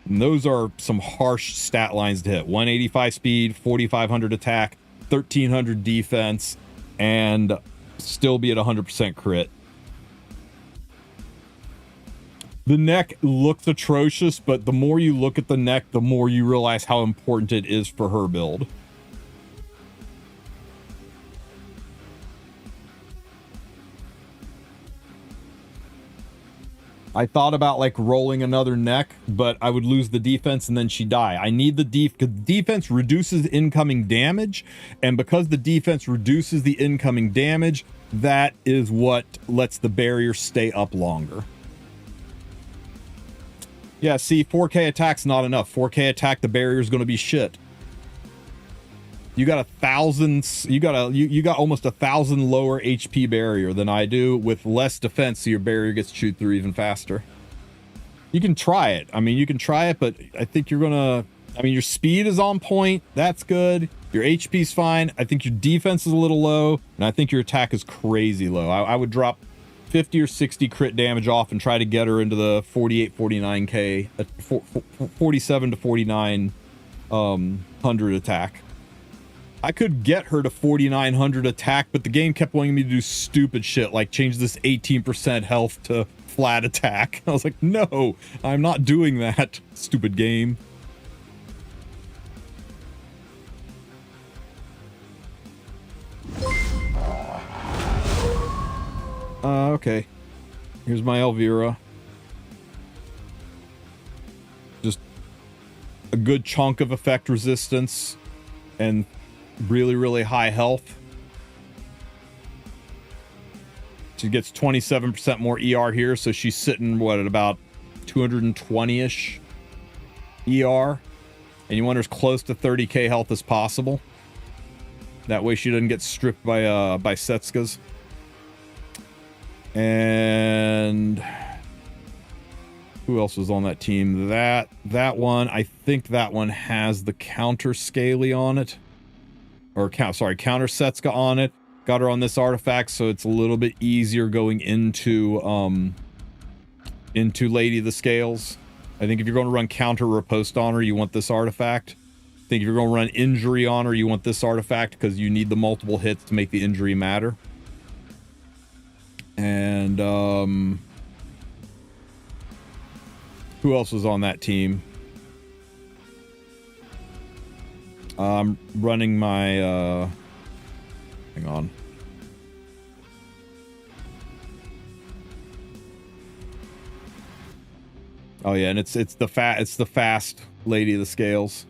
And those are some harsh stat lines to hit. 185 speed, 4500 attack, 1300 defense, and still be at 100% crit. The neck looks atrocious, but the more you look at the neck, the more you realize how important it is for her build. I thought about like rolling another neck, but I would lose the defense and then she'd die. I need the because defense reduces incoming damage, and because the defense reduces the incoming damage, that is what lets the barrier stay up longer. Yeah, see, 4k attack's not enough. 4k attack, the barrier is going to be shit. You got 1,000. You got almost 1,000 lower HP barrier than I do with less defense, so your barrier gets chewed through even faster. You can try it. I mean, you can try it, but I think you're gonna. I mean, your speed is on point. That's good. Your HP's fine. I think your defense is a little low, and I think your attack is crazy low. I would drop 50 or 60 crit damage off and try to get her into the 48, 49k, 47 to 4900 attack. I could get her to 4900 attack, but the game kept wanting me to do stupid shit like change this 18% health to flat attack. I was like, no, I'm not doing that, stupid game. Okay. Here's my Elvira. Just a good chunk of effect resistance and really, really high health. She gets 27% more ER here, so she's sitting, what, at about 220-ish ER. And you want her as close to 30k health as possible. That way she doesn't get stripped by Setsuka's. And who else was on that team? That one, I think that one has the counter Scaly on it. Or counter Setsuka on it. Got her on this artifact, so it's a little bit easier going into Lady of the Scales. I think if you're going to run counter riposte on her, you want this artifact. I think if you're going to run injury on her, you want this artifact because you need the multiple hits to make the injury matter. And who else was on that team? I'm running my hang on. Oh yeah, and it's the fast Lady of the Scales.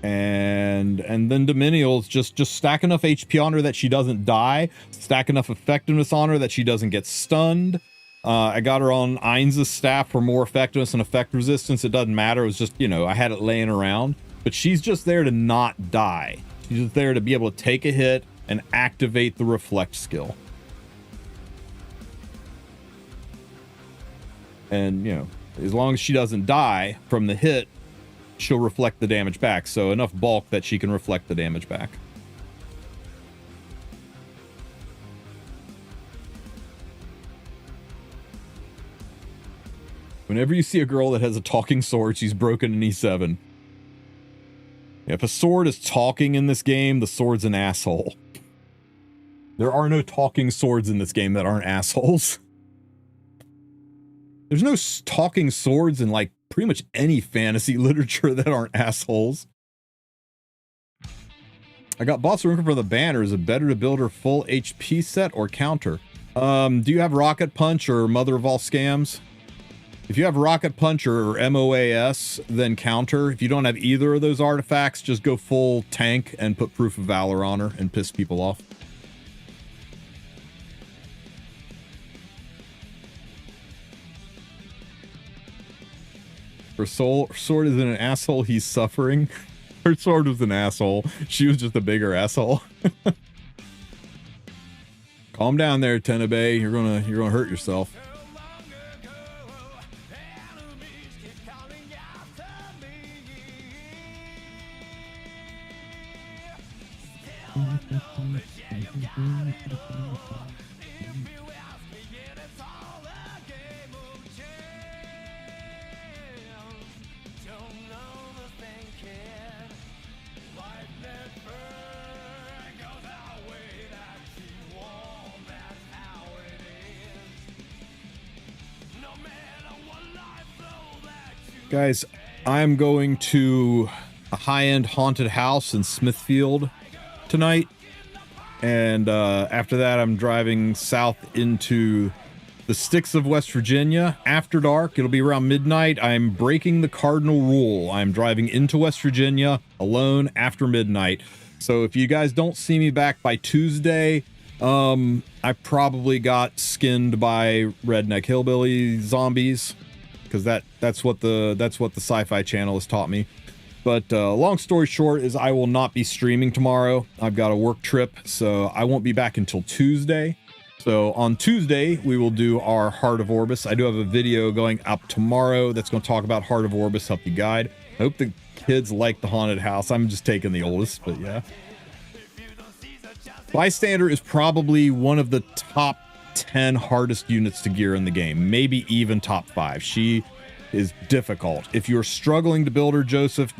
And then Dominial's just stack enough HP on her that she doesn't die, stack enough effectiveness on her that she doesn't get stunned. I got her on Ainz's staff for more effectiveness and effect resistance. It doesn't matter. It was just, you know, I had it laying around. But she's just there to not die. She's just there to be able to take a hit and activate the reflect skill. And, you know, as long as she doesn't die from the hit, she'll reflect the damage back. So enough bulk that she can reflect the damage back. Whenever you see a girl that has a talking sword, she's broken in E7. If a sword is talking in this game, the sword's an asshole. There are no talking swords in this game that aren't assholes. There's no talking swords in like pretty much any fantasy literature that aren't assholes. I got Boss Arunka for the banner. Is it better to build her full HP set or counter? Do you have Rocket Punch or Mother of All Scams? If you have Rocket Punch or MOAS, then counter. If you don't have either of those artifacts, just go full tank and put Proof of Valor on her and piss people off. Her sword is an asshole, he's suffering. Her sword was an asshole. She was just a bigger asshole. Calm down there, Tenebae. You're gonna hurt yourself. Guys, I'm going to a high-end haunted house in Smithfield tonight, and after that I'm driving south into the sticks of West Virginia after dark. It'll be around midnight. I'm breaking the cardinal rule. I'm driving into West Virginia alone after midnight. So if you guys don't see me back by Tuesday, I probably got skinned by redneck hillbilly zombies, because that's what the Sci-Fi Channel has taught me. But long story short is I will not be streaming tomorrow. I've got a work trip, so I won't be back until Tuesday. So on Tuesday, we will do our Heart of Orbis. I do have a video going up tomorrow that's going to talk about Heart of Orbis, help you guide. I hope the kids like the haunted house. I'm just taking the oldest, but yeah. Bystander is probably one of the top 10 hardest units to gear in the game, maybe even top 5. She is difficult. If you're struggling to build her, Joseph,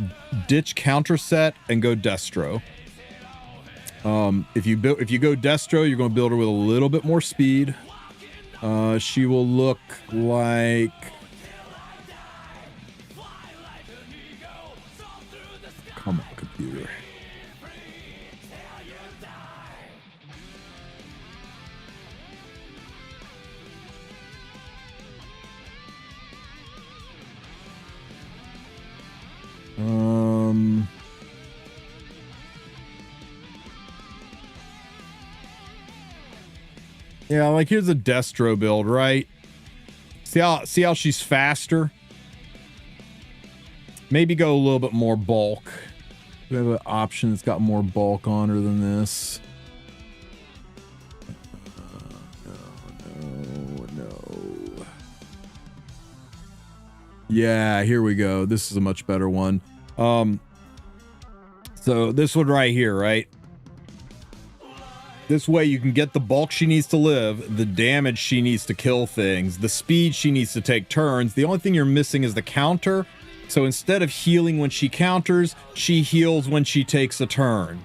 ditch counter set and go Destro. If you go Destro, you're going to build her with a little bit more speed. She will look like, come on, computer. Yeah, like here's a Destro build, right? See how she's faster? Maybe go a little bit more bulk. We have an option that's got more bulk on her than this. No. Yeah, here we go. This is a much better one. So this one right here, right? This way you can get the bulk she needs to live, the damage she needs to kill things, the speed she needs to take turns. The only thing you're missing is the counter. So instead of healing when she counters, she heals when she takes a turn.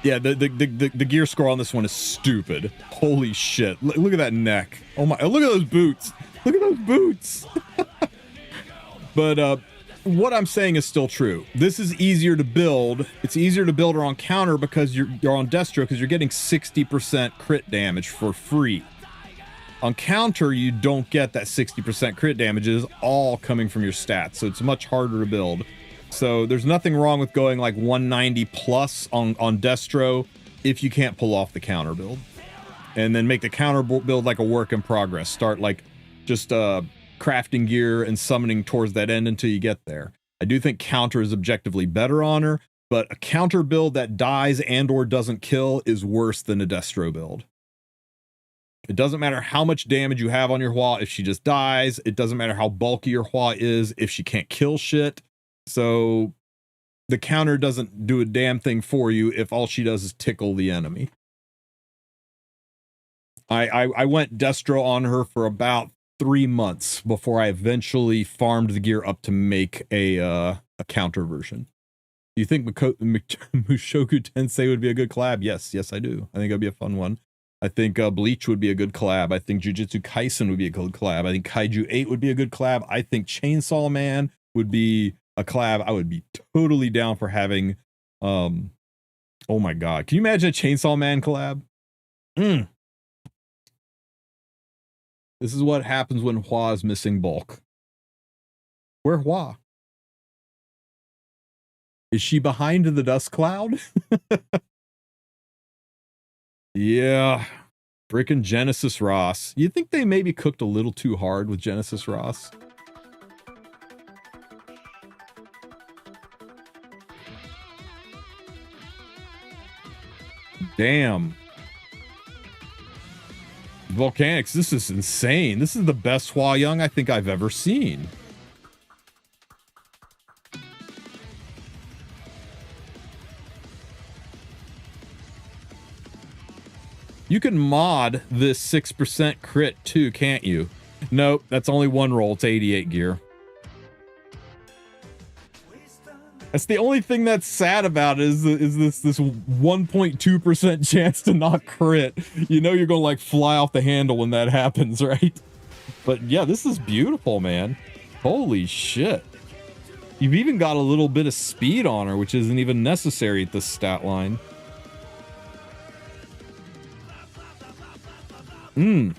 Yeah, the gear score on this one is stupid. Holy shit. Look at that neck. Oh my, look at those boots. Look at those boots. But what I'm saying is still true. This is easier to build. It's easier to build her on counter because you're on Destro, because you're getting 60% crit damage for free. On counter, you don't get that 60% crit damage. It is all coming from your stats, so it's much harder to build. So there's nothing wrong with going like 190 plus on Destro if you can't pull off the counter build. And then make the counter build like a work in progress. Start like just crafting gear and summoning towards that end until you get there. I do think counter is objectively better on her, but a counter build that dies and or doesn't kill is worse than a Destro build. It doesn't matter how much damage you have on your Hua if she just dies. It doesn't matter how bulky your Hua is if she can't kill shit. So the counter doesn't do a damn thing for you if all she does is tickle the enemy. I went Destro on her for about 3 months before I eventually farmed the gear up to make a counter version. Do you think Mushoku Tensei would be a good collab? Yes, I do. I think it'd be a fun one. I think Bleach would be a good collab. I think Jujutsu Kaisen would be a good collab. I think Kaiju 8 would be a good collab. I think Chainsaw Man would be a collab. I would be totally down for having, oh my god. Can you imagine a Chainsaw Man collab? This is what happens when Hua is missing bulk. Where Hua? Is she behind the dust cloud? Yeah. Frickin' Genesis Ross. You think they maybe cooked a little too hard with Genesis Ross? Damn. Volcanics, this is insane. This is the best Hua Young I think I've ever seen. You can mod this 6% crit too, can't you? Nope, that's only one roll. It's 88 gear. That's the only thing that's sad about it is this 1.2% chance to not crit. You know you're gonna like fly off the handle when that happens, right? But yeah, this is beautiful, man. Holy shit. You've even got a little bit of speed on her, which isn't even necessary at this stat line. I'm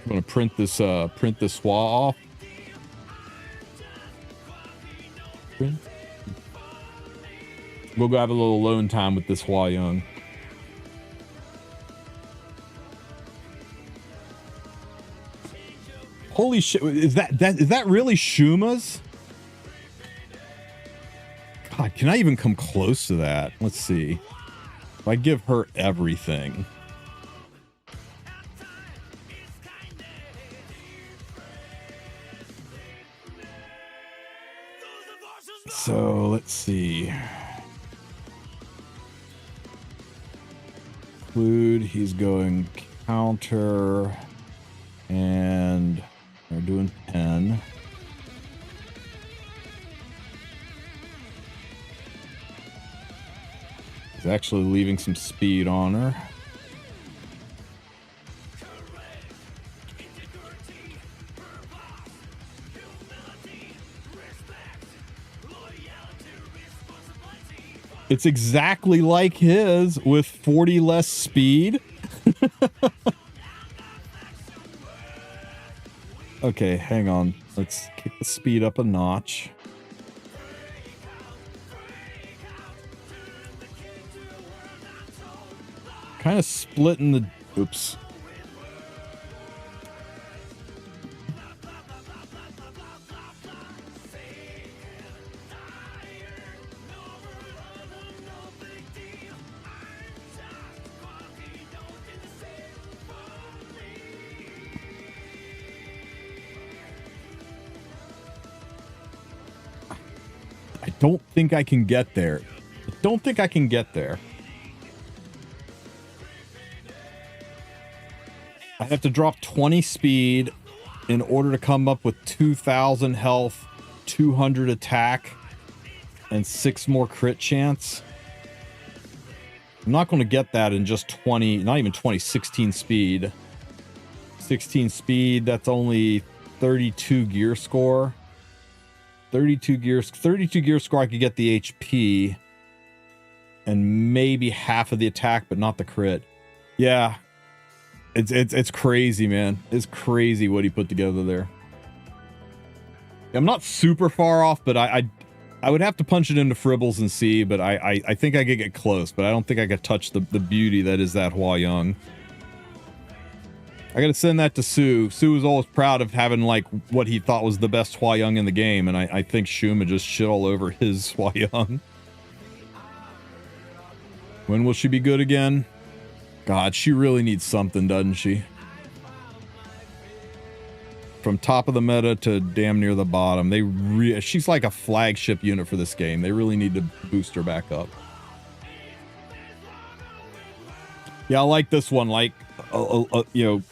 gonna print this Hua off. We'll go have a little alone time with this Hua Young. Holy shit, is that really Shuma's? God, can I even come close to that? Let's see. If I give her everything. So let's see. Include, he's going counter, and they're doing 10. He's actually leaving some speed on her. It's exactly like his with 40 less speed. Okay, hang on. Let's kick the speed up a notch. Kind of splitting the... Oops. I don't think I can get there. I don't think I can get there. I have to drop 20 speed in order to come up with 2,000 health, 200 attack, and 6 more crit chance. I'm not going to get that in just 20, not even 20, 16 speed. 16 speed, that's only 32 gear score. 32 gear score, I could get the HP and maybe half of the attack, but not the crit. Yeah, it's crazy, man. It's crazy what he put together there. I'm not super far off, but I would have to punch it into Fribbles and see, but I think I could get close, but I don't think I could touch the beauty that is that Hua Young. I gotta send that to Sue. Sue was always proud of having like what he thought was the best Hua Young in the game, and I think Shuma just shit all over his Hua Young. When will she be good again? God, she really needs something, doesn't she? From top of the meta to damn near the bottom, she's like a flagship unit for this game. They really need to boost her back up. Yeah, I like this one. Like, you know,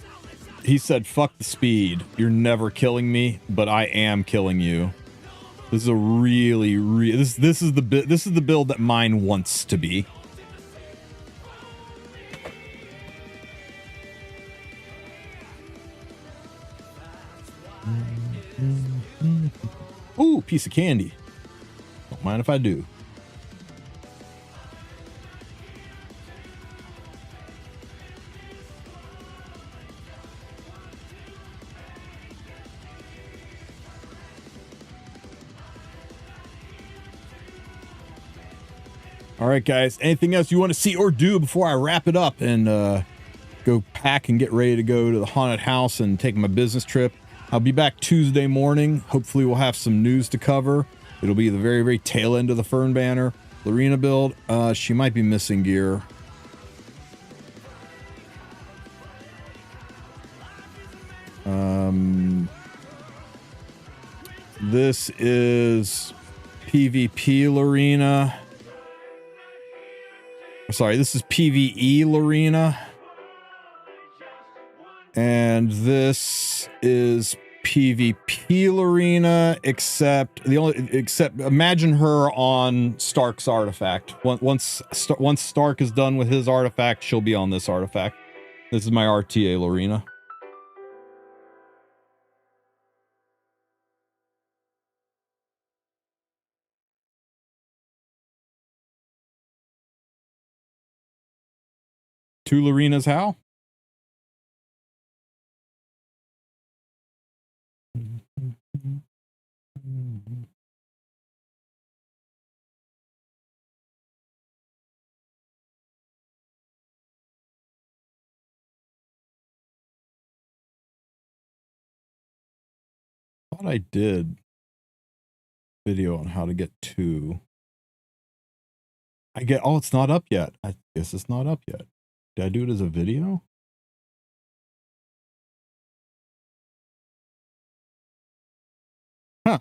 he said, "Fuck the speed. You're never killing me, but I am killing you." This is a really, this is the build that mine wants to be. Ooh, piece of candy. Don't mind if I do. All right, guys. Anything else you want to see or do before I wrap it up and go pack and get ready to go to the haunted house and take my business trip? I'll be back Tuesday morning. Hopefully we'll have some news to cover. It'll be the very, very tail end of the Fern Banner. Lorena build. She might be missing gear. This is PvP Lorena. Sorry, this is PvE Lorena. And this is PvP Lorena, except imagine her on Stark's artifact. Once Stark is done with his artifact, she'll be on this artifact. This is my RTA Lorena. Two Lorenas how? Thought I did video on how to get two. Oh, it's not up yet. I guess it's not up yet. Did I do it as a video? Huh.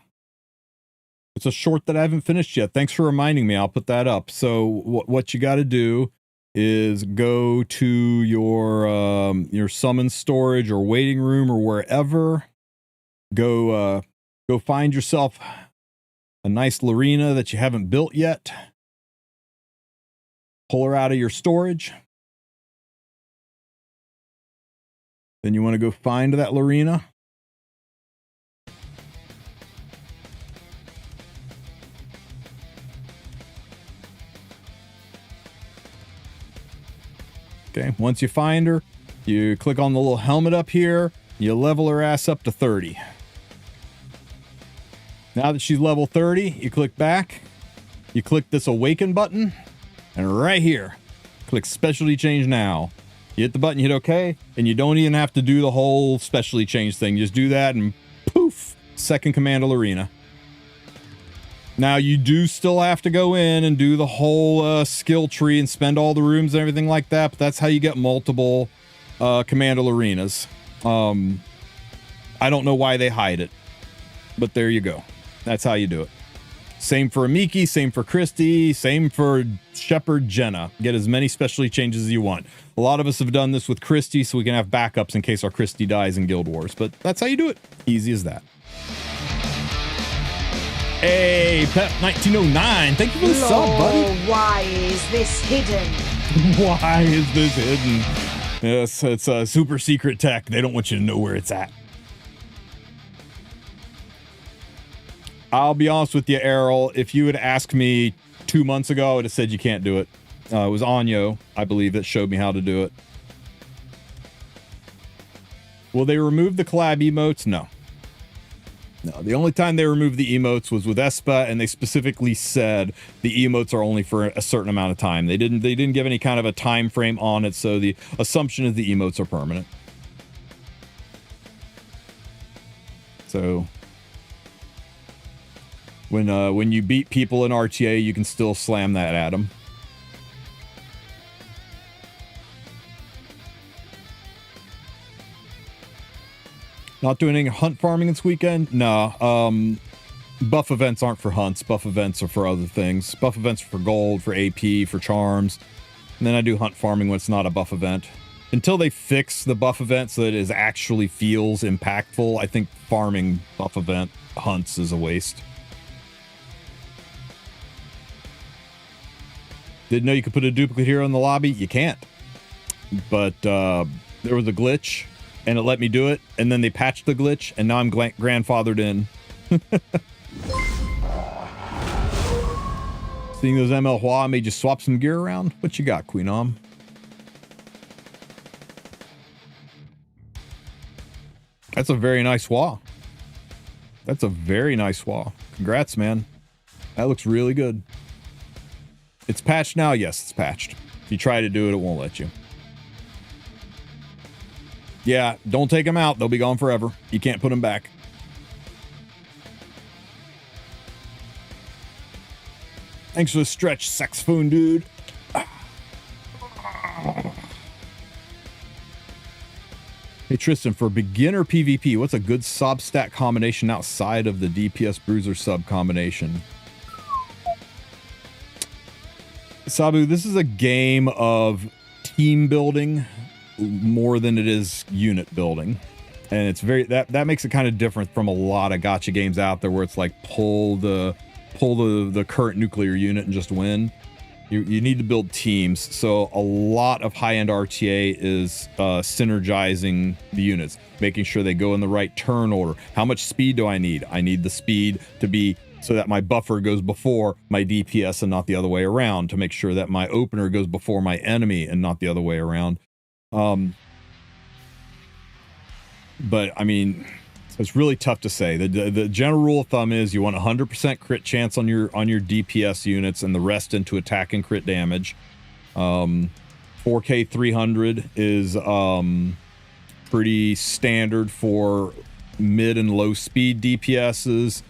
It's a short that I haven't finished yet. Thanks for reminding me. I'll put that up. So what you got to do is go to your summon storage or waiting room or wherever. Go find yourself a nice Lorena that you haven't built yet. Pull her out of your storage. Then you want to go find that Lorena. Okay, once you find her, you click on the little helmet up here, you level her ass up to 30. Now that she's level 30, you click back, you click this awaken button, and right here, click specialty change now. You hit the button, you hit OK, and you don't even have to do the whole specialty change thing. You just do that and poof, second command Lorena. Now you do still have to go in and do the whole skill tree and spend all the rooms and everything like that, but that's how you get multiple Commander Lorenas. I don't know why they hide it, but there you go. That's how you do it. Same for Amiki, same for Christy, same for Shepard Jenna. Get as many specialty changes as you want. A lot of us have done this with Christy so we can have backups in case our Christy dies in Guild Wars, but that's how you do it. Easy as that. Hey, Pep1909, thank you for the sub, buddy. Why is this hidden? Why is this hidden? Yes, it's a super secret tech. They don't want you to know where it's at. I'll be honest with you, Errol. If you had asked me 2 months ago, I would have said you can't do it. It was Anyo, I believe, that showed me how to do it. Will they remove the collab emotes? No. No, the only time they removed the emotes was with Espa, and they specifically said the emotes are only for a certain amount of time. They didn't give any kind of a time frame on it, so the assumption is the emotes are permanent. So when you beat people in RTA, you can still slam that at them. Not doing any hunt farming this weekend? No. Buff events aren't for hunts. Buff events are for other things. Buff events are for gold, for AP, for charms. And then I do hunt farming when it's not a buff event. Until they fix the buff event so that it actually feels impactful, I think farming buff event hunts is a waste. Didn't know you could put a duplicate hero in the lobby? You can't. But there was a glitch. And it let me do it, and then they patched the glitch, and now I'm grandfathered in. Seeing those ML Hua made you swap some gear around? What you got, Queen Om? That's a very nice Hua. That's a very nice Hua. Congrats, man. That looks really good. It's patched now? Yes, it's patched. If you try to do it, it won't let you. Yeah, don't take them out. They'll be gone forever. You can't put them back. Thanks for the stretch, saxophone dude. Hey Tristan, for beginner PvP, what's a good sub stat combination outside of the DPS bruiser sub combination? Sabu, this is a game of team building more than it is unit building. And it's very that makes it kind of different from a lot of gacha games out there where it's like pull the current nuclear unit and just win. You need to build teams. So a lot of high-end RTA is synergizing the units, making sure they go in the right turn order. How much speed do I need? I need the speed to be so that my buffer goes before my DPS and not the other way around, to make sure that my opener goes before my enemy and not the other way around. But I mean, it's really tough to say. The general rule of thumb is you want 100% crit chance on your DPS units and the rest into attack and crit damage. 4K 300 is pretty standard for mid and low speed DPSs.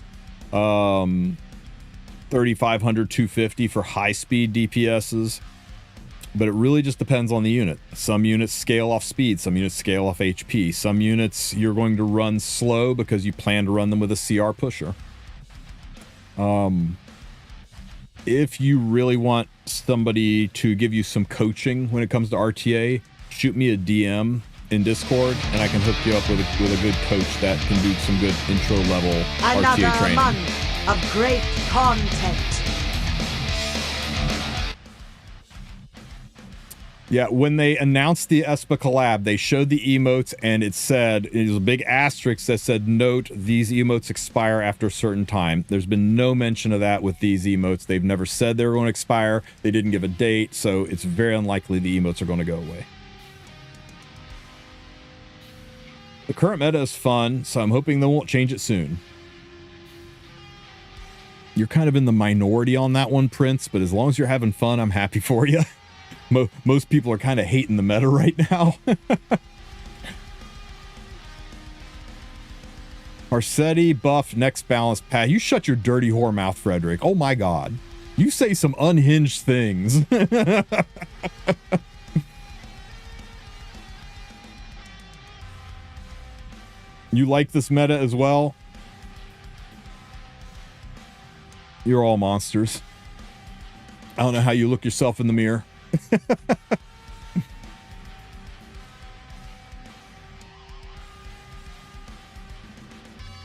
3500 250 for high speed DPSs. But it really just depends on the unit. Some units scale off speed, some units scale off HP. Some units you're going to run slow because you plan to run them with a CR pusher. If you really want somebody to give you some coaching when it comes to RTA, shoot me a DM in Discord and I can hook you up with a good coach that can do some good intro level RTA training. Another month of great content. Yeah, when they announced the Espa collab, they showed the emotes and it was a big asterisk that said, note, these emotes expire after a certain time. There's been no mention of that with these emotes. They've never said they were going to expire. They didn't give a date, so it's very unlikely the emotes are going to go away. The current meta is fun, so I'm hoping they won't change it soon. You're kind of in the minority on that one, Prince, but as long as you're having fun, I'm happy for you. Most people are kind of hating the meta right now. Marsetti buff next balance path. You shut your dirty whore mouth, Frederick. Oh my god. You say some unhinged things. You like this meta as well? You're all monsters. I don't know how you look yourself in the mirror.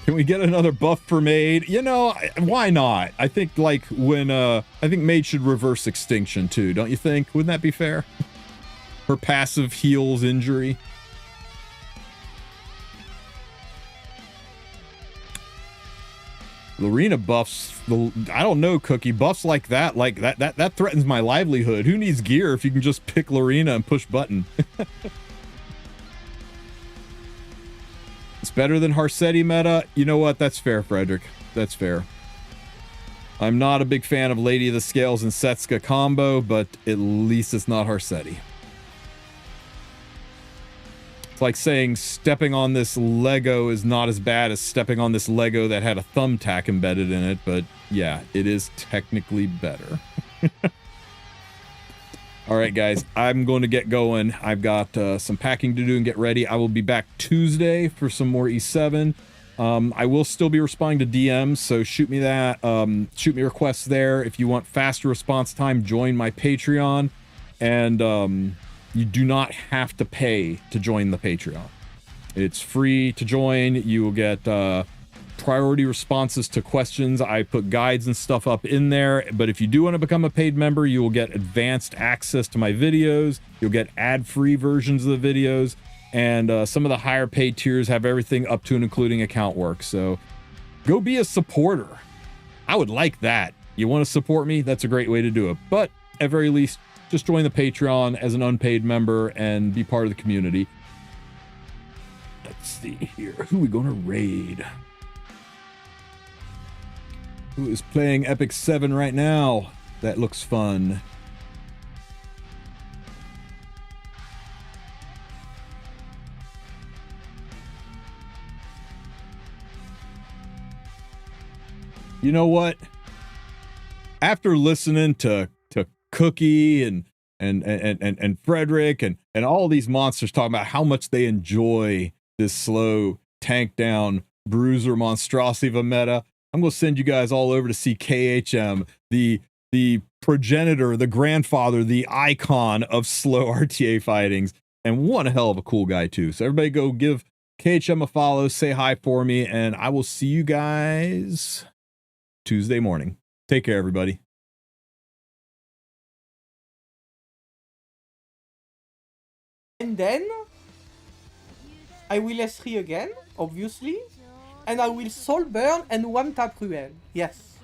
Can we get another buff for Maid? You know, why not? I think like when I think Maid should reverse extinction too, don't you think? Wouldn't that be fair? Her passive heals injury. Lorena buffs, I don't know, Cookie, buffs like that threatens my livelihood. Who needs gear if you can just pick Lorena and push button? It's better than Harsetti meta. You know what? That's fair, Frederick. That's fair. I'm not a big fan of Lady of the Scales and Setsuka combo, but at least it's not Harsetti. It's like saying stepping on this Lego is not as bad as stepping on this Lego that had a thumbtack embedded in it, but yeah, it is technically better. All right, guys, I'm going to get going. I've got some packing to do and get ready. I will be back Tuesday for some more E7. I will still be responding to DMs, so shoot me that. Shoot me requests there. If you want faster response time, join my Patreon. And you do not have to pay to join the Patreon. It's free to join. You will get priority responses to questions. I put guides and stuff up in there. But if you do want to become a paid member, you will get advanced access to my videos. You'll get ad-free versions of the videos. And some of the higher paid tiers have everything up to and including account work. So go be a supporter. I would like that. You want to support me? That's a great way to do it. But at very least, just join the Patreon as an unpaid member and be part of the community. Let's see here. Who are we going to raid? Who is playing Epic 7 right now? That looks fun. You know what? after listening to Cookie and Frederick and all these monsters talking about how much they enjoy this slow tank down bruiser monstrosity of a meta, I'm going to send you guys all over to see KHM, the progenitor, the grandfather, the icon of slow RTA fightings, and one hell of a cool guy too. So everybody go give KHM a follow, say hi for me, and I will see you guys Tuesday morning. Take care, everybody. And then I will S3 again, obviously, and I will Soul Burn and one tap Frieren. Yes.